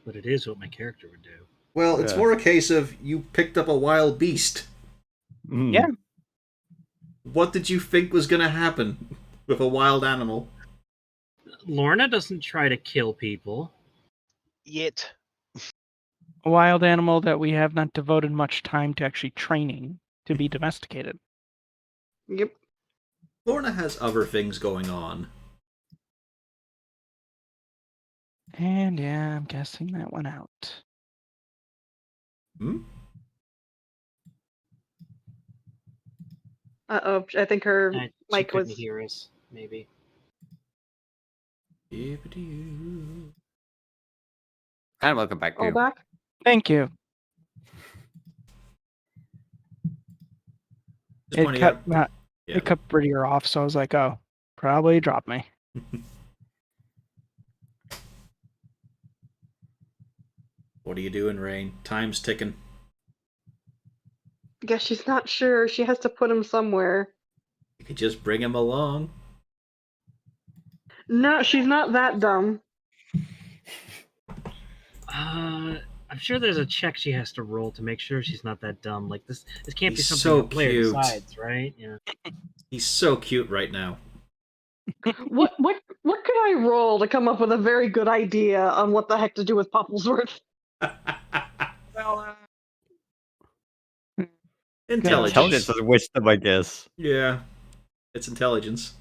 But it is what my character would do. Well, it's Yeah. more a case of you picked up a wild beast. Mm. Yeah. What did you think was going to happen with a wild animal? Lorna doesn't try to kill people. Yet. A wild animal that we have not devoted much time to actually training to be domesticated. Yep. Lorna has other things going on. And yeah, I'm guessing that went out. Hmm? Uh-oh, I think her She mic couldn't was... hear us. Maybe. Yippity-oo. And welcome back, all Pew. back? Thank you. Just It pointing cut out- Yeah. it cut Brittier off, so I was like, oh, probably dropped me. What are you doing, Rain? Time's ticking. Guess she's not sure. She has to put him somewhere. You could just bring him along. No, she's not that dumb. I'm sure there's a check she has to roll to make sure she's not that dumb. Like this can't be He's something so the player cute. decides, right? Yeah. He's so cute right now. What could I roll to come up with a very good idea on what the heck to do with Pufflesworth? Well, Intelligence. Intelligence or wisdom, I guess. Yeah. It's intelligence.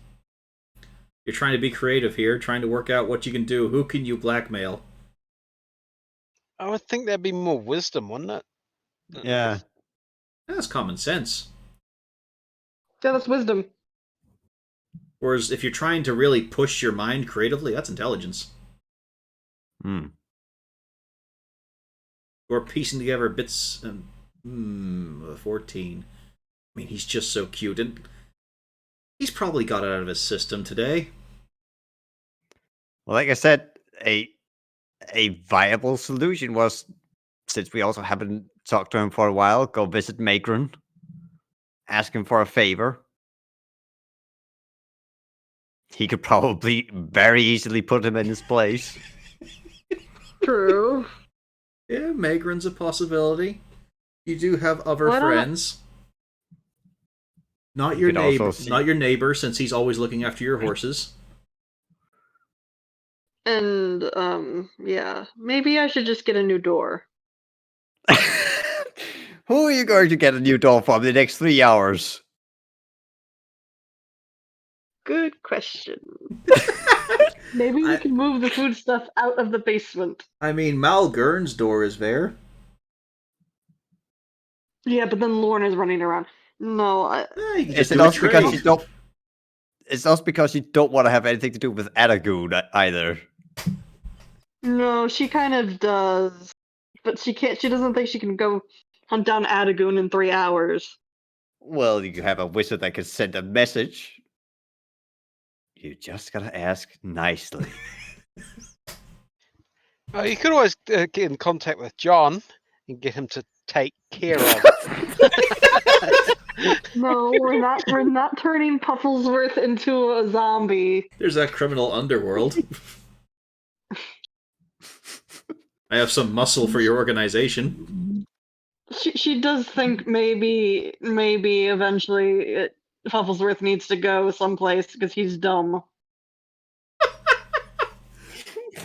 You're trying to be creative here, trying to work out what you can do. Who can you blackmail? I would think there'd be more wisdom, wouldn't it? Yeah. That's common sense. Yeah, that's wisdom. Whereas if you're trying to really push your mind creatively, that's intelligence. Hmm. Or piecing together bits. 14. I mean, he's just so cute, and he's probably got it out of his system today. Well, like I said, a viable solution was, since we also haven't talked to him for a while, go visit Magron, ask him for a favor. He could probably very easily put him in his place. True. Yeah, Magron's a possibility. You do have other Why don't I- friends. Not You your could also neighbor, see- not your neighbor, since he's always looking after your horses. And, yeah. Maybe I should just get a new door. Who are you going to get a new doll from in the next 3 hours? Good question. Maybe we can move the food stuff out of the basement. I mean, Malgern's door is there. Yeah, but then Lorna's running around. No, You can Is just it do a also because trade. you don't? It's also because you don't want to have anything to do with Aragoon either. No, she kind of does, but she can't. She doesn't think she can go hunt down Adagoon in 3 hours. Well, you have a wizard that can send a message. You just gotta ask nicely. You could always get in contact with John and get him to take care of. No, we're not. We're not turning Pufflesworth into a zombie. There's that criminal underworld. I have some muscle for your organization. She does think maybe eventually Pufflesworth needs to go someplace because he's dumb.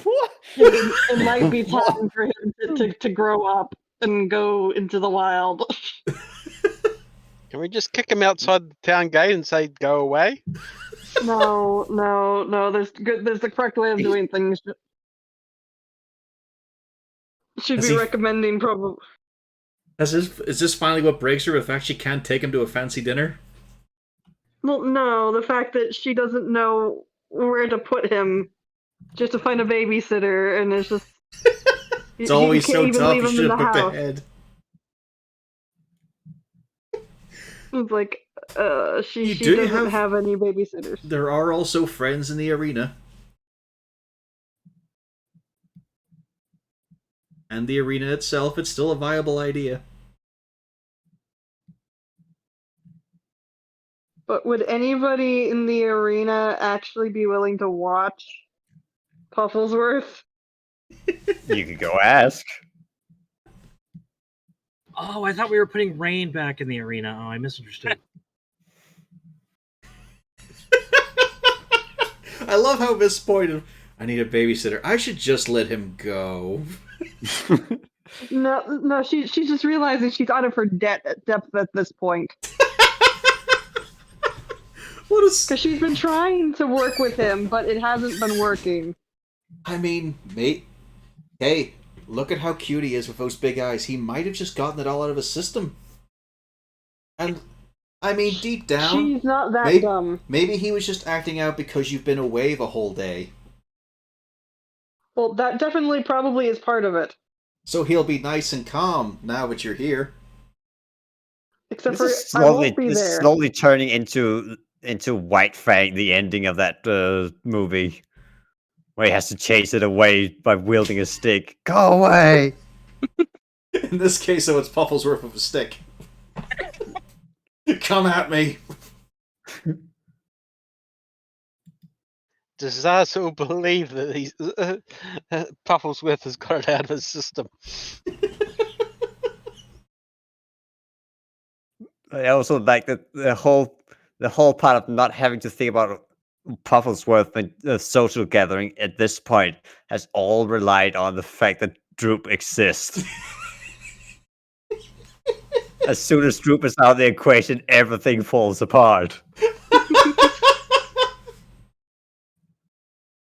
What? It might be time for him to grow up and go into the wild. Can we just kick him outside the town gate and say, go away? No. There's the correct way of doing things. Should Has be he- recommending probably. Is this finally what breaks her? The fact she can't take him to a fancy dinner? Well, no, the fact that she doesn't know where to put him, just to find a babysitter, and it's just. It's you always can't so even tough. leave You him should in have the booked house. ahead. It's like, she do doesn't have any babysitters. There are also friends in the arena. And the arena itself, it's still a viable idea. But would anybody in the arena actually be willing to watch Pufflesworth? You could go ask. Oh, I thought we were putting Rain back in the arena. Oh, I misunderstood. I love how this point of, I need a babysitter. I should just let him go. No, she's just realizing she's out of her depth at this point. What is... Because she's been trying to work with him, but it hasn't been working. I mean, mate. Hey, look at how cute he is with those big eyes. He might have just gotten it all out of his system. And, I mean, deep down... She's not that dumb. Maybe he was just acting out because you've been away the whole day. Well, that definitely probably is part of it. So he'll be nice and calm now that you're here. Except This for is I won't be this is there. slowly turning into White Fang, the ending of that movie, where he has to chase it away by wielding a stick. Go away! In this case, though, it's Pufflesworth with a stick. Come at me! Does Zazu believe that he's Pufflesworth has got it out of his system? I also like that the whole part of not having to think about Pufflesworth and the social gathering at this point has all relied on the fact that Droop exists. As soon as Droop is out of the equation, everything falls apart.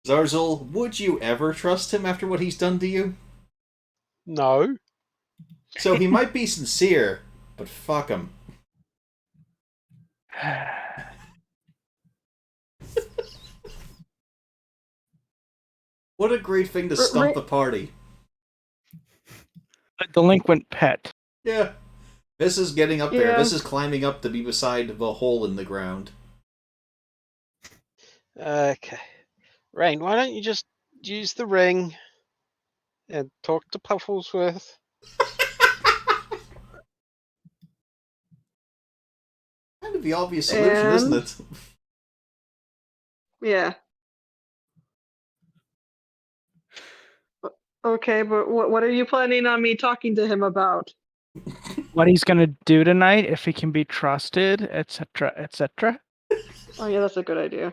Zarzul, would you ever trust him after what he's done to you? No. So he might be sincere, but fuck him. What a great thing to stump the party. A delinquent pet. Yeah. This is getting up there. Yeah. This is climbing up to be beside the hole in the ground. Okay. Rain, why don't you just use the ring and talk to Pufflesworth? Kind of the obvious solution, isn't And- it? Yeah. Okay, but what are you planning on me talking to him about? What he's gonna do tonight, if he can be trusted, etc., etc. Oh yeah, that's a good idea.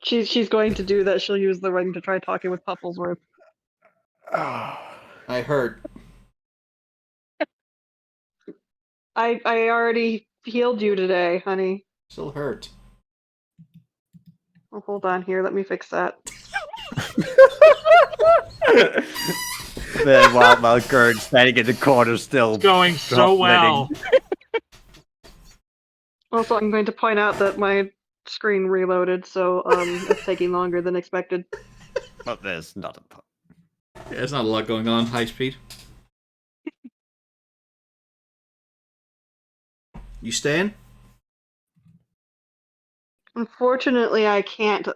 She's going to do that. She'll use the ring to try talking with Pufflesworth. I heard. I already healed you today, honey. Still hurt. Oh, hold on here. Let me fix that. Then while Gurn's standing in the corner still Going so Drop well. Also, I'm going to point out that my screen reloaded, so it's taking longer than expected. But there's not a point. Yeah, there's not a lot going on high speed. You staying? Unfortunately, I can't,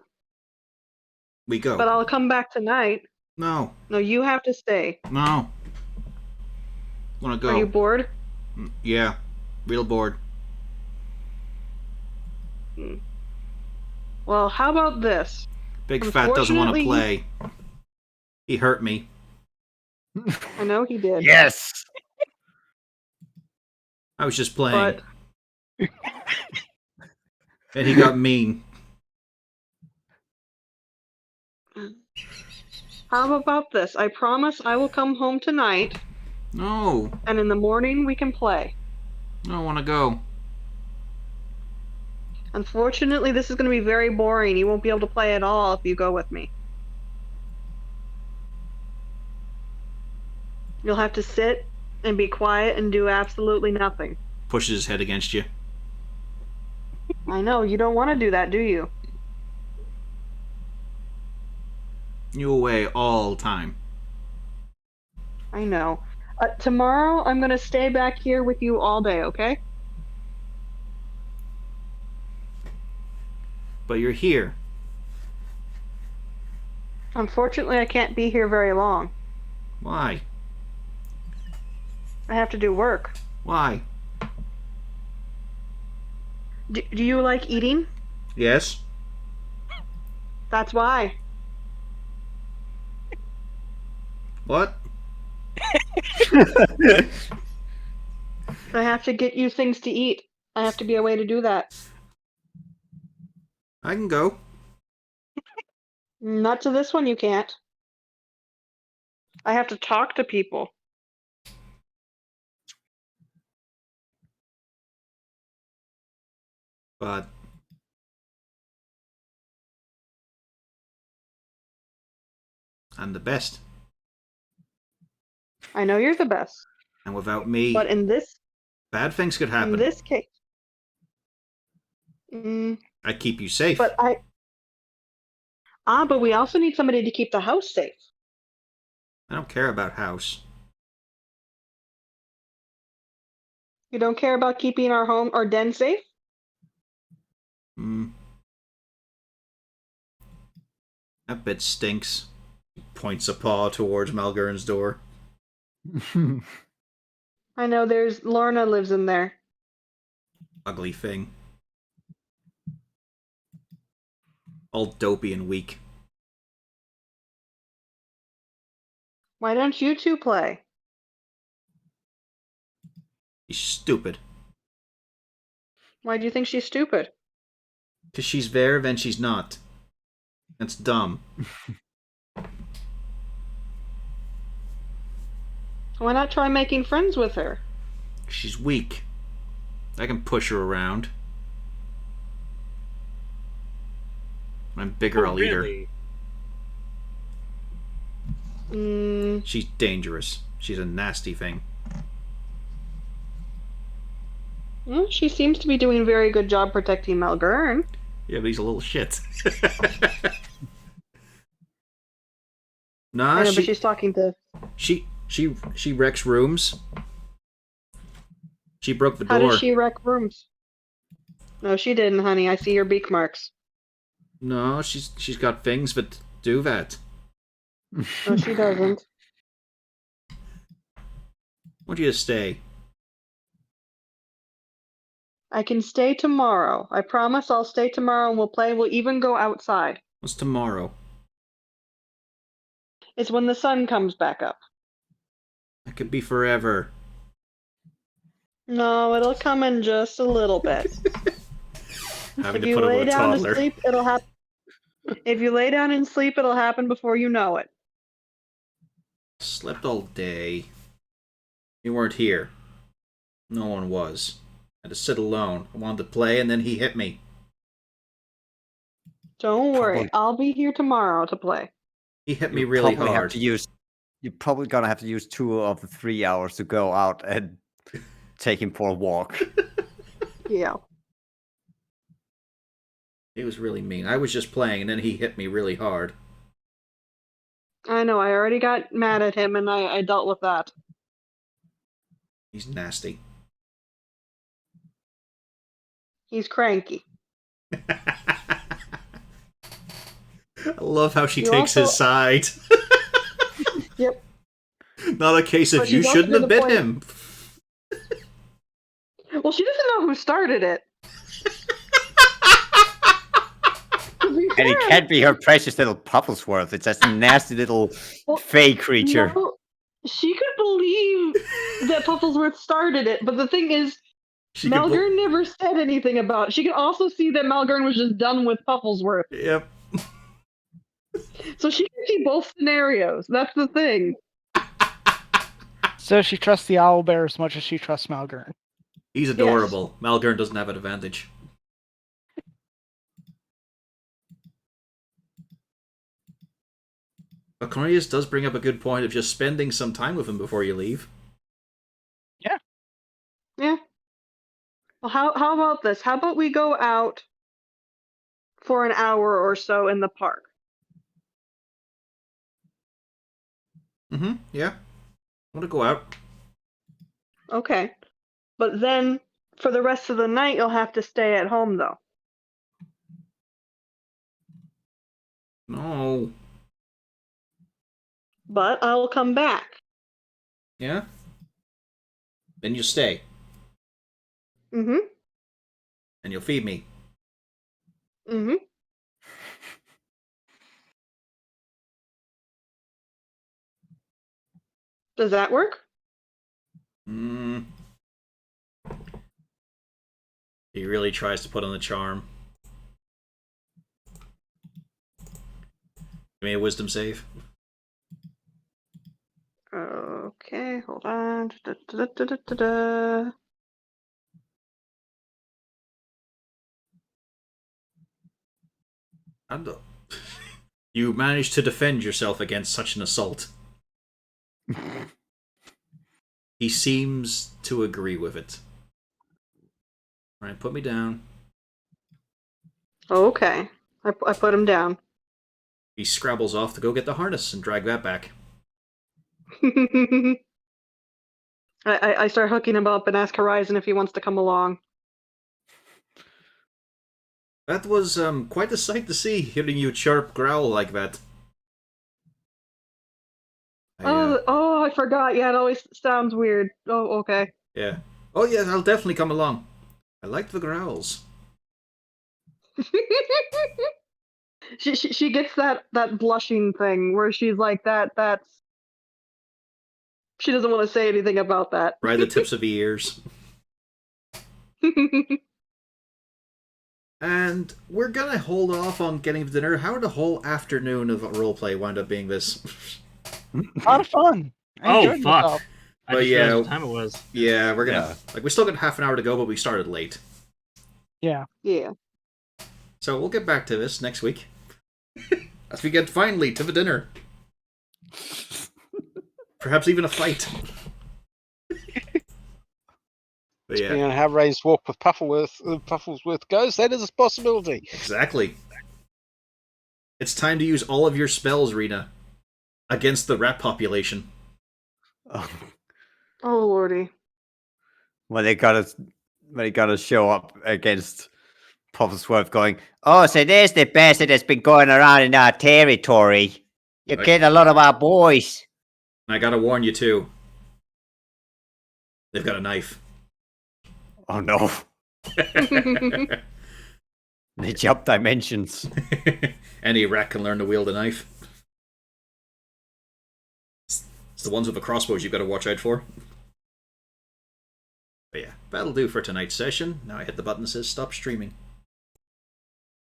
We go. but I'll come back tonight. No. No, you have to stay. No. Wanna go? Are you bored? Yeah. Real bored. Well, how about this? Big Fat doesn't want to Unfortunately- play. He hurt me. I know he did. Yes. I was just playing. But And he got mean. how about this? I promise I will come home tonight, No. and in the morning we can play. I don't want to go. Unfortunately, this is going to be very boring. You won't be able to play at all if you go with me. You'll have to sit and be quiet and do absolutely nothing. Pushes his head against you. I know, you don't want to do that, do you? You away all time. I know. Tomorrow, I'm going to stay back here with you all day, okay? But you're here. Unfortunately, I can't be here very long. Why? I have to do work. Why? Do you like eating? Yes? That's why. What? I have to get you things to eat. I have to be a way to do that. I can go. Not to this one, you can't. I have to talk to people. But I'm the best. I know you're the best. And without me, But in this bad things could happen. in this case, I keep you safe. but but we also need somebody to keep the house safe. I don't care about house. You don't care about keeping our home or den safe? That bit stinks. He points a paw towards Malgurn's door. I know there's Lorna lives in there. Ugly thing. All dopey and weak. Why don't you two play? He's stupid. Why do you think she's stupid? Because she's there, then she's not. That's dumb. Why not try making friends with her? She's weak. I can push her around. I'm bigger, Oh, I'll eat her. really? She's dangerous. She's a nasty thing. Well, she seems to be doing a very good job protecting Malgurn. Yeah, but he's a little shit. I Nah, know, but she's talking to. she wrecks rooms. She broke the How door. did she wreck rooms? No, she didn't, honey. I see your beak marks. No, she's got things that do that. No, she doesn't. I want you to stay. I can stay tomorrow. I promise I'll stay tomorrow and we'll play. We'll even go outside. What's tomorrow? It's when the sun comes back up. That could be forever. No, it'll come in just a little bit. Having If to you put up lay with a down to toddler. sleep, it'll happen. If you lay down and sleep, it'll happen before you know it. Slept all day. You weren't here. No one was. I had to sit alone. I wanted to play, and then he hit me. Don't worry, Probably- I'll be here tomorrow to play. He hit me You really probably have hard. to use. You're probably gonna have to use 2 of the 3 hours to go out and take him for a walk. Yeah. He was really mean. I was just playing, and then he hit me really hard. I know, I already got mad at him and I dealt with that. He's nasty. He's cranky. I love how she You takes also- his side. Yep. Not a case of But you she's also shouldn't to have the bit point- him. Well, she doesn't know who started it. To be And it fair, can't be her precious little Pufflesworth. It's just a nasty little Well, fey creature. no, she could believe that Pufflesworth started it, but the thing is, She could Malgern never said anything about it. She could also see that Malgern was just done with Pufflesworth. Yep. So she can see both scenarios. That's the thing. So she trusts the owlbear as much as she trusts Malgern. He's adorable. Malgern doesn't have an advantage. But Cornelius does bring up a good point of just spending some time with him before you leave. Yeah. Well, how about this? How about we go out for an hour or so in the park? Mm-hmm. Yeah. I want to go out. Okay. But then for the rest of the night, you'll have to stay at home, though. No. But I'll come back. Yeah? Then you stay. Mm-hmm. And you'll feed me. Mm-hmm. Does that work? Mm. He really tries to put on the charm. Give me a wisdom save. Okay, hold on. Da-da-da-da-da-da. And, you managed to defend yourself against such an assault. He seems to agree with it. Alright, put me down. Okay. I put him down. He scrabbles off to go get the harness and drag that back. I start hooking him up and ask Horizon if he wants to come along. That was quite a sight to see, hearing you chirp growl like that. I forgot. Yeah, it always sounds weird. Oh, okay. Yeah. Oh yeah, I'll definitely come along. I like the growls. She gets that blushing thing where she's like that's she doesn't want to say anything about that. Right the tips of the ears. And we're gonna hold off on getting to dinner. How did the whole afternoon of roleplay wind up being this? A lot of fun. I Oh, enjoyed fuck. myself. I But just yeah. realized what time it was. Yeah, we're gonna like we still got half an hour to go, but we started late. Yeah. Yeah. So we'll get back to this next week. As we get finally to the dinner. Perhaps even a fight. But Depending yeah, on how Rain's walk with Pufflesworth goes, that is a possibility. exactly. It's time to use all of your spells, Rena, against the rat population. Oh, Oh lordy. when they gotta show up against Pufflesworth going, oh, so there's the bastard that's been going around in our territory. You're Right. getting a lot of our boys. And I gotta warn you too. They've got a knife. Oh no. They jump dimensions. Any rat can learn to wield a knife. It's the ones with the crossbows you've got to watch out for. But yeah, that'll do for tonight's session. Now I hit the button that says stop streaming.